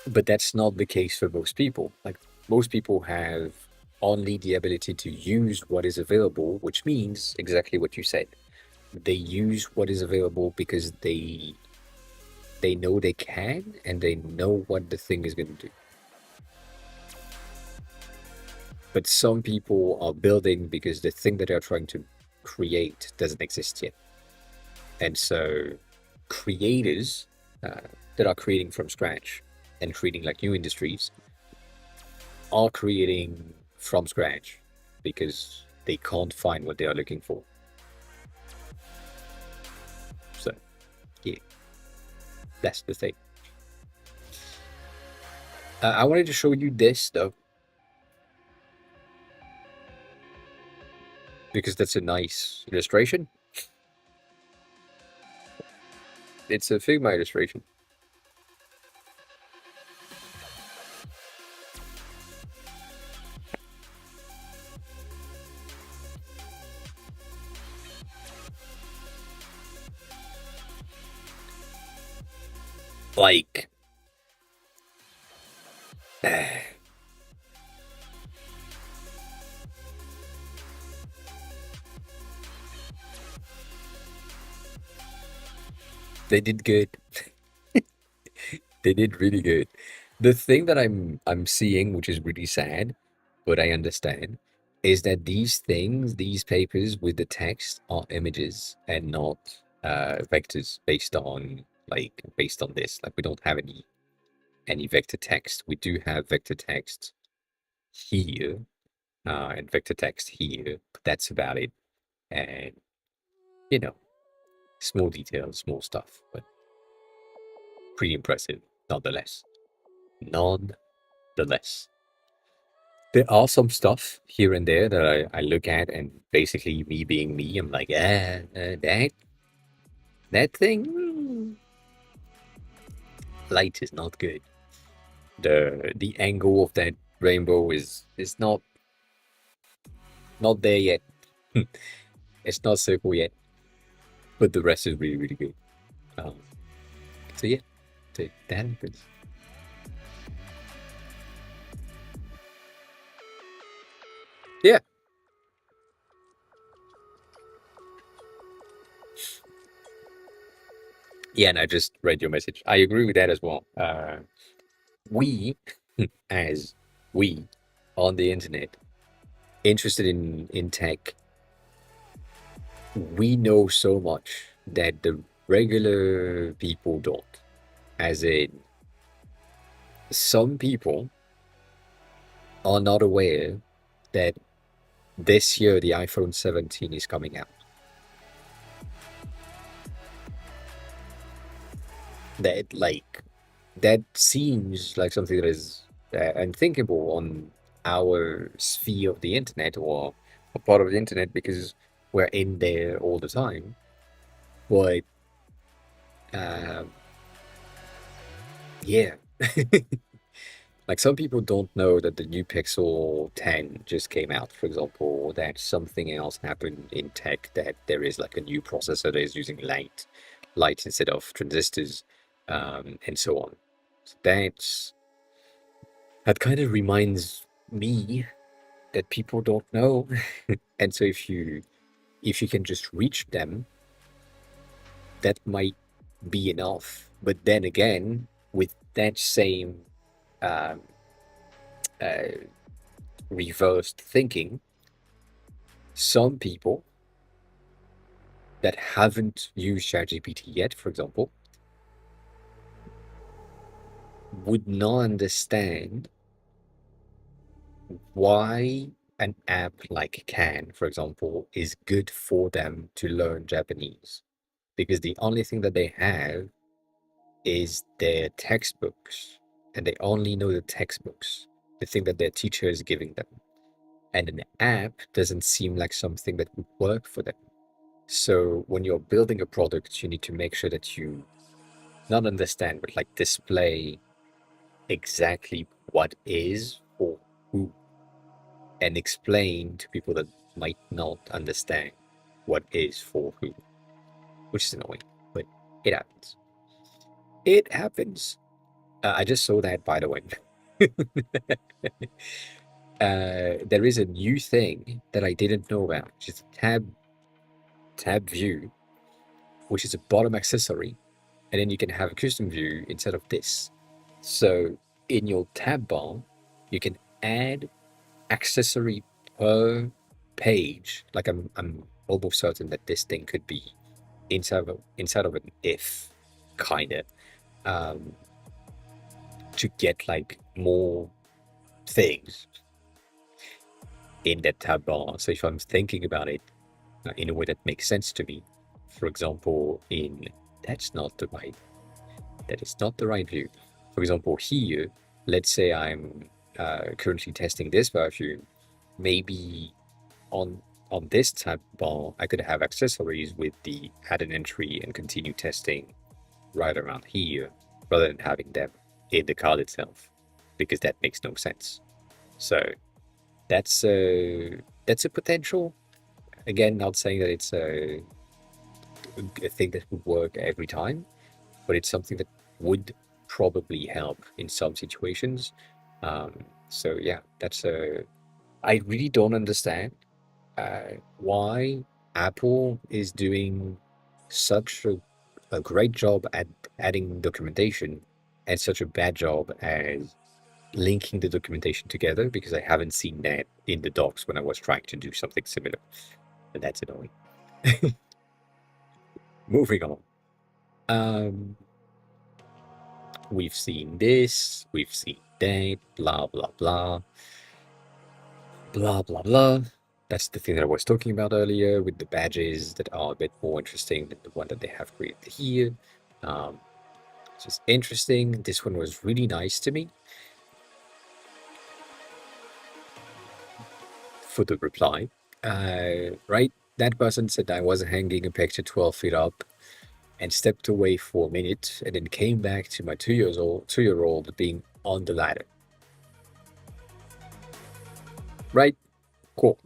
but that's not the case for most people. Like most people have only the ability to use what is available, which means exactly what you said. They use what is available because they know they can and they know what the thing is going to do. But some people are building because the thing that they're trying to create doesn't exist yet. And so creators that are creating from scratch and creating like new industries are creating from scratch because they can't find what they are looking for. So yeah, that's the thing. I wanted to show you this though, because that's a nice illustration. It's a Figma illustration. Like, they did good. They did really good. The thing that I'm seeing, which is really sad, but I understand, is that these things, these papers with the text are images and not vectors based on this. Like we don't have any vector text. We do have vector text here and vector text here, but that's about it. And you know, small details, small stuff, but pretty impressive nonetheless. Nonetheless. There are some stuff here and there that I look at, and basically me being me, I'm like, that thing, light is not good. The angle of that rainbow is not there yet. It's not circle yet, but the rest is really really good. Um, so yeah, so that happens. Yeah, yeah, and I just read your message. I agree with that as well. We, as we on the internet, interested in tech, we know so much that the regular people don't. As in, some people are not aware that this year the iPhone 17 is coming out. That seems like something that is unthinkable on our sphere of the internet or a part of the internet because we're in there all the time. But uh, yeah, like some people don't know that the new Pixel 10 just came out, for example, or that something else happened in tech, that there is like a new processor that is using light instead of transistors, and so on. So that kind of reminds me that people don't know. And so if you can just reach them, that might be enough. But then again, with that same um, uh, reversed thinking, some people that haven't used ChatGPT yet, for example, would not understand why an app like Can, for example, is good for them to learn Japanese. Because the only thing that they have is their textbooks, and they only know the textbooks, the thing that their teacher is giving them. And an app doesn't seem like something that would work for them. So when you're building a product, you need to make sure that you not understand, but like display exactly what is for who and explain to people that might not understand. what is for who, which is annoying, but it happens. It happens. I just saw that, by the way. There is a new thing that I didn't know about, which is tab view, which is a bottom accessory, and then you can have a custom view instead of this. So in your tab bar, you can add accessory per page. Like I'm almost certain that this thing could be inside of an if, kinda, um, to get like more things in that tab bar. So if I'm thinking about it in a way that makes sense to me, for example, that is not the right view. For example, here, let's say I'm currently testing this perfume. Maybe on this tab bar, I could have accessories with the add an entry and continue testing right around here, rather than having them in the card itself, because that makes no sense. So that's a potential. Again, not saying that it's a thing that would work every time, but it's something that would probably help in some situations. So yeah, that's a. I really don't understand why Apple is doing such a great job at adding documentation and such a bad job as linking the documentation together, because I haven't seen that in the docs when I was trying to do something similar. And that's annoying. Moving on. We've seen this, we've seen that, blah, blah, blah. Blah, blah, blah. That's the thing that I was talking about earlier with the badges that are a bit more interesting than the one that they have created here. Just interesting. This one was really nice to me. For the reply, right? That person said I was hanging a picture 12 feet up and stepped away for a minute and then came back to my 2-year-old being on the ladder. Right? Cool.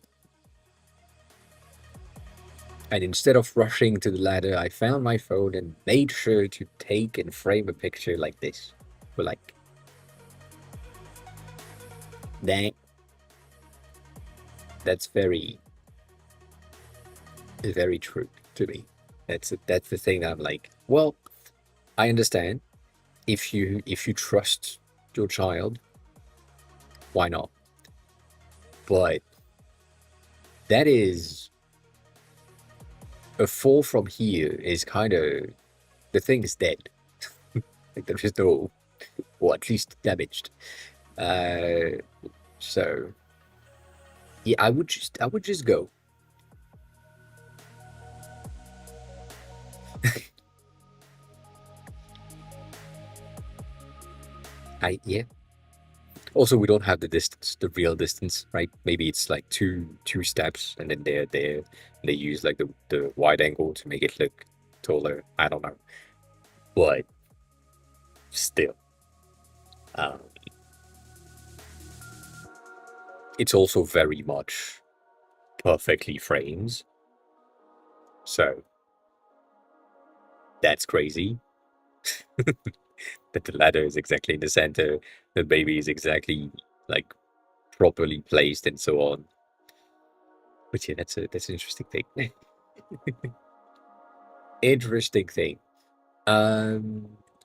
And instead of rushing to the ladder, I found my phone and made sure to take and frame a picture like this. But like that. That's very true to me. That's the thing that I'm like, well, I understand if you trust your child, why not? But that is a fall from here is kind of, the thing is dead. Like there is no, or at least damaged. So yeah, I would just go. Yeah. Also, we don't have the distance, the real distance, right? Maybe it's like two steps, and then they're there. They use like the wide angle to make it look taller. I don't know, but still, um, it's also very much perfectly frames. So that's crazy. That the ladder is exactly in the center, the baby is exactly like properly placed, and so on. But yeah, that's an interesting thing. Interesting thing.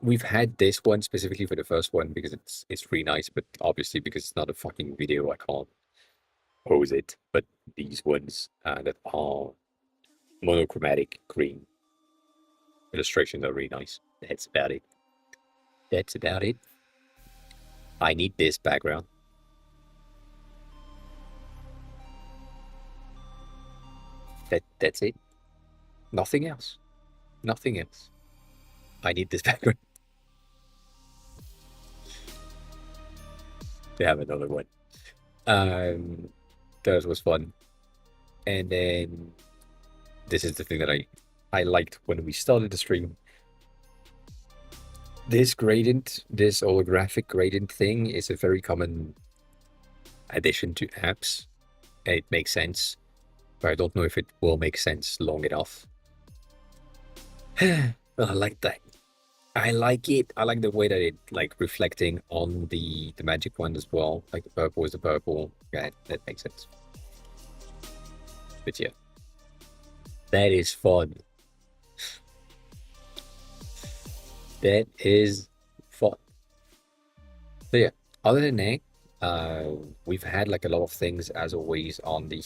We've had this one specifically for the first one because it's really nice, but obviously because it's not a fucking video, I can't pose it. But these ones that are monochromatic green illustrations are really nice. That's about it. That's about it. I need this background. That's it. Nothing else. Nothing else. I need this background. To have another one. That was fun. And then this is the thing that I liked when we started the stream. This gradient, this holographic gradient thing is a very common addition to apps, and it makes sense. but I don't know if it will make sense long enough. I like that. I like it. I like the way that it like reflecting on the magic one as well. Like the purple is the purple. Yeah, that makes sense. But yeah, that is fun. That is fun. So yeah, other than that, we've had like a lot of things as always on the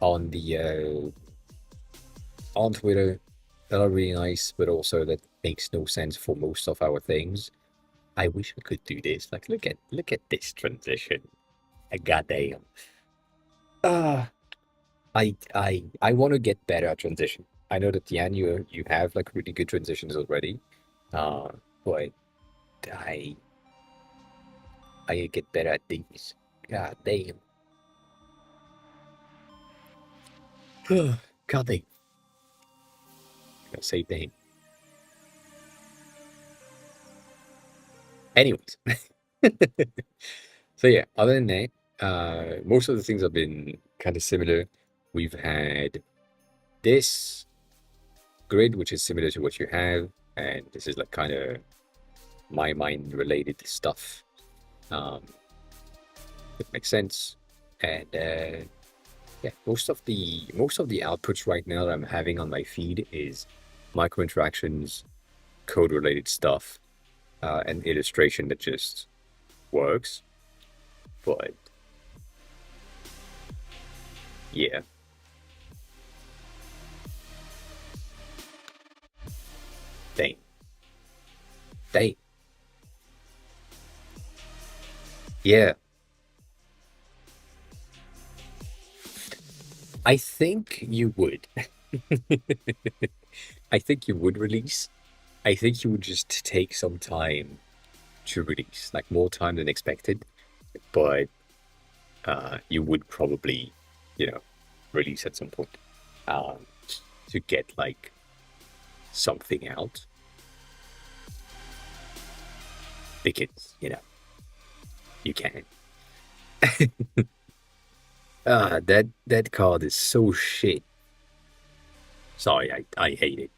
on the on Twitter that are really nice, but also that makes no sense for most of our things. I wish I could do this. Like, look at this transition. Goddamn. Ah, I want to get better at transition. I know that Yan, you have like really good transitions already. Uh, but I I get better at these. God damn. God damn. I say damn. Anyways. So yeah, other than that, most of the things have been kind of similar. We've had this grid, which is similar to what you have, and this is like kind of my mind related stuff. Um, it makes sense. And yeah, most of the outputs right now that I'm having on my feed is micro interactions, code related stuff, and illustration that just works. But yeah, dang, dang, yeah. I think you would. I think you would release. I think you would just take some time to release, like more time than expected. But you would probably, you know, release at some point um, to get like something out because you can. That card is so shit. Sorry, I hate it.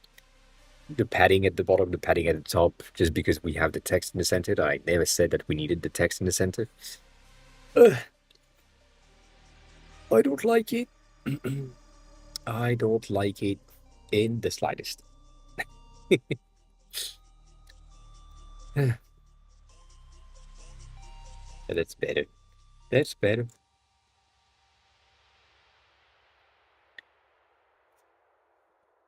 The padding at the bottom, the padding at the top, just because we have the text in the center. I never said that we needed the text in the center. Ugh, I don't like it. I don't like it in the slightest. That's better. That's better.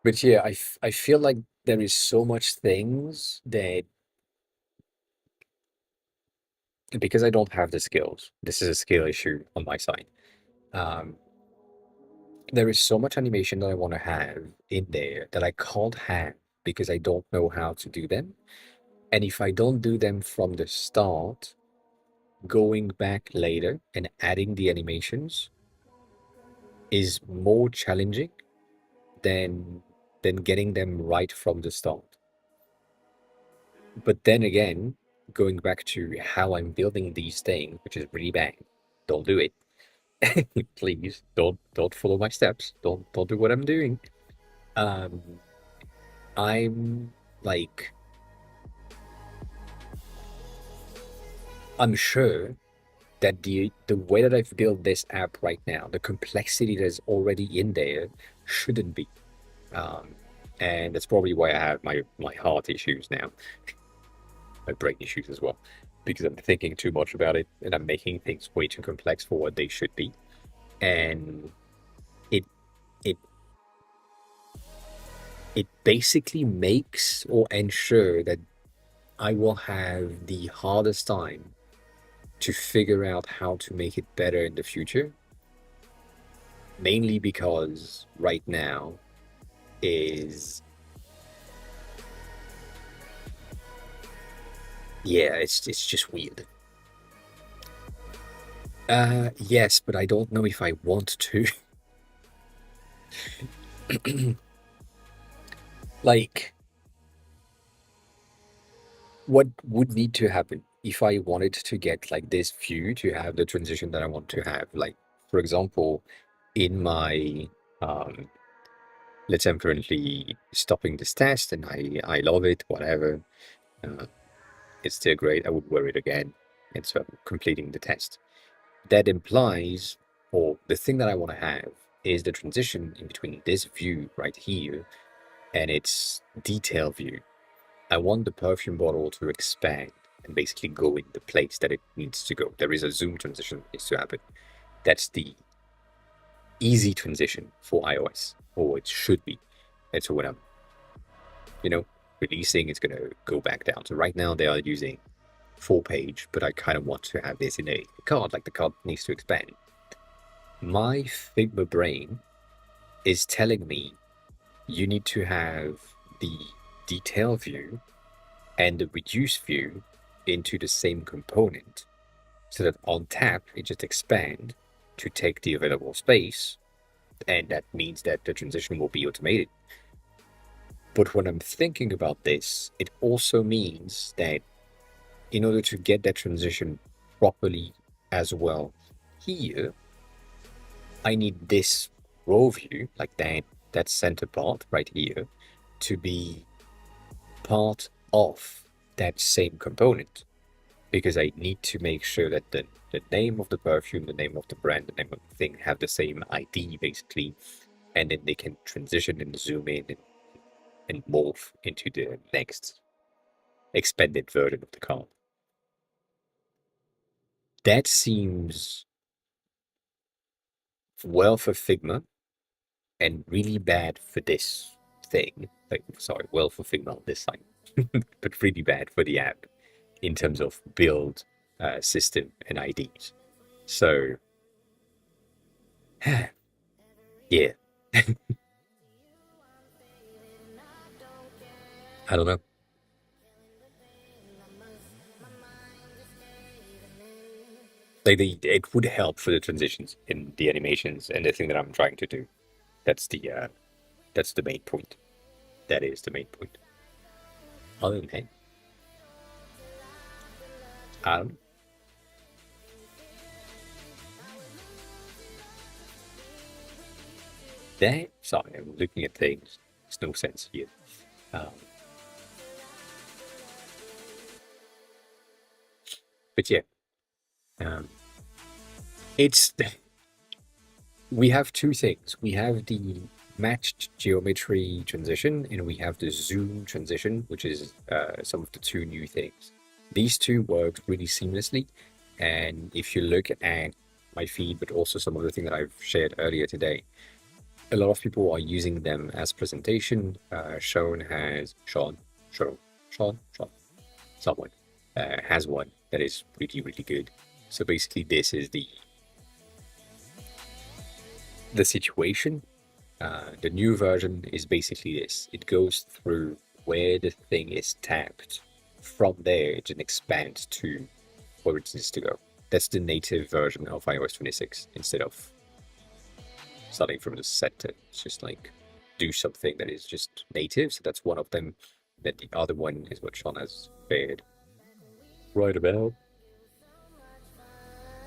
But yeah, I feel like there is so much things that because I don't have the skills, this is a skill issue on my side. Um, there is so much animation that I want to have in there that I can't have because I don't know how to do them. And if I don't do them from the start, going back later and adding the animations is more challenging than getting them right from the start. But then again, going back to how I'm building these things, which is really bad, don't do it. Please don't follow my steps. Don't do what I'm doing. Um, I'm like I'm sure that the way that I've built this app right now, the complexity that's already in there shouldn't be. Um, and that's probably why I have my heart issues now, my brain issues as well, because I'm thinking too much about it and I'm making things way too complex for what they should be. And it it it basically makes or ensure that I will have the hardest time to figure out how to make it better in the future. Mainly because right now is yeah, it's just weird. Yes, but I don't know if I want to. Like, what would need to happen if I wanted to get like this view to have the transition that I want to have? Like, for example, in my um, let's say I'm currently stopping this test and I love it, whatever. Uh, it's still great. I would wear it again. And so I'm completing the test. That implies, or the thing that I want to have is the transition in between this view right here and its detail view. I want the perfume bottle to expand and basically go in the place that it needs to go. There is a zoom transition that needs to happen. That's the easy transition for iOS, or it should be. And so when I'm, you know, releasing, it's going to go back down. So right now they are using full page, but I kind of want to have this in a card, like the card needs to expand. My Figma brain is telling me you need to have the detail view and the reduce view into the same component so that on tap it just expand to take the available space, and that means that the transition will be automated. But when I'm thinking about this, it also means that in order to get that transition properly as well here, I need this row view, like that center part right here, to be part of that same component, because I need to make sure that the name of the perfume, the name of the brand, the name of the thing have the same ID basically, and then they can transition and zoom in and morph into the next expanded version of the card. That seems well for Figma and really bad for this thing. Like, sorry, well for Figma on this side, but really bad for the app in terms of build system and IDs. So, yeah, I don't know. Like, it would help for the transitions in the animations and the thing that I'm trying to do. That's the main point. That is the main point. Other than that, um, sorry, I'm looking at things. There's no sense here. Um, but yeah, um, it's we have two things. We have the matched geometry transition, and we have the zoom transition, which is some of the two new things. These two work really seamlessly, and if you look at my feed, but also some of the things that I've shared earlier today, a lot of people are using them as presentation. Sean has someone has one that is really, really good. So basically, this is the situation. The new version is basically this. It goes through where the thing is tapped. From there, it then expands to where it needs to go. That's the native version of iOS 26 instead of starting from the center. It's just like do something that is just native. So that's one of them. Then the other one is what Sean has shared right about.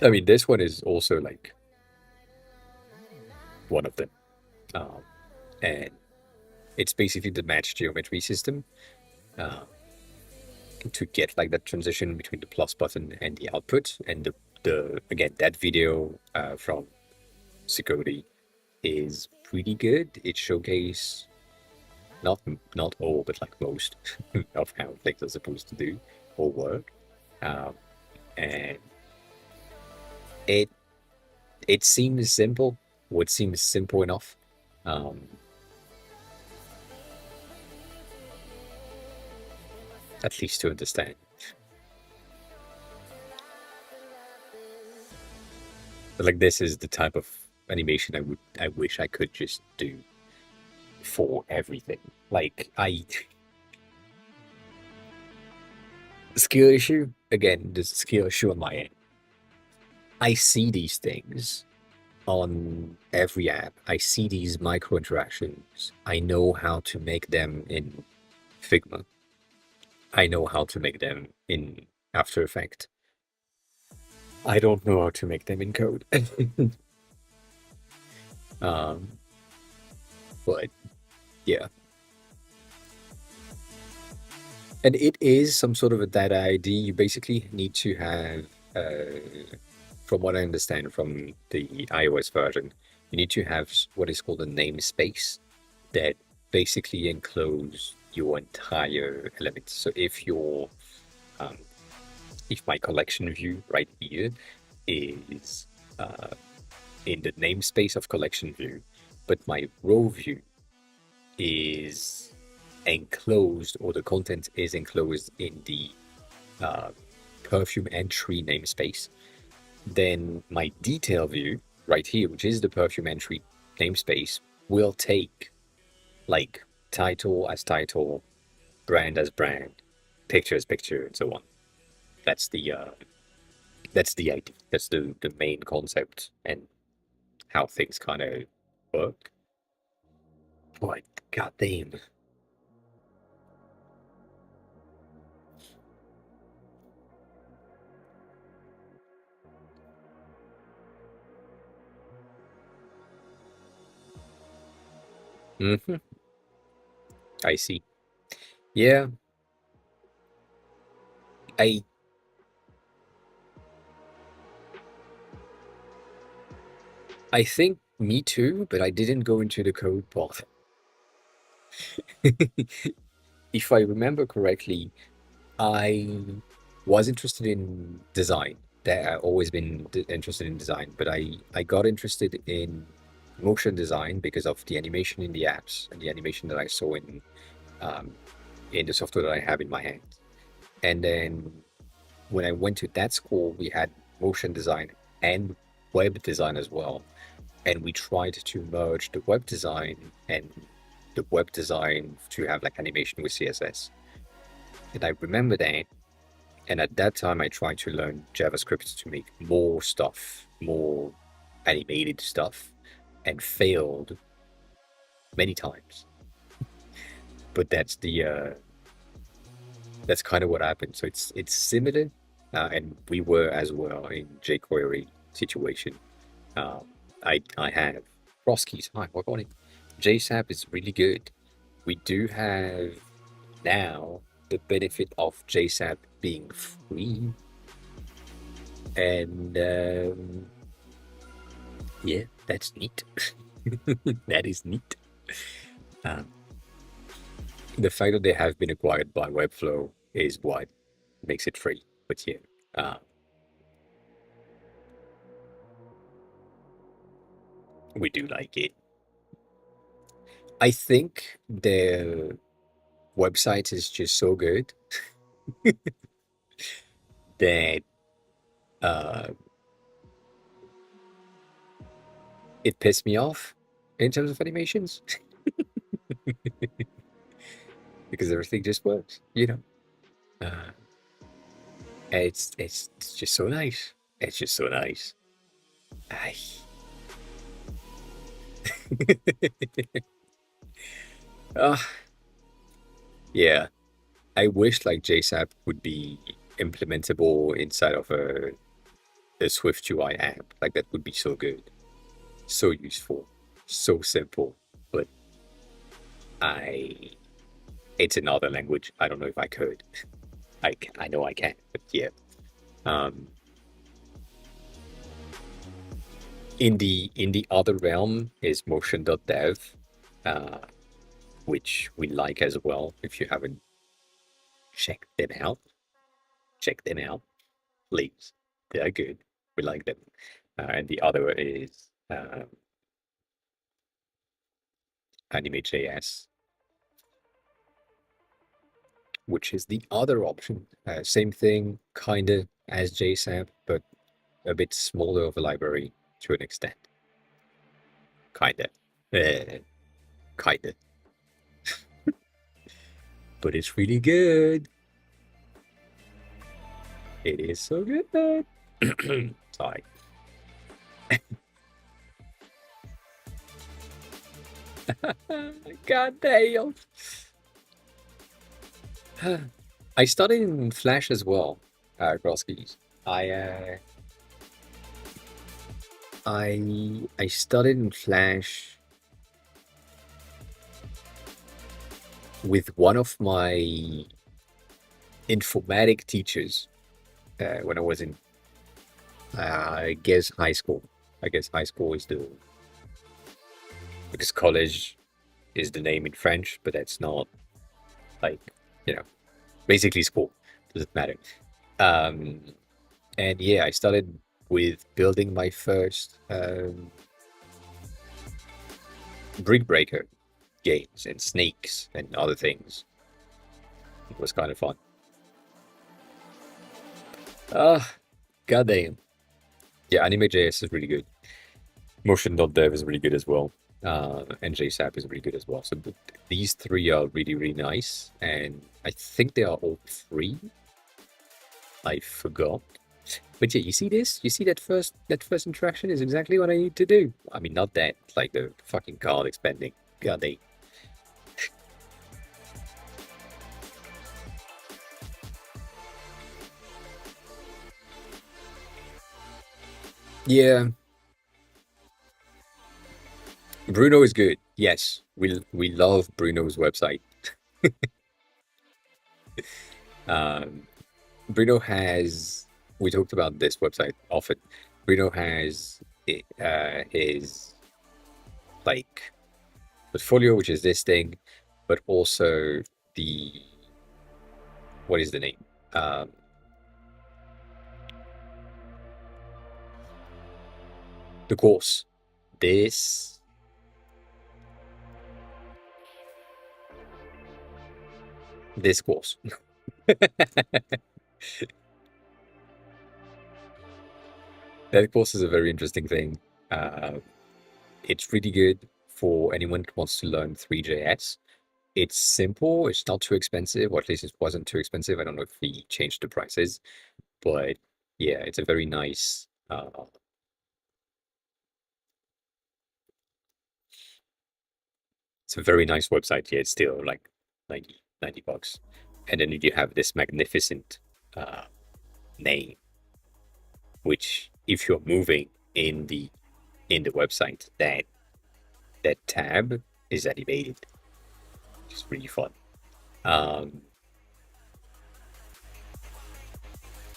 I mean, this one is also like one of them. And it's basically the match geometry system to get like that transition between the plus button and the output. And the again, that video from Security is pretty good. It showcase not all, but like most of how things are supposed to do or work. And it it seems simple, or it seems simple enough. Um, at least to understand. But like this is the type of animation I wish I could just do for everything. Like skill issue again, there's a skill issue on my end. I see these things on every app. I see these micro interactions. I know how to make them in Figma. I know how to make them in After Effects. I don't know how to make them in code. Um, but yeah, and it is some sort of a data ID. You basically need to have, from what I understand from the iOS version, you need to have what is called a namespace that basically enclose your entire element. So um, if my collection view right here is uh, in the namespace of collection view, but my row view is enclosed, or the content is enclosed in the uh, perfume entry namespace, then my detail view right here, which is the perfume entry namespace, will take like title as title, brand as brand, picture as picture, and so on. That's the idea. That's the main concept and how things kind of work. But goddamn. Mm-hmm. I see. Yeah, I I think me too, but I didn't go into the code part. If I remember correctly, I was interested in design. That I've always been interested in design, but I got interested in motion design because of the animation in the apps and the animation that I saw um, in the software that I have in my hands. And then when I went to that school, we had motion design and web design as well. And we tried to merge the web design and the web design to have like animation with CSS. And I remember that. And at that time, I tried to learn JavaScript to make more stuff, more animated stuff, and failed many times. But that's kind of what happened. So it's similar, and we were as well in jQuery situation. Um, I have Roski's. Hi, work on it. JSAP is really good. We do have now the benefit of JSAP being free, and yeah, that's neat. That is neat. Um, the fact that they have been acquired by Webflow is what makes it free. But yeah, uh, we do like it. I think their website is just so good that uh, it pissed me off in terms of animations because everything just works, you know. Uh, it's just so nice. It's just so nice. Ay. Ah, yeah. I wish like JSAP would be implementable inside of a Swift UI app. Like that would be so good, so useful, so simple. But I, it's another language. I don't know if I could. I know I can, but yeah. Um, in the other realm is motion.dev, uh, which we like as well. If you haven't checked them out, check them out, please. They're good. We like them. And the other is Anime.js, which is the other option. Same thing, kind of as JSAP, but a bit smaller of a library to an extent. Kind of. Kind of. But it's really good. It is so good. Sorry. God damn. I studied in Flash as well, Groskis. I I studied in Flash with one of my informatic teachers when I was in, I guess, high school. I guess high school is the, because college is the name in French, but that's not like, you know, basically school. Doesn't matter. Um, and yeah, I started with building my first brick breaker games and snakes and other things. It was kind of fun. Ah, goddamn. Yeah, Anime.js is really good. Motion.dev is really good as well. And JSAP is really good as well. So these three are really, really nice. And I think they are all free. I forgot. But yeah, you see this? You see that first interaction is exactly what I need to do. I mean, not that, like the fucking card expanding. God damn. Yeah, Bruno is good. Yes, we love Bruno's website. Um, Bruno has. We talked about this website often. Bruno has his like portfolio, which is this thing, but also the, what is the name? Um, the course. This this course. That course is a very interesting thing. Uh, it's really good for anyone who wants to learn 3JS. It's simple, it's not too expensive, or at least it wasn't too expensive. I don't know if he changed the prices, but yeah, it's a very nice, it's a very nice website. Yeah, it's still like 90 bucks. And then you have this magnificent uh, name, which if you're moving in the website, that tab is animated, which is really fun. Um,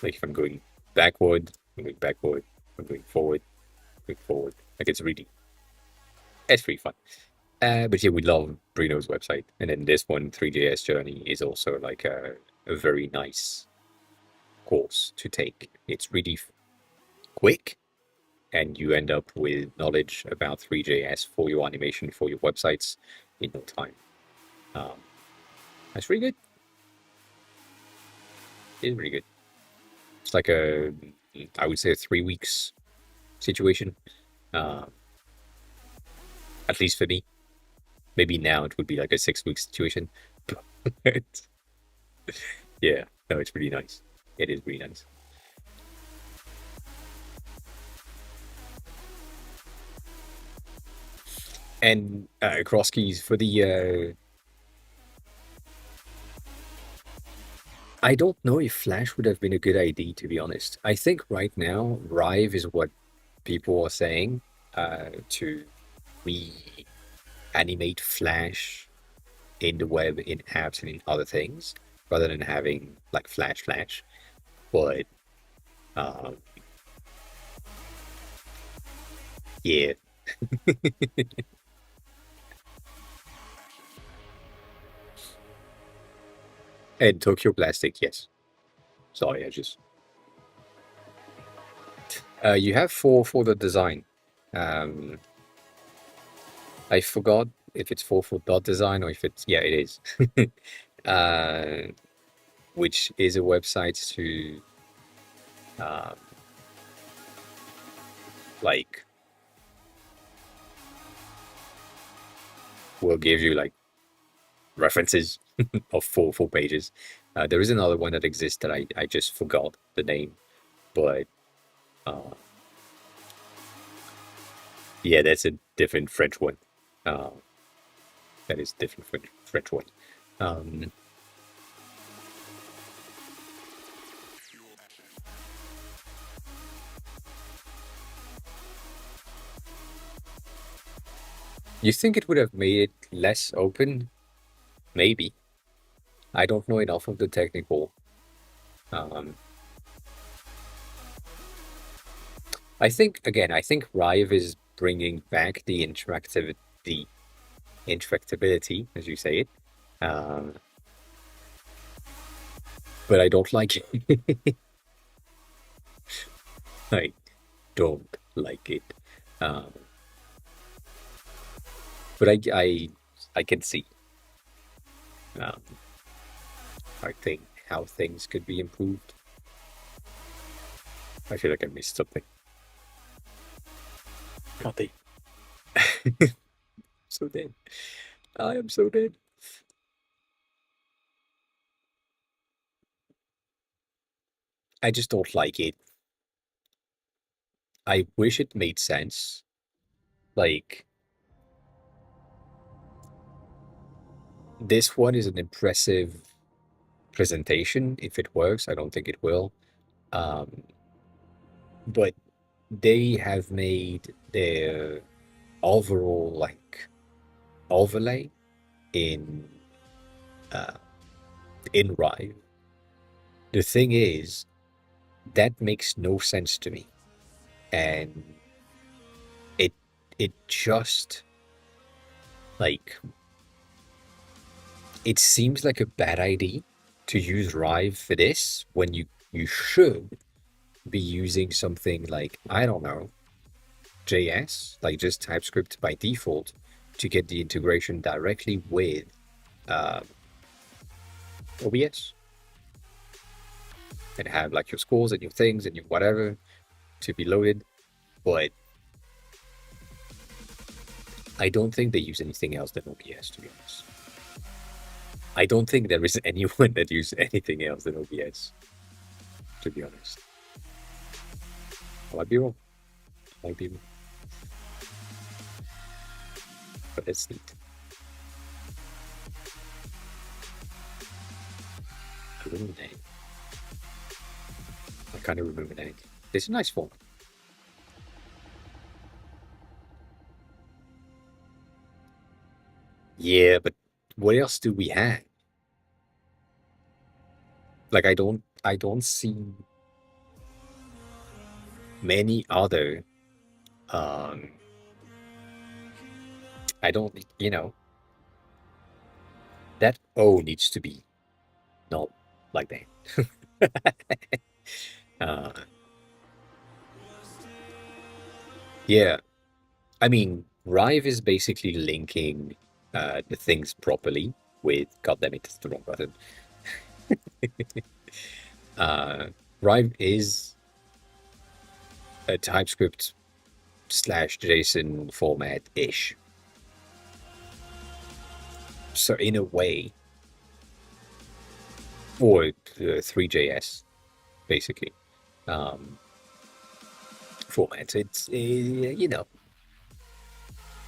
like if I'm going backward, I'm going backward, I'm going forward, going forward. Like it's pretty fun. But yeah, we love Bruno's website. And then this one, 3JS Journey, is also like a very nice course to take. It's really quick, and you end up with knowledge about 3JS for your animation, for your websites in no time. Um, that's really good. It's really good. It's like I would say a 3 weeks situation, uh, at least for me. Maybe now it would be like a 6 week situation. But yeah, no, it's really nice. It is really nice. And cross keys for the I don't know if Flash would have been a good idea, to be honest. I think right now Rive is what people are saying to reanimate Flash in the web, in apps, and in other things, rather than having like Flash. But um, yeah, and Tokyo Plastic, yes. Sorry, I just you have four for the design. Um, I forgot if it's for dot design or if it's, yeah, it is. uh, which is a website to um, like will give you like references of four pages. There is another one that exists that I just forgot the name, but uh, yeah, that's a different French one. Uh, that is different French one. Um, You think it would have made it less open? Maybe. I don't know enough of the technical. Um, I think again, I think Rive is bringing back the interactability, as you say it. Um, but I don't like it. I don't like it. Um, but I can see. Um, I think how things could be improved. I feel like I missed something. Nothing. So dead. I am so dead. I just don't like it. I wish it made sense. Like, this one is an impressive presentation if it works. I don't think it will. Um, but they have made their overall like overlay in uh, in Rive. The thing is, that makes no sense to me, and it it just like it seems like a bad idea to use Rive for this when you should be using something like, I don't know, JS, like just TypeScript by default, to get the integration directly with uh, OBS and have like your scores and your things and your whatever to be loaded. But I don't think they use anything else than OBS, to be honest. I don't think there is anyone that uses anything else than OBS, to be honest. I might be wrong. I might be wrong. But it's neat. Illuminate. I kind of illuminate. It's a nice font. Yeah, but what else do we have? Like I don't see many other um I don't that O needs to be not like that. uh yeah. I mean, Rive is basically linking the things properly with, god damn it, it's the wrong button. uh Rive is a TypeScript slash JSON format-ish. So in a way, or 3JS, basically, format. It's,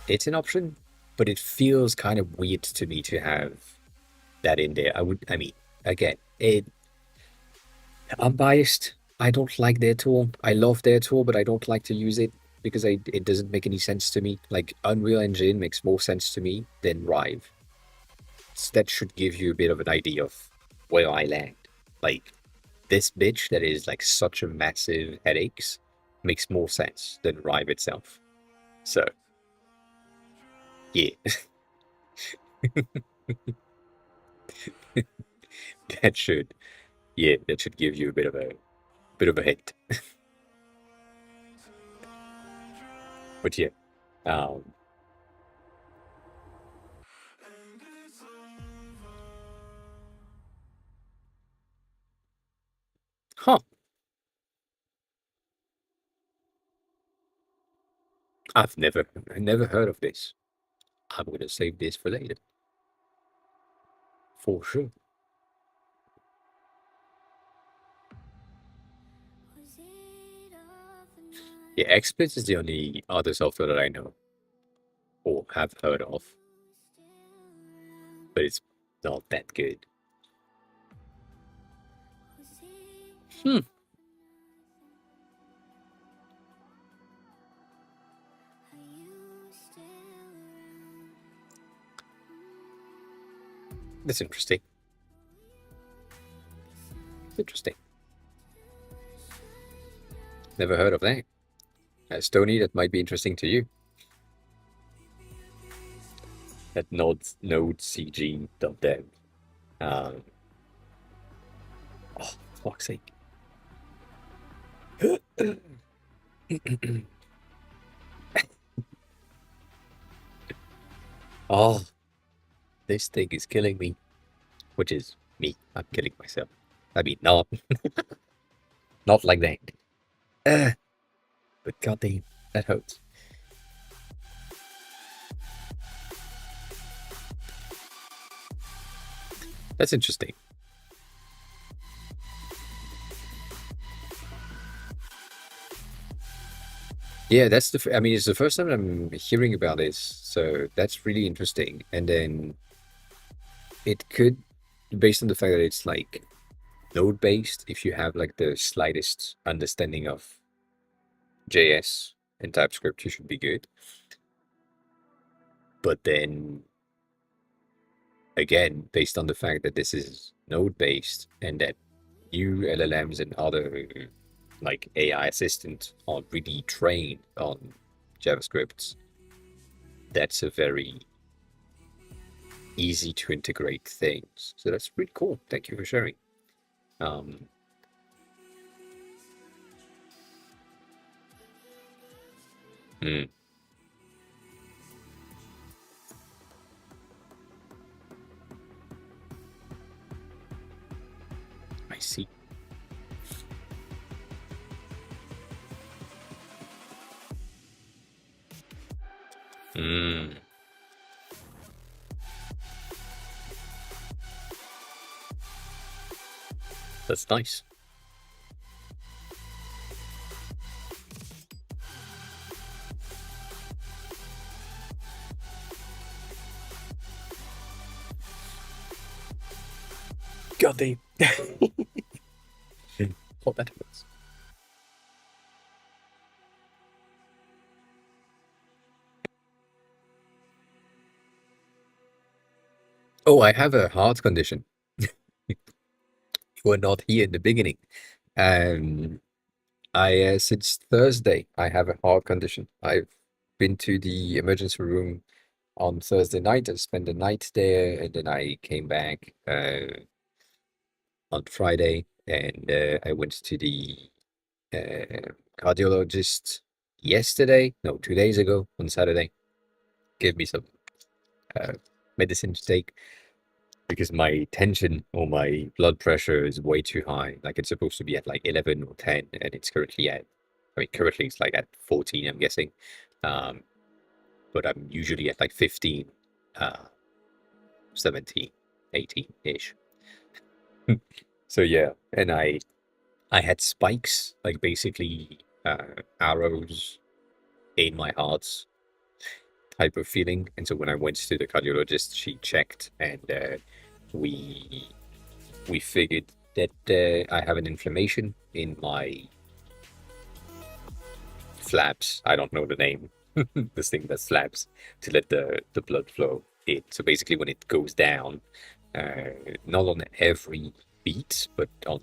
it's an option, but it feels kind of weird to me to have that in there. I mean, again, I'm biased. I don't like their tool. I love their tool, but I don't like to use it because it doesn't make any sense to me. Like, Unreal Engine makes more sense to me than Rive. So that should give you a bit of an idea of where I land. Like, this bitch that is like such a massive headaches makes more sense than Rive itself. So, yeah. that should that should give you a bit of a hint. But yeah. Um huh. I've never heard of this. I'm gonna save this for later. For sure. Yeah, XSplit is the only other software that I know or have heard of. But it's not that good. Hmm. That's interesting. Interesting. Never heard of that. Stony, that might be interesting to you. At nodecg.dev. Um, oh, fuck's sake. Oh, this thing is killing me. Which is me. I'm killing myself. I mean, not like that. But goddamn, that hurts. That's interesting. Yeah, that's I mean, it's the first time I'm hearing about this, so that's really interesting. And then it could, based on the fact that it's like node based, if you have like the slightest understanding of JS and TypeScript, you should be good. But then again, based on the fact that this is node based and that new LLMs and other like AI assistants are really trained on JavaScript, that's a very easy to integrate things. So that's really cool. Thank you for sharing. Um, hmm, I see. Hmm, that's nice. God damn. Oh, that hurts. Oh, I have a heart condition. You were not here in the beginning. Um, I since Thursday I have a heart condition. I've been to the emergency room on Thursday night. I spent the night there, and then I came back on Friday, and I went to the cardiologist yesterday. No, 2 days ago on Saturday. Gave me some uh, medicine to take because my tension or my blood pressure is way too high. Like it's supposed to be at like 11 or 10, and it's currently at, I mean, currently it's like at 14, I'm guessing. Um, but I'm usually at like 15, 17, 18-ish. So yeah, and I had spikes, like basically arrows in my heart type of feeling. And so when I went to the cardiologist, she checked, and we we figured that I have an inflammation in my flaps. I don't know the name. This thing that flaps to let the blood flow in. So basically, when it goes down, not on every beat, but on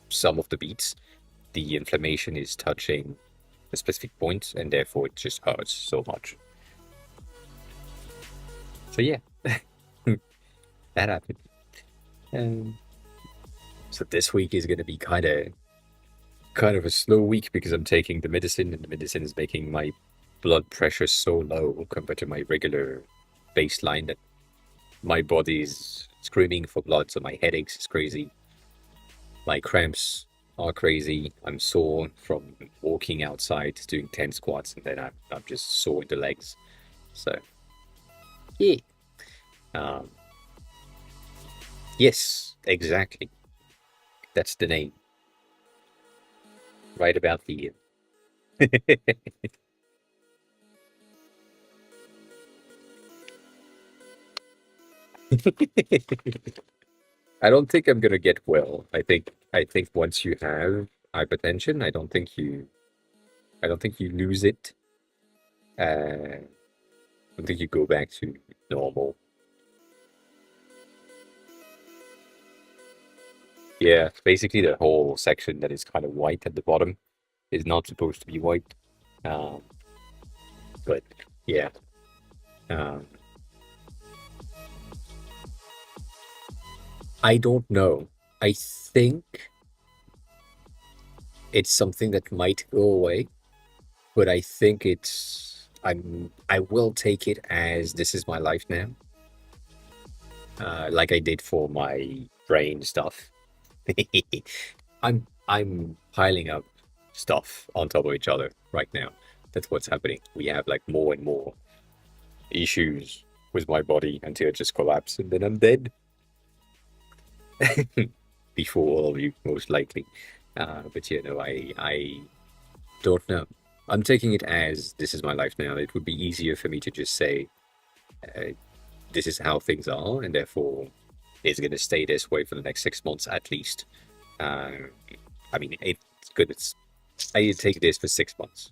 some of the beats, the inflammation is touching a specific point, and therefore it just hurts so much. So yeah, that happened. Um, so this week is going to be kind of a slow week because I'm taking the medicine, and the medicine is making my blood pressure so low compared to my regular baseline that my body is screaming for blood. So my headaches is crazy, my cramps are crazy. I'm sore from walking outside doing 10 squats, and then I'm just sore in the legs. So yeah, um, yes, exactly. That's the name. Right about the. I don't think I'm gonna get well. I think once you have hypertension, I don't think you lose it. I don't think you go back to normal. Yeah, basically the whole section that is kind of white at the bottom is not supposed to be white. Um, but yeah, um, I don't know. I think it's something that might go away, but I think I will take it as this is my life now, like I did for my brain stuff. I'm piling up stuff on top of each other right now. That's what's happening. We have like more and more issues with my body until it just collapses and then I'm dead before all of you, most likely. But you know, I don't know. I'm taking it as this is my life now. It would be easier for me to just say uh, this is how things are, and therefore it's going to stay this way for the next 6 months at least. Uh, I mean, it's good. I take this for 6 months.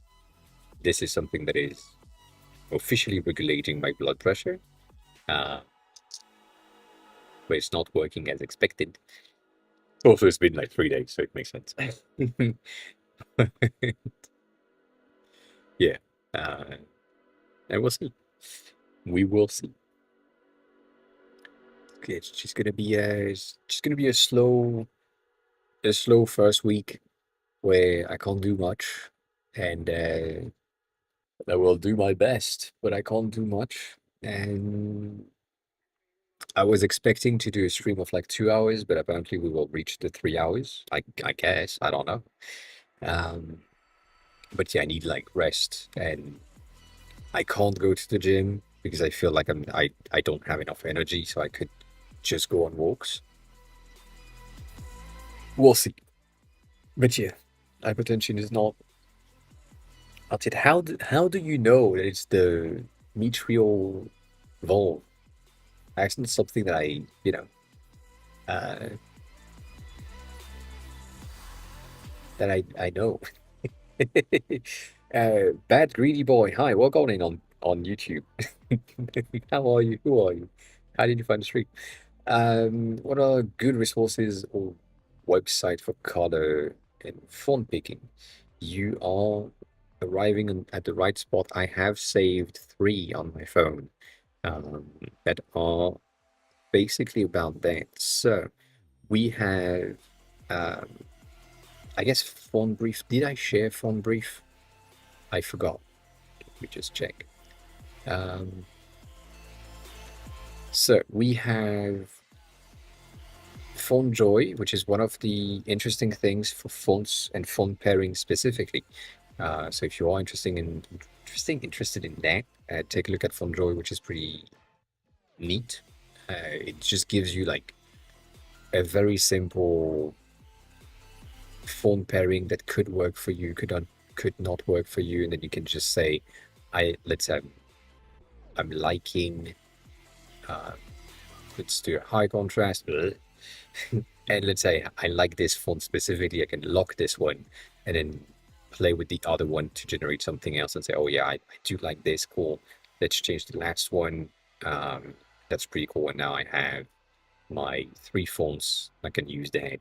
This is something that is officially regulating my blood pressure, uh, but it's not working as expected. Also, it's been like 3 days, so it makes sense. Yeah, uh, and we'll see. We will see. Okay, it's just gonna be a slow first week where I can't do much, and I will do my best, but I can't do much. And I was expecting to do a stream of like 2 hours, but apparently we will reach the 3 hours. I guess I don't know. Um, but yeah, I need like rest, and I can't go to the gym because I feel like I don't have enough energy, so I could just go on walks. We'll see. But yeah, hypertension is not it. How do you know that it's the mitral valve? Actually, it's something that uh, I know. Bad greedy boy. Hi, what going on YouTube? How are you? Who are you? How did you find the stream? What are good resources or website for color and font picking? You are arriving at the right spot. I have saved 3 on my phone that are basically about that. So we have, um, I guess, font brief. Did I share font brief? I forgot. Let me just check. Um, so we have Font Joy, which is one of the interesting things for fonts and font pairing specifically. So if you are interested in that, take a look at Font Joy, which is pretty neat. It just gives you like a very simple font pairing that could work for you, could not work for you, and then you can just say, let's say I'm liking, uh, let's do a high contrast. And let's say I like this font specifically, I can lock this one and then play with the other one to generate something else and say, oh yeah, I do like this, cool. Let's change the last one. That's pretty cool. And now I have my 3 fonts. I can use that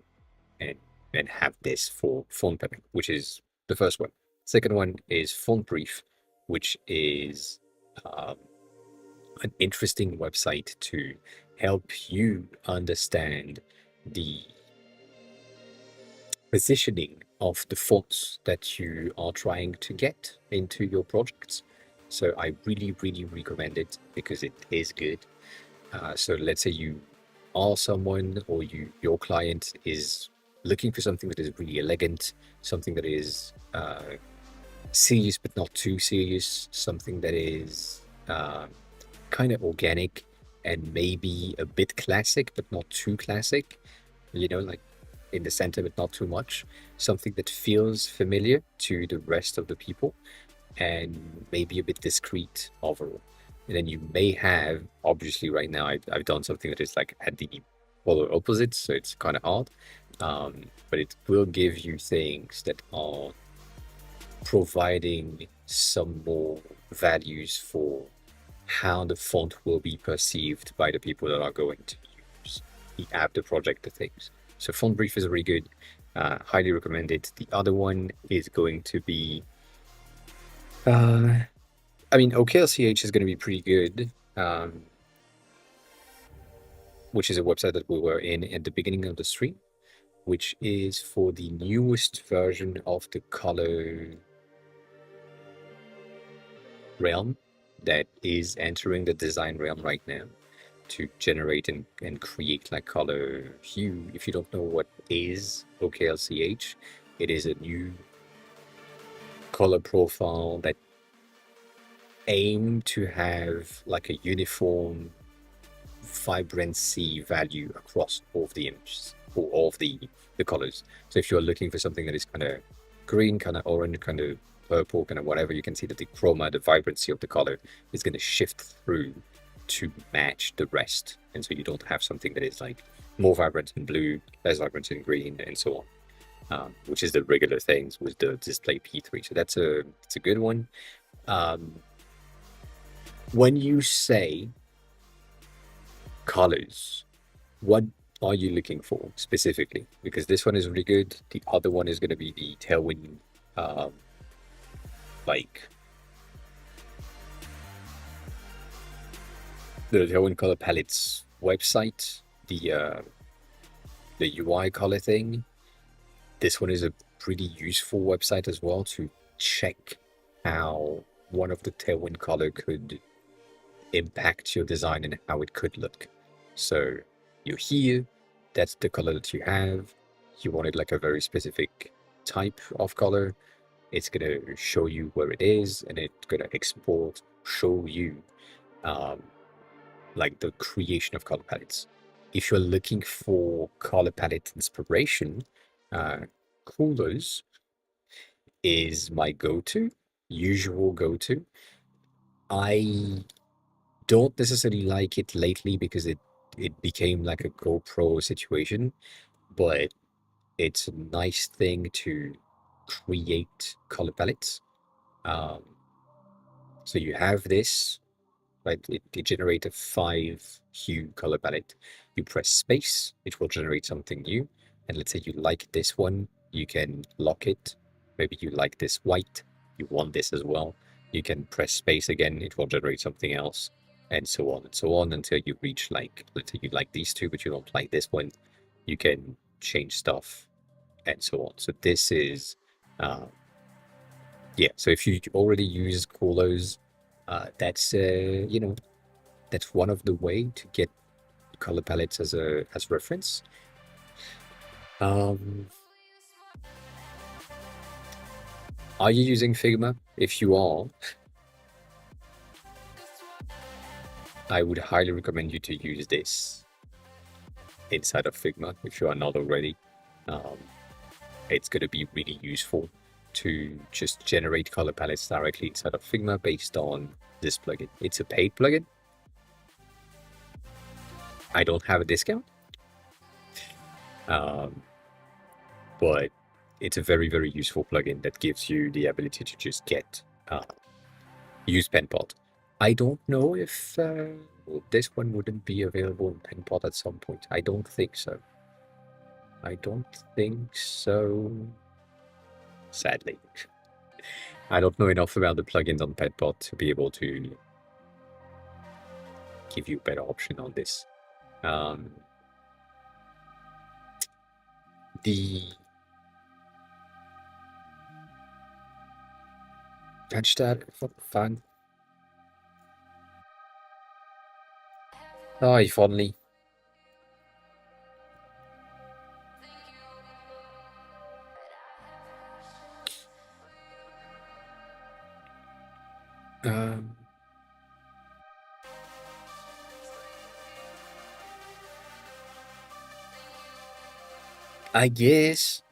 and have this for font pairing, which is the first one. Second one is Font Brief, which is um, an interesting website to help you understand the positioning of the fonts that you are trying to get into your projects. So I really, really recommend it because it is good. So let's say you are someone or your client is looking for something that is really elegant, something that is serious but not too serious, something that is kind of organic and maybe a bit classic but not too classic, like in the center but not too much, something that feels familiar to the rest of the people and maybe a bit discreet overall. And then you may have, obviously right now I've done something that is like at the polar opposite, so it's kind of hard, but it will give you things that are providing some more values for how the font will be perceived by the people that are going to use the app, the project, the things. So Font Brief is really good. Highly recommend it. The other one is going to be, OKLCH is going to be pretty good, which is a website that we were in at the beginning of the stream, which is for the newest version of the color realm that is entering the design realm right now to generate and create like color hue. If you don't know what is OKLCH, it is a new color profile that aim to have like a uniform vibrancy value across all of the images or all of the colors. So if you're looking for something that is kind of green, kind of orange, kind of purple, kind of whatever, you can see that the chroma, the vibrancy of the color is going to shift through to match the rest. And so you don't have something that is like more vibrant in blue, less vibrant in green, and so on, which is the regular things with the display P3. So that's it's a good one. When you say colors, what are you looking for specifically? Because this one is really good. The other one is going to be the Tailwind, like the Tailwind Color Palettes website, the UI color thing. This one is a pretty useful website as well to check how one of the Tailwind color could impact your design and how it could look. So you're here, that's the color that you have. You wanted like a very specific type of color. It's gonna show you where it is, and it's gonna export, show you like the creation of color palettes. If you're looking for color palette inspiration, Coolers is my usual go-to. I don't necessarily like it lately because it became like a GoPro situation, but it's a nice thing to create color palettes. So you have this, right? It generates a 5-hue color palette. You press space, it will generate something new. And let's say you like this one, you can lock it. Maybe you like this white, you want this as well. You can press space again, it will generate something else, and so on until you reach like, let's say you like these two, but you don't like this one. You can change stuff and so on. So this is, yeah. So if you already use Colos, that's that's one of the way to get color palettes as reference. Are you using Figma? If you are, I would highly recommend you to use this inside of Figma if you are not already. It's going to be really useful to just generate color palettes directly inside of Figma based on this plugin. It's a paid plugin. I don't have a discount, but it's a very, very useful plugin that gives you the ability to just get use PenPot. I don't know if this one wouldn't be available in PenPot at some point. I don't think so. Sadly. I don't know enough about the plugins on PenPot to be able to give you a better option on this. The Hashtag fan. Oh, if only. I guess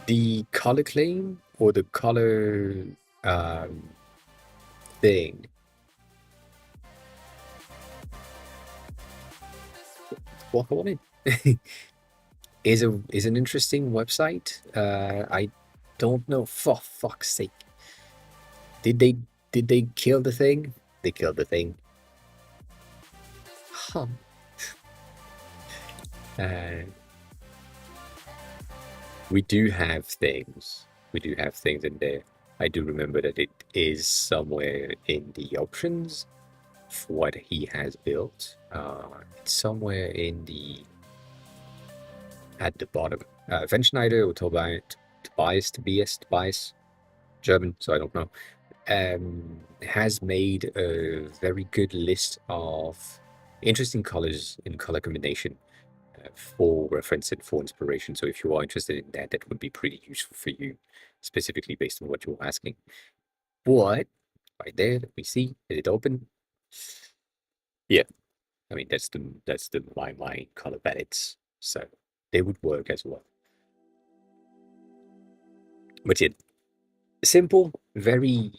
the color claim or the color thing. Walk on it. is an interesting website. I don't know. For fuck's sake, did they kill the thing? They killed the thing. Huh. Uh, we do have things. We do have things in there. I do remember that it is somewhere in the options for what he has built. It's somewhere in the at the bottom. Wenn Schneider or Tobias, German, so I don't know, has made a very good list of interesting colors in color combination for reference and for inspiration. So if you are interested in that, that would be pretty useful for you, specifically based on what you're asking. But right there, let me see. Is it open? Yeah, I mean that's the my color palettes, so they would work as well. But yeah, simple, very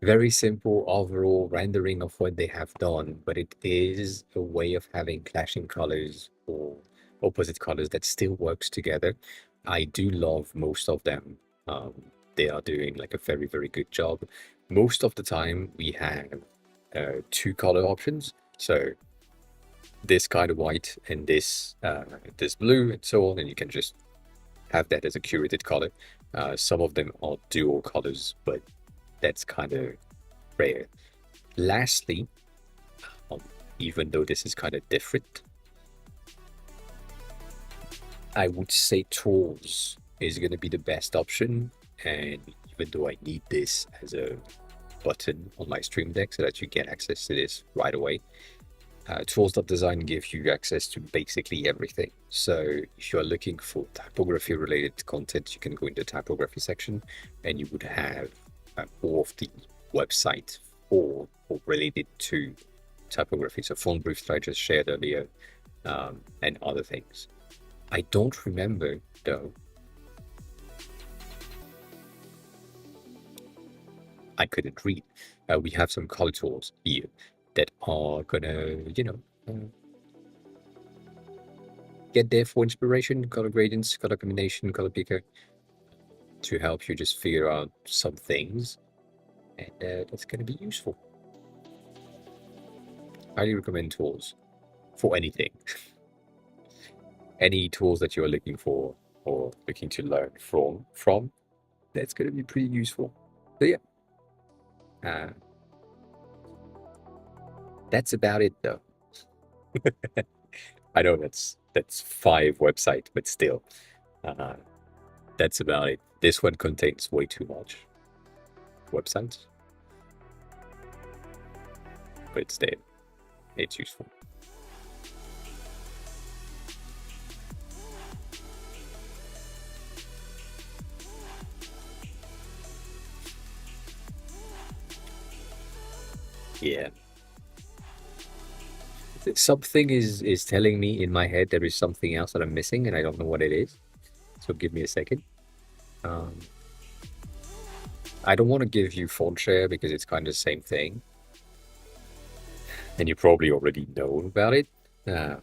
very simple overall rendering of what they have done, but it is a way of having clashing colors or opposite colors that still works together. I do love most of them. Um, they are doing like a very, very good job. Most of the time we have two color options. So this kind of white and this blue and so on, and you can just have that as a curated color. Some of them are dual colors, but that's kind of rare. Lastly, um, even though this is kind of different, I would say tools is going to be the best option. And even though I need this as a button on my Stream Deck so that you get access to this right away, tools.design gives you access to basically everything. So if you're looking for typography related content, you can go in the typography section and you would have all of the website or related to typography. So font briefs that I just shared earlier, and other things. I don't remember though. I couldn't read. We have some color tools here that are gonna, get there for inspiration, color gradients, color combination, color picker, to help you just figure out some things, and that's gonna be useful. Highly recommend tools for anything. Any tools that you're looking for or looking to learn from, that's gonna be pretty useful. So yeah, uh, that's about it though. I know that's 5 websites, but still, uh, that's about it. This one contains way too much websites, but it's there. It's useful. Yeah. Something is telling me in my head there is something else that I'm missing, and I don't know what it is. So give me a second. Um, I don't want to give you font share because it's kind of the same thing, and you probably already know about it. Uh,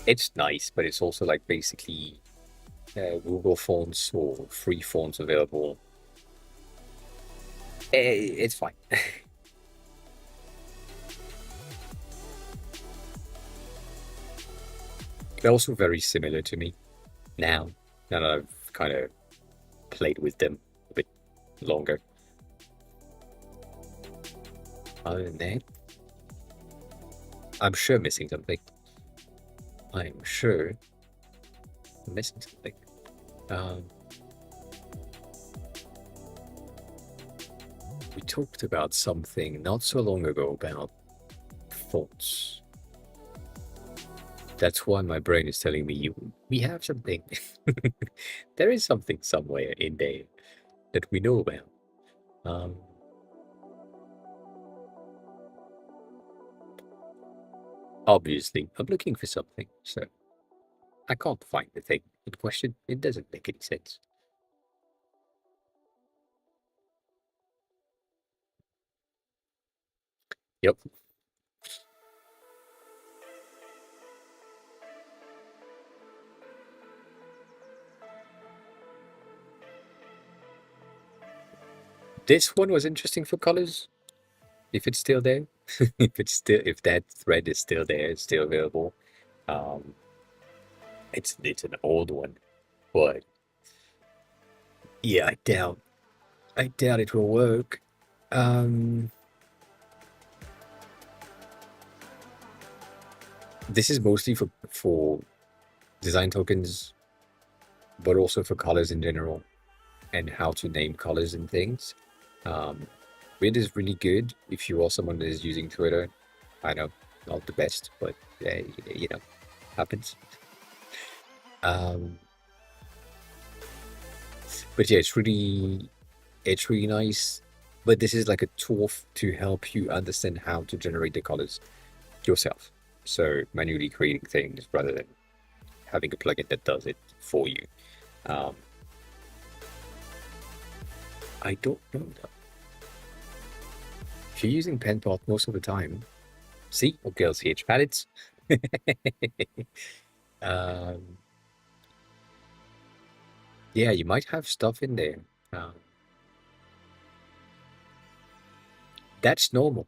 it's nice, but it's also like basically Google fonts or free fonts available. It's fine. They're also very similar to me now that I've kind of played with them a bit longer. Other than that, I'm sure missing something. I'm sure I'm missing something. Um, we talked about something not so long ago about fonts. That's why my brain is telling me we have something. There is something somewhere in there that we know about. Um, obviously, I'm looking for something, so I can't find the thing in question. It doesn't make any sense. Yep. This one was interesting for colors, if it's still there. if that thread is still there, it's still available. Um, it's an old one, but yeah, I doubt it will work. Um, this is mostly for design tokens, but also for colors in general and how to name colors and things. Um, Grid is really good if you are someone that is using Twitter. I know, not the best, but you know, happens. Um, but yeah, it's really nice. But this is like a tool to help you understand how to generate the colors yourself. So manually creating things rather than having a plugin that does it for you. Um, I don't know though. If you're using PenPot most of the time, see, okay, LCH palettes. um, yeah, you might have stuff in there. Um, that's normal.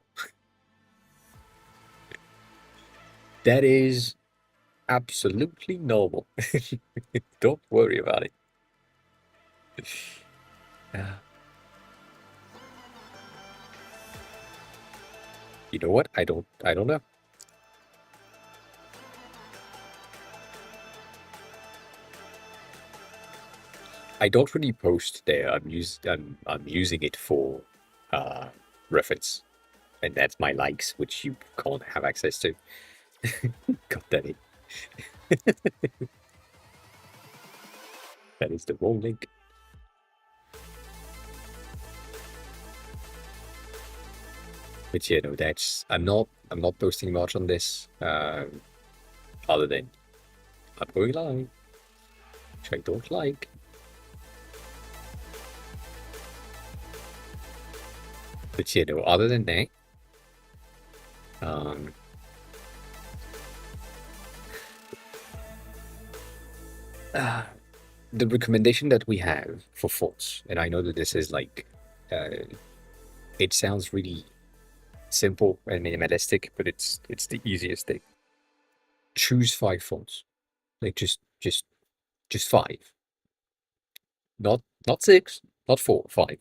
That is absolutely normal. Don't worry about it. Uh, you know what? I don't know. I don't really post there. I'm using it for uh, reference, and that's my likes, which you can't have access to. God damn it! That is the wrong link. But yeah, no, that's I'm not posting much on this, other than I'm going live, which I don't like. But yeah, no, other than that, um, uh, the recommendation that we have for fonts, and I know that this is like, it sounds really simple and minimalistic, but it's the easiest thing. Choose 5 fonts, like just 5, not 6, not 4, 5.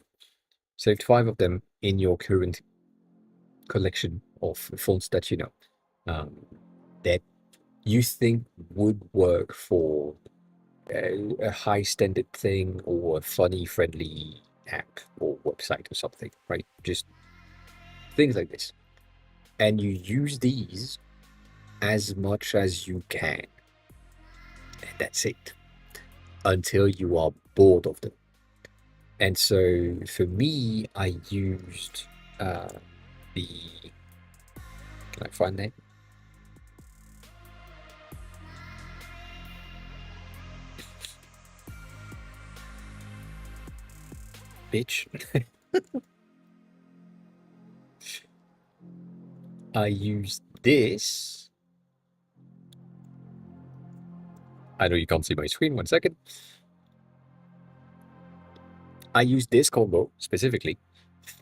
Select 5 of them in your current collection of fonts that you know, that you think would work for a high standard thing or a funny, friendly app or website or something, right? Just things like this. And you use these as much as you can. And that's it. Until you are bored of them. And so for me, I used the. Can I find that? Bitch. I used this. I know you can't see my screen. 1 second. I used this combo specifically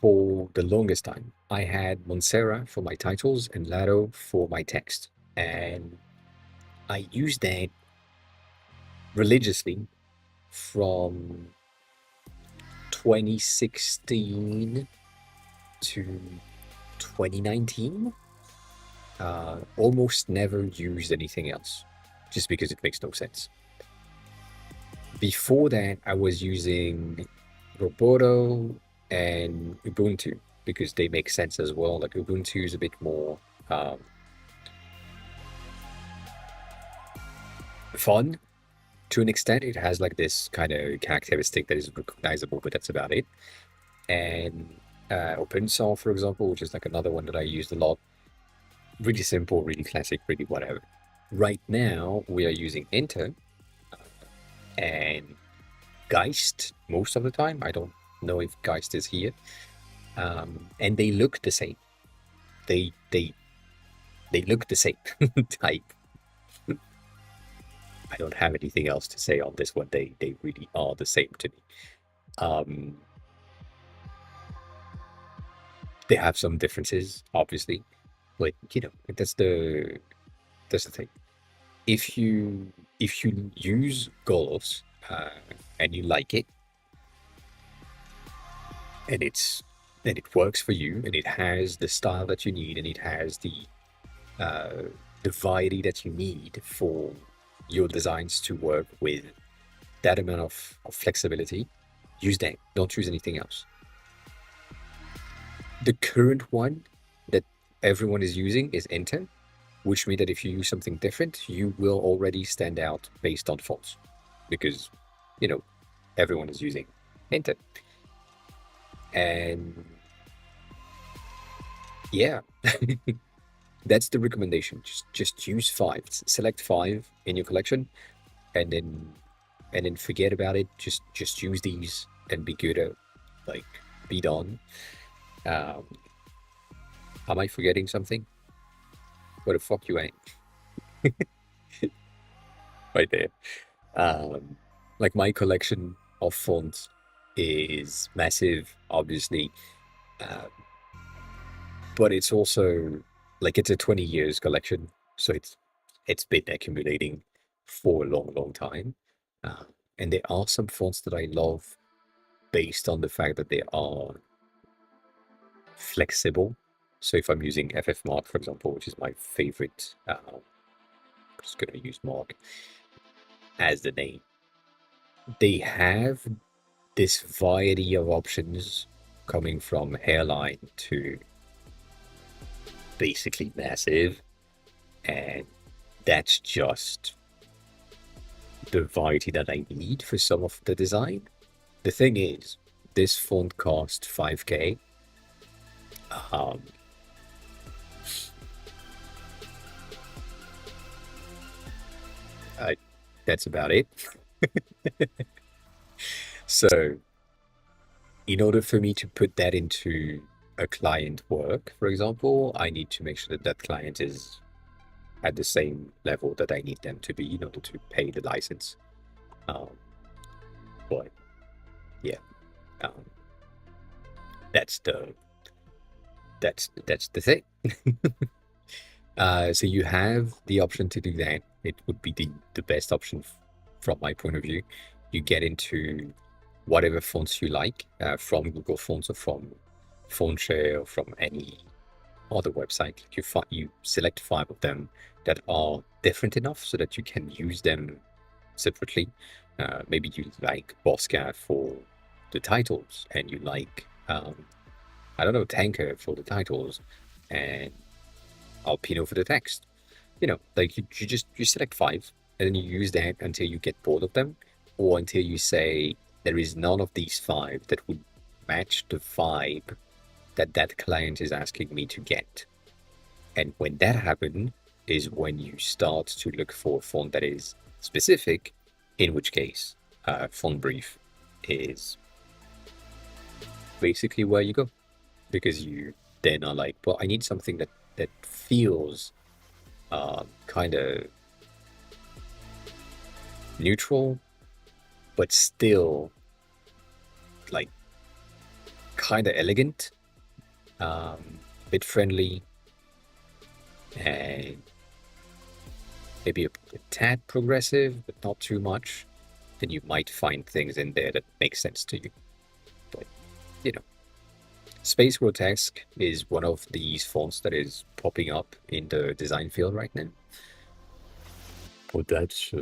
for the longest time. I had Montserrat for my titles and Lado for my text. And I used that religiously from 2016 to 2019. Almost never used anything else just because it makes no sense. Before that, I was using Roboto and Ubuntu because they make sense as well. Like Ubuntu is a bit more um, fun to an extent. It has like this kind of characteristic that is recognizable, but that's about it. And OpenSol, for example, which is like another one that I used a lot. Really simple, really classic, really whatever. Right now, we are using Enter and Geist most of the time. I don't know if Geist is here. And they look the same. They look the same. I I don't have anything else to say on this one. They really are the same to me. Um, They have some differences, obviously, but that's the thing. If you use goals and you like it, and it works for you, and it has the style that you need, and it has uh, the variety that you need for your designs to work with that amount of flexibility, use that. Don't choose anything else. The current one that everyone is using is Enter, which means that if you use something different, you will already stand out based on fonts because, you know, everyone is using Enter. And yeah, that's the recommendation. Just use five. Select five in your collection, and then forget about it. Just use these and be good at like be done. Um, am I forgetting something? What the fuck you ain't right there. Um, like my collection of fonts is massive, obviously, uh, but it's also like it's a 20 years collection, so it's been accumulating for a long, long time. Uh, and there are some fonts that I love based on the fact that they are flexible. So if I'm using FF Mark, for example, which is my favorite, I'm just going to use Mark as the name. They have this variety of options coming from hairline to basically massive, and that's just the variety that I need for some of the design. The thing is, this font cost 5k. Um, I, that's about it. So, in order for me to put that into a client work, for example, I need to make sure that that client is at the same level that I need them to be in order to pay the license. Um, but yeah, um, that's that's the thing. So you have the option to do that. It would be the best option from my point of view. You get into whatever fonts you like from Google Fonts or from FontShare or from any other website. You select five of them that are different enough so that you can use them separately. Maybe you like Bosca for the titles, and you like I don't know, Tanker for the titles, and Alpino for the text. Like you select five, and then you use that until you get bored of them, or until you say there is none of these five that would match the vibe that that client is asking me to get. And when that happens is when you start to look for a font that is specific, in which case font brief is basically where you go, because you then are like, well, I need something that feels kind of neutral, but still like kind of elegant, a bit friendly, and maybe a tad progressive, but not too much. Then you might find things in there that make sense to you. But you know, Space Grotesque is one of these fonts that is popping up in the design field right now. But that's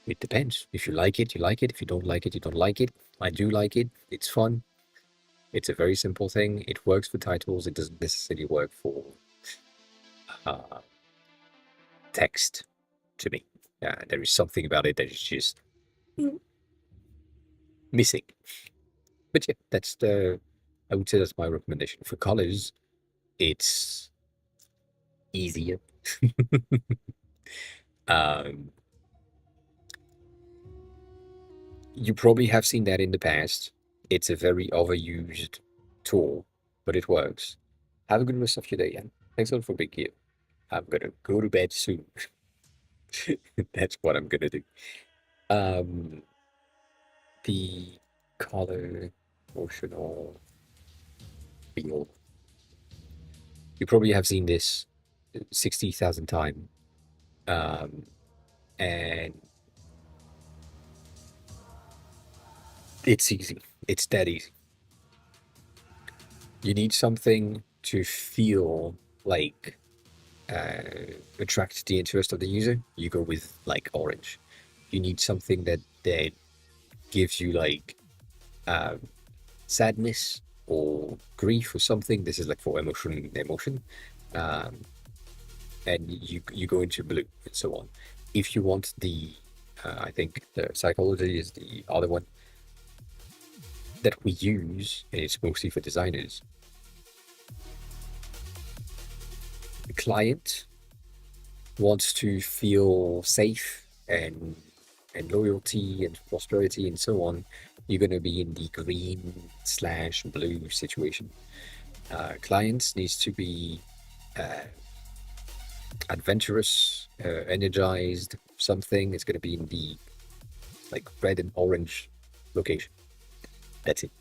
it depends. If you like it, you like it. If you don't like it, you don't like it. I do like it. It's fun. It's a very simple thing. It works for titles. It doesn't necessarily work for uh, text to me. There is something about it that is just missing. But yeah, I would say that's my recommendation. For colors, it's easier. um, you probably have seen that in the past. It's a very overused tool, but it works. Have a good rest of your day, Jan. Thanks a lot for being here. I'm gonna go to bed soon. That's what I'm gonna do. Um, the color, emotional, feel. You probably have seen this 60,000 times. And it's easy. It's that easy. You need something to feel like attract the interest of the user. You go with like orange. You need something that gives you like sadness or grief or something. This is like for emotion, um, and you go into blue and so on. If you want the, I think the psychology is the other one that we use, and it's mostly for designers. The client wants to feel safe and loyalty and prosperity and so on. You're going to be in the green/blue situation. Clients needs to be adventurous, energized, something. It's going to be in the like red and orange location. That's it.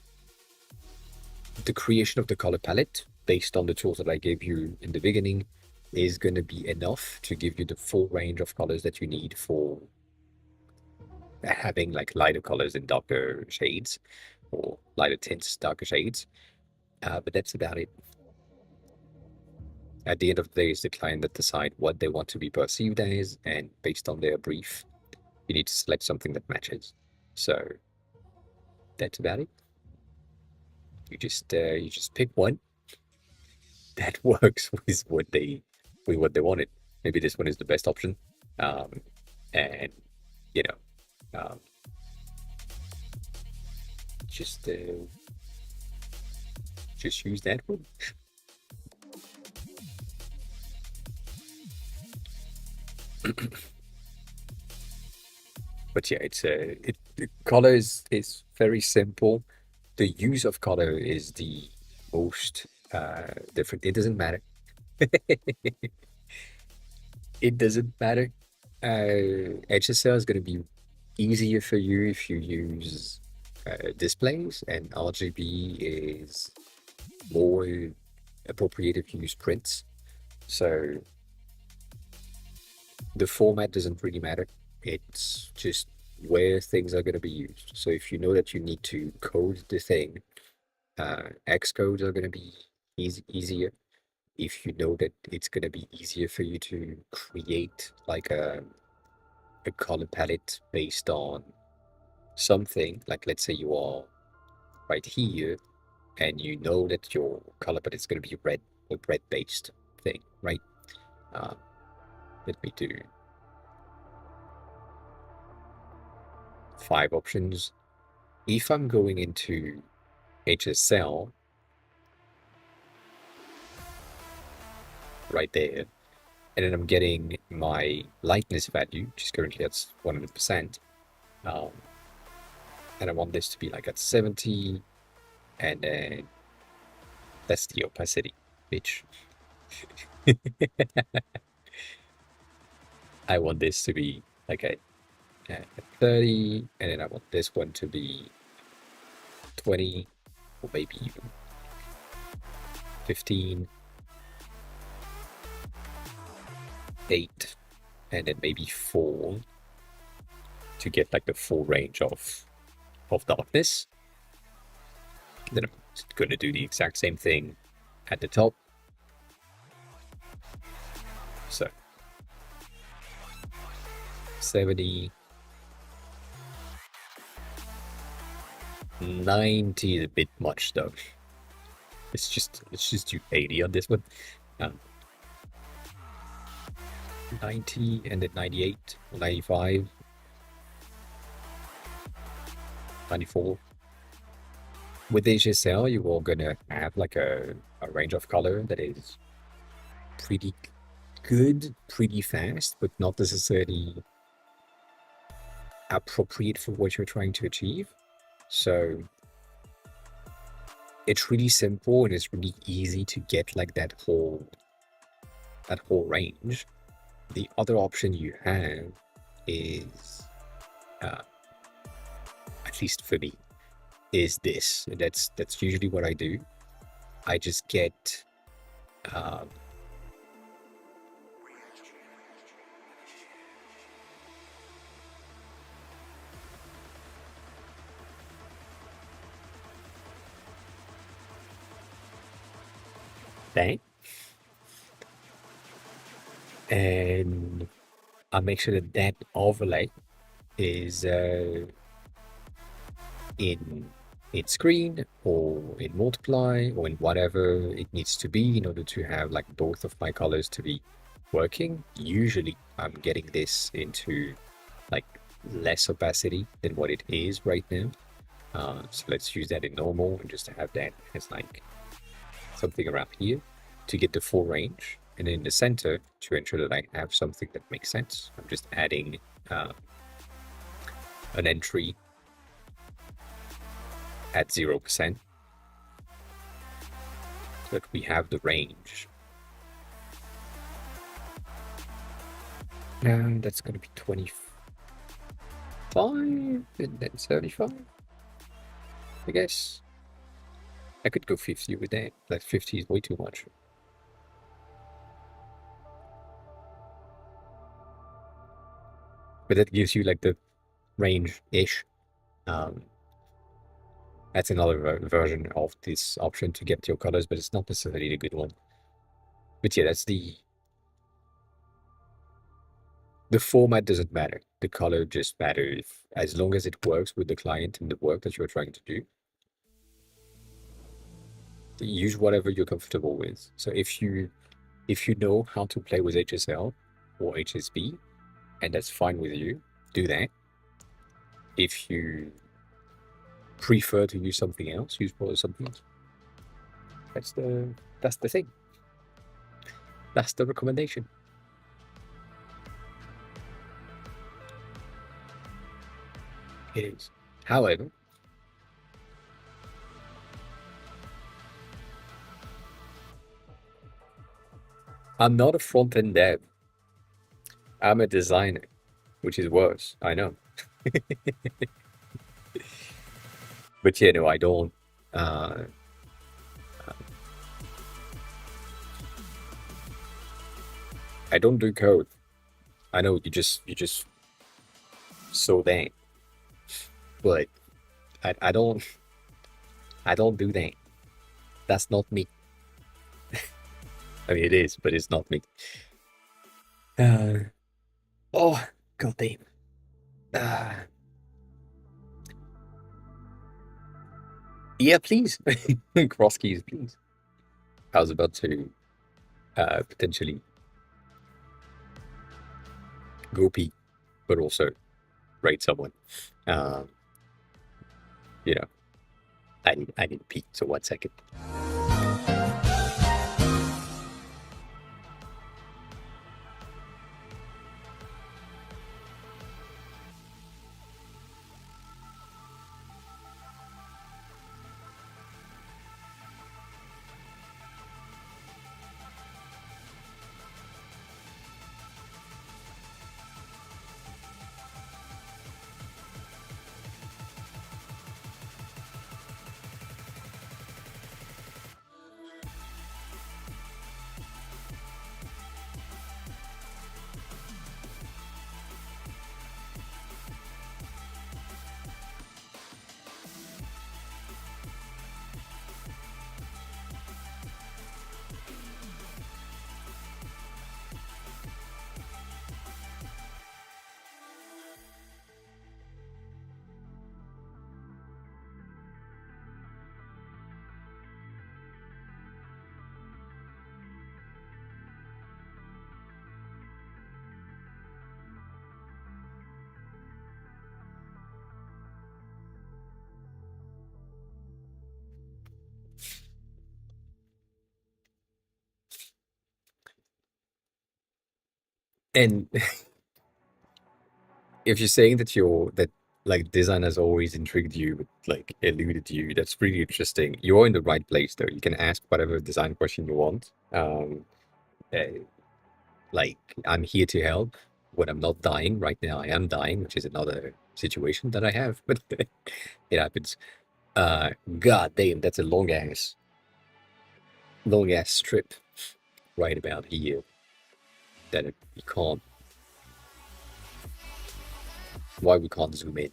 The creation of the color palette based on the tools that I gave you in the beginning is going to be enough to give you the full range of colors that you need for having like lighter colors and darker shades, or lighter tints, darker shades. But that's about it. At the end of the day, it's the client that decide what they want to be perceived as, and based on their brief, you need to select something that matches. So that's about it. You just pick one that works with what they wanted. Maybe this one is the best option, and you know, just use that one. But yeah, the color is very simple. The use of color is the most different. It doesn't matter. It doesn't matter. HSL is going to be easier for you if you use displays, and RGB is more appropriate if you use prints. So the format doesn't really matter. It's just where things are going to be used. So if you know that you need to code the thing, X codes are going to be easier. If you know that it's going to be easier for you to create like a color palette based on something, like let's say you are right here and you know that your color palette is going to be red, a red based thing, right? Let me do 5 options. If I'm going into HSL right there, and then I'm getting my lightness value, which is currently at 100%, and I want this to be like at 70, and then that's the opacity, which I want this to be like at 30, and then I want this one to be 20, or maybe even 15, 8, and then maybe 4 to get like the full range of darkness. Then I'm going to do the exact same thing at the top. So 70, 90 is a bit much though. Let's just do 80 on this one. 90, and then 98, 95, 94. With HSL, you are gonna have like a range of color that is pretty good, pretty fast, but not necessarily appropriate for what you're trying to achieve. So it's really simple, and it's really easy to get like that whole range. The other option you have is, at least for me, is this. And that's usually what I do. I just get Um, that, and I'll make sure that that overlay is in screen or in multiply or in whatever it needs to be in order to have like both of my colors to be working. Usually I'm getting this into like less opacity than what it is right now. So let's use that in normal and just have that as like something around here to get the full range. And in the center, to ensure that I have something that makes sense, I'm just adding an entry at 0% so that we have the range. And that's going to be 25 and then 75, I guess. I could go 50 with that. Like 50 is way too much. But that gives you like the range-ish. Um, that's another version of this option to get your colors, but it's not necessarily the good one. But yeah, that's the format doesn't matter. The color just matters as long as it works with the client and the work that you're trying to do. Use whatever you're comfortable with. So if you know how to play with HSL or HSB, and that's fine with you, do that. If you prefer to use something else, use something else. That's the thing. That's the recommendation. It is. However, I'm not a front-end dev. I'm a designer, which is worse. I know. But yeah, no, I don't. Uh, I don't do code. I know you just so that, but I don't do that. That's not me. I mean, it is, but it's not me. Oh, god damn. Yeah, please. Cross keys, please. I was about to potentially go pee, but also rate someone. Um, you know, I need to pee. So 1 second. And if you're saying that like design has always intrigued you, like eluded you, that's really interesting. You're in the right place though. You can ask whatever design question you want. Uh, like I'm here to help when I'm not dying. Right now I am dying, which is another situation that I have, but it happens. God damn, that's a long ass. long ass strip right about here that we can't. Why we can't zoom in?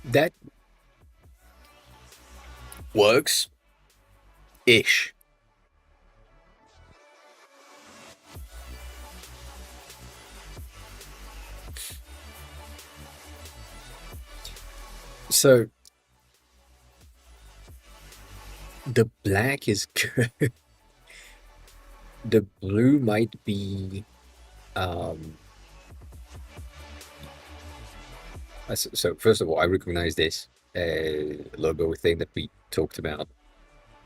That works ish. So the black is good. The blue might be um so first of all, I recognize this logo thing that we talked about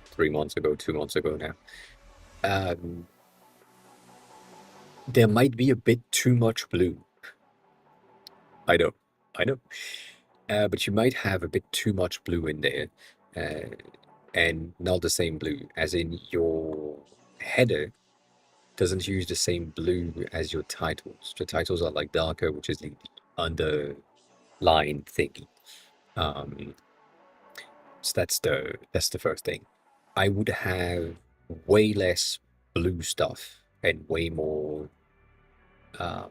3 months ago, 2 months ago now. Um, there might be a bit too much blue. I know, I know. But you might have a bit too much blue in there, uh, and not the same blue, as in your header doesn't use the same blue as your titles. The titles are like darker, which is the underline thingy. Um, so that's the first thing. I would have way less blue stuff and way more um,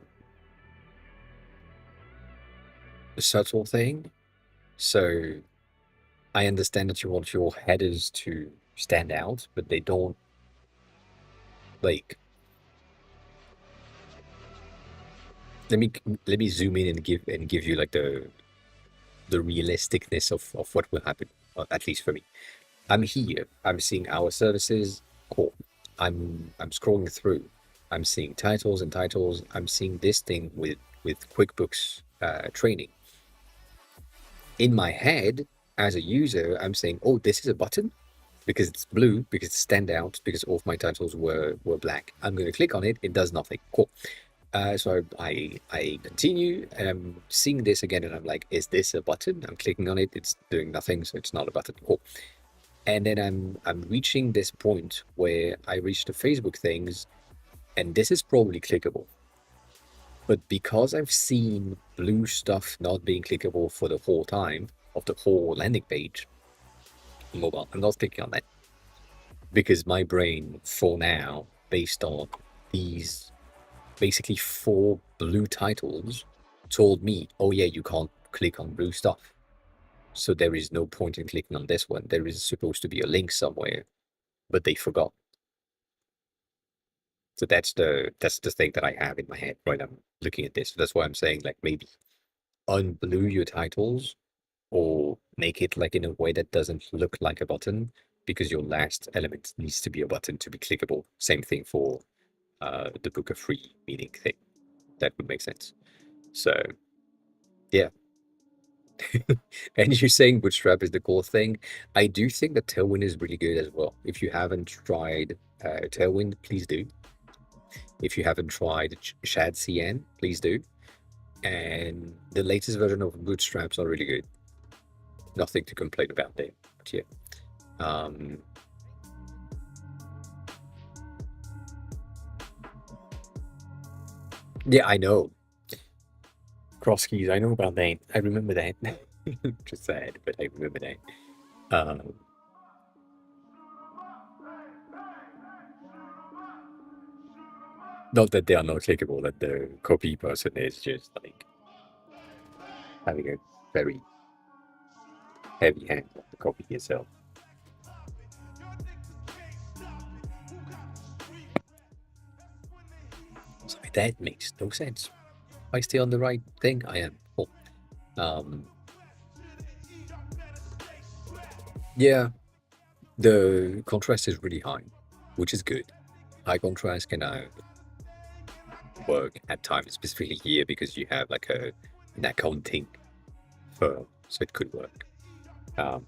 subtle thing. So I understand that you want your headers to stand out, but they don't like. Let me zoom in and give you like the realisticness of what will happen, at least for me. I'm here. I'm seeing our services. Cool. I'm scrolling through. I'm seeing titles and titles. I'm seeing this thing with QuickBooks training. In my head, as a user, I'm saying, "Oh, this is a button because it's blue, because it's stand out, because all of my titles were black. I'm going to click on it. It does nothing. Cool." So I continue and I'm seeing this again and I'm like, is this a button? I'm clicking on it. It's doing nothing, so it's not a button. Cool. And then I'm reaching this point where I reach the Facebook things, and this is probably clickable. But because I've seen blue stuff not being clickable for the whole time of the whole landing page, mobile, I'm not clicking on that because my brain, for now, based on these basically 4 blue titles, told me, oh yeah, you can't click on blue stuff. So there is no point in clicking on this one. There is supposed to be a link somewhere, but they forgot. So that's the thing that I have in my head right. I'm looking at this. That's why I'm saying like maybe unblue your titles or make it like in a way that doesn't look like a button because your last element needs to be a button to be clickable. Same thing for the book of free meaning thing. That would make sense. So yeah. And you're saying Bootstrap is the cool thing. I do think that Tailwind is really good as well. If you haven't tried Tailwind, please do. If you haven't tried Shad CN, please do. And the latest version of Bootstraps are really good. Nothing to complain about there. But yeah. Um, yeah, I know. Cross keys, I know about that. I remember that. Just sad, but I remember that. Um, not that they are not clickable, that the copy person is just like having a very heavy hand on the copy itself. So that makes no sense. Am I still on the right thing? I am. Cool. Um, yeah, the contrast is really high, which is good. High contrast can work at times, specifically here because you have like an accounting firm, so it could work. Um,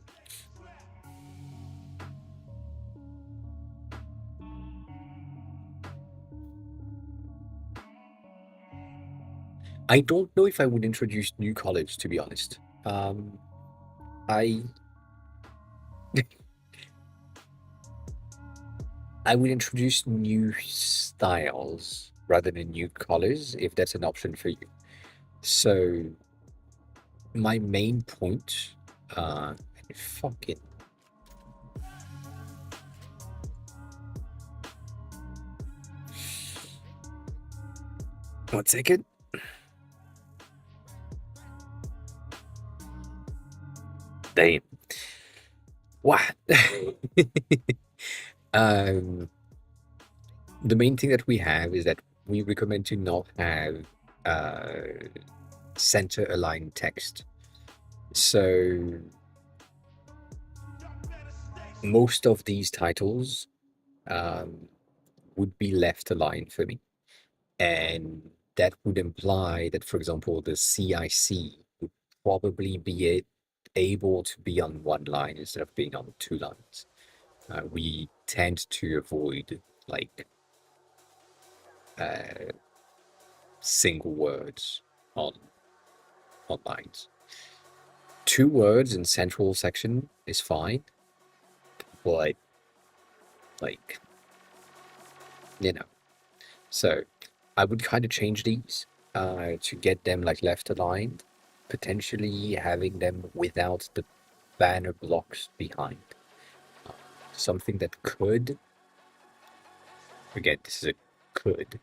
I don't know if I would introduce new colors, to be honest. I I would introduce new styles rather than new colors if that's an option for you. So my main point, fucking 1 second. Damn. What? um, the main thing that we have is that we recommend to not have uh, center aligned text. So most of these titles um, would be left aligned for me. And that would imply that, for example, the CIC would probably be able to be on one line instead of being on 2 lines. We tend to avoid like uh, single words on lines. 2 words in central section is fine, but like you know. So I would kind of change these to get them like left aligned, potentially having them without the banner blocks behind. Uh, Something that could, again, this is a could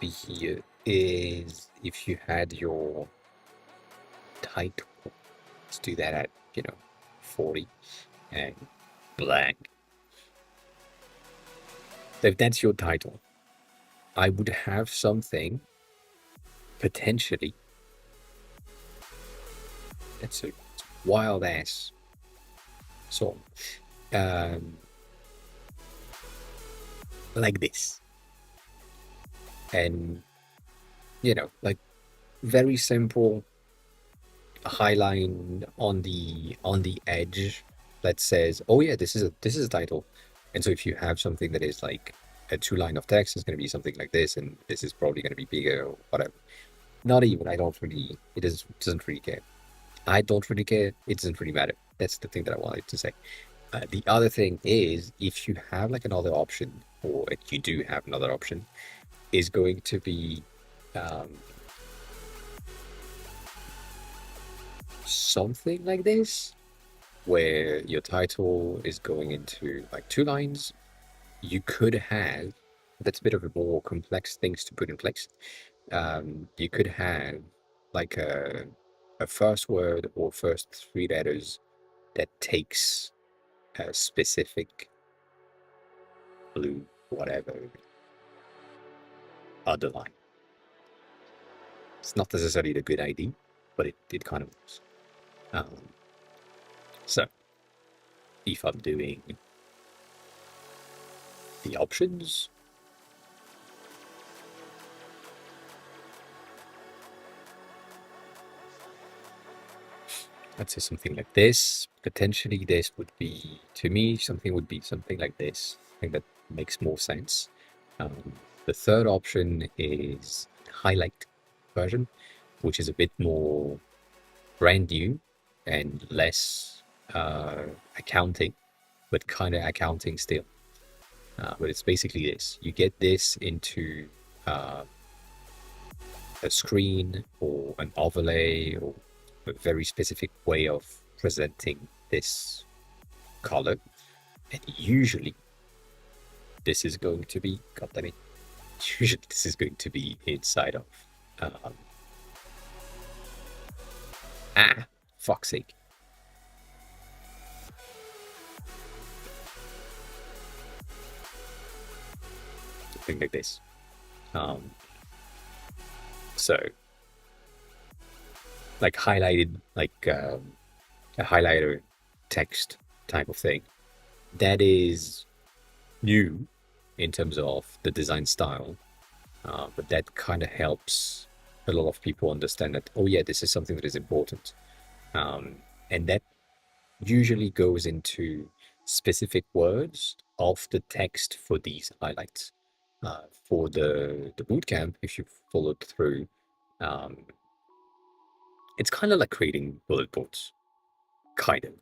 be here is if you had your title. Let's do that at 40 and blank. So if that's your title, I would have something potentially that's a wild ass song. Um, like this. And like very simple highline on the edge that says, oh yeah, this is a title. And so if you have something that is like a 2 line of text, it's going to be something like this, and this is probably going to be bigger or whatever. Not even, I don't really, doesn't really care. I don't really care. It doesn't really matter. That's the thing that I wanted to say. The other thing is, if you have like another option, or if you do have another option, is going to be um, something like this, where your title is going into like 2 lines. You could have, that's a bit of a more complex things to put in place. You could have like a first word or first 3 letters that takes a specific blue, whatever, underline. It's not necessarily a good idea, but it kind of works. Um, so if I'm doing the options, I'd say something like this. Potentially this would be, to me, something would be something like this. I think that makes more sense. The third option is highlight version, which is a bit more brand new and less accounting, but kind of accounting still. But it's basically this. You get this into a screen or an overlay or a very specific way of presenting this color. And usually this is going to be, God damn it, usually this is going to be inside of, um, fuck's sake. Something like this. So, like highlighted, like a highlighter text type of thing. That is new in terms of the design style, but that kind of helps a lot of people understand that, oh yeah, this is something that is important. And that usually goes into specific words of the text for these highlights. For the bootcamp, if you followed through, um, it's kind of like creating bullet points, kind of.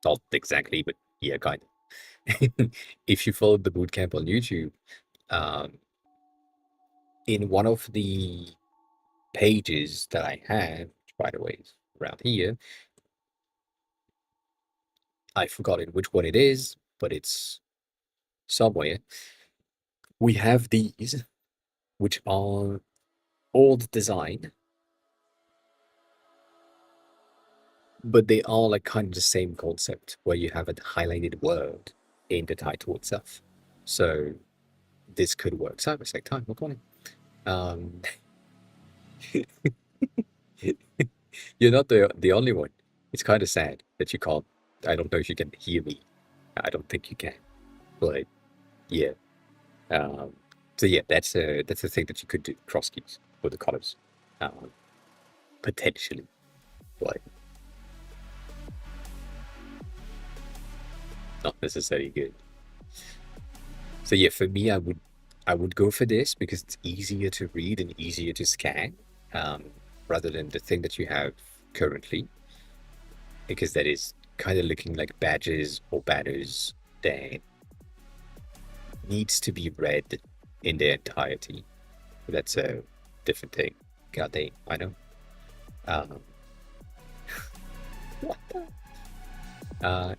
Not exactly, but yeah, kind of. if you followed the bootcamp on YouTube, um, in one of the pages that I have, which by the way is around here, I forgot it which one it is, but it's somewhere. We have these, which are old design, but they are like kind of the same concept where you have a highlighted word in the title itself. So this could work. Cybersec time, look on it. You're not the only one. It's kind of sad that you can't. I don't know if you can hear me. I don't think you can. But yeah. Um, so yeah, that's a thing that you could do. Cross keys for the colors, potentially. But not necessarily good. So yeah, for me, I would go for this because it's easier to read and easier to scan, um, rather than the thing that you have currently, because that is kind of looking like badges or banners that needs to be read in their entirety. That's a different thing. God damn, I know. Um,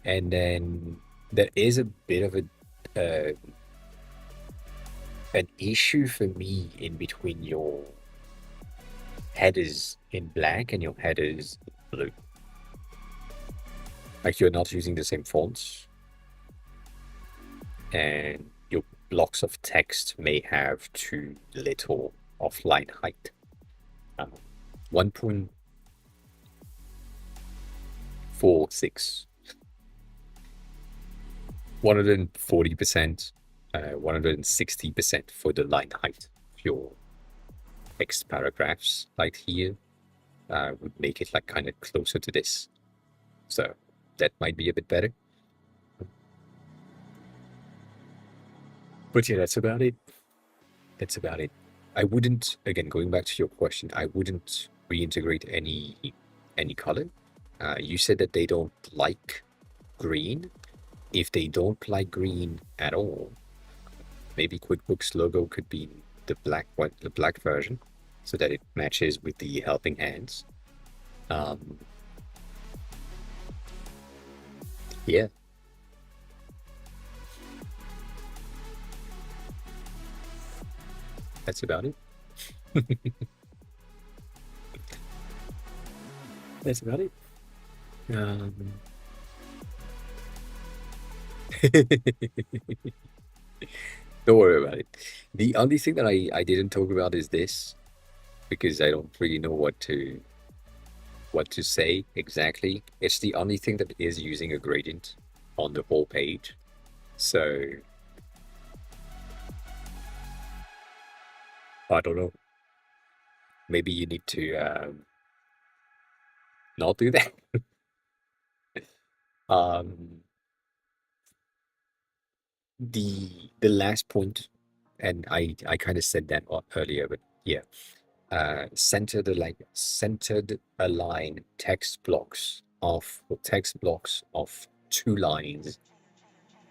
and then there is a bit of a an issue for me in between your headers in black and your headers in blue. Like you're not using the same fonts, and your blocks of text may have too little of line height. 1.46, 140%, 160% for the line height of your text paragraphs, like here, would make it like kind of closer to this. So that might be a bit better. But yeah, that's about it. That's about it. I wouldn't, again, going back to your question, I wouldn't reintegrate any color. You said that they don't like green. If they don't like green at all, maybe QuickBooks logo could be the black one, the black version, so that it matches with the helping hands. Yeah, that's about it. That's about it. Don't worry about it. The only thing that I didn't talk about is this, because I don't really know what to say exactly. It's the only thing that is using a gradient on the whole page. So I don't know. Maybe you need to not do that. um, the last point, and I kind of said that earlier, but yeah, centered align text blocks of two lines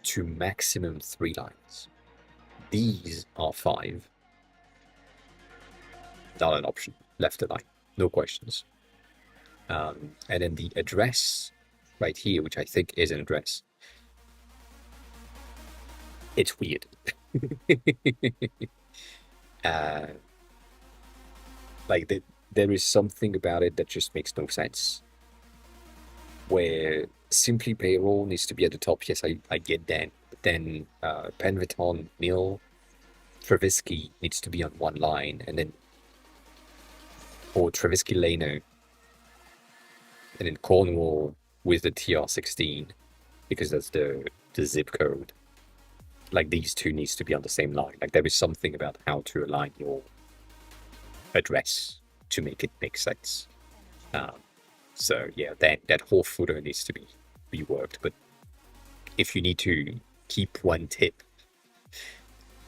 to maximum 3 lines. These are 5. Not an option. Left align, no questions. And then the address right here, which I think is an address. It's weird. uh, there is something about it that just makes no sense. Where simply payroll needs to be at the top. Yes, I get that. But then Penviton, Mill, Travisky needs to be on one line, and then or Travisky Lano, and then Cornwall with the TR16, because that's the zip code. Like these two needs to be on the same line. Like there is something about how to align your address to make it make sense. So yeah, that whole footer needs to be reworked. But if you need to keep one tip,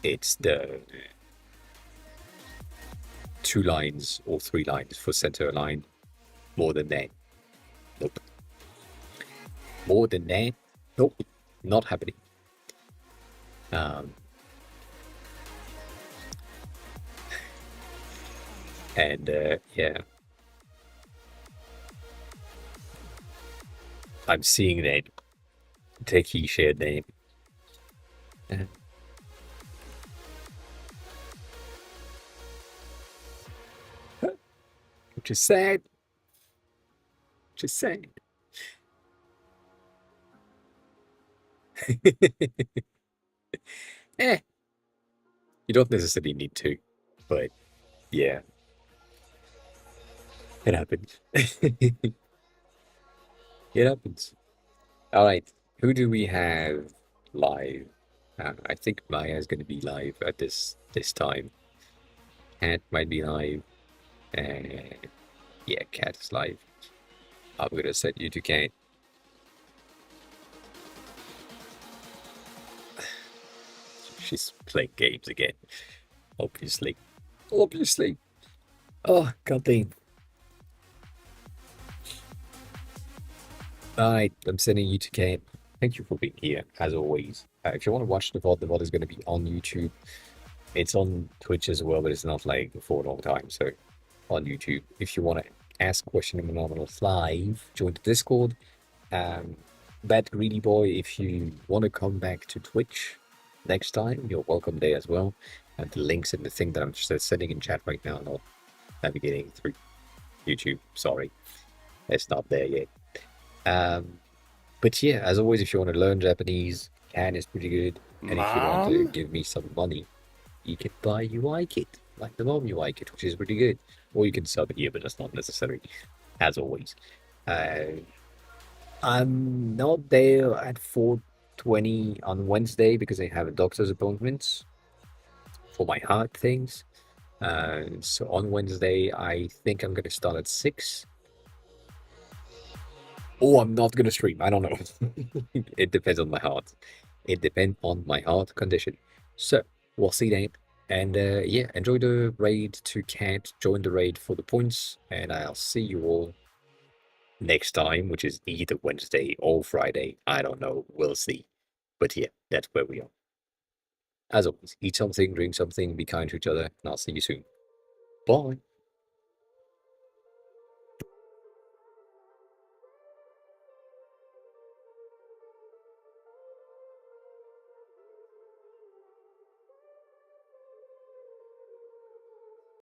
it's the 2 lines or 3 lines for center align. More than that, nope. More than that, nope. Not happening. Um, and yeah, I'm seeing that techie shared name. Uh, which is sad. Which is sad. Eh, you don't necessarily need to, but yeah, it happens. It happens. All right, who do we have live? I think Maya is going to be live at this time. Cat might be live. Uh, yeah, Cat is live. I'm gonna set you to Cat. She's playing games again. Obviously. Obviously. Oh, god damn. Alright, I'm sending you to Cat. Thank you for being here, as always. If you want to watch the VOD is going to be on YouTube. It's on Twitch as well, but it's not like for a long time. So on YouTube, if you want to ask question in Anonymous live, join the Discord. Bad Greedy Boy, if you want to come back to Twitch next time, you're welcome there as well. And the links in the thing that I'm just sending in chat right now, not navigating through YouTube. Sorry, it's not there yet. But yeah, as always, if you want to learn Japanese, Can is pretty good. And if you want to give me some money, you can buy UI Kit, like the Mom UI Kit, which is pretty good. Or you can sub here, but that's not necessary, as always. I'm not there at 4:20 on Wednesday because I have a doctor's appointment for my heart things. So on Wednesday, I think I'm gonna start at 6. Or I'm not gonna stream. I don't know. It depends on my heart. It depends on my heart condition. So we'll see then. And yeah, enjoy the raid to Cat. Join the raid for the points, and I'll see you all next time, which is either Wednesday or Friday. I don't know. We'll see. But yeah, that's where we are. As always, eat something, drink something, be kind to each other, and I'll see you soon. Bye.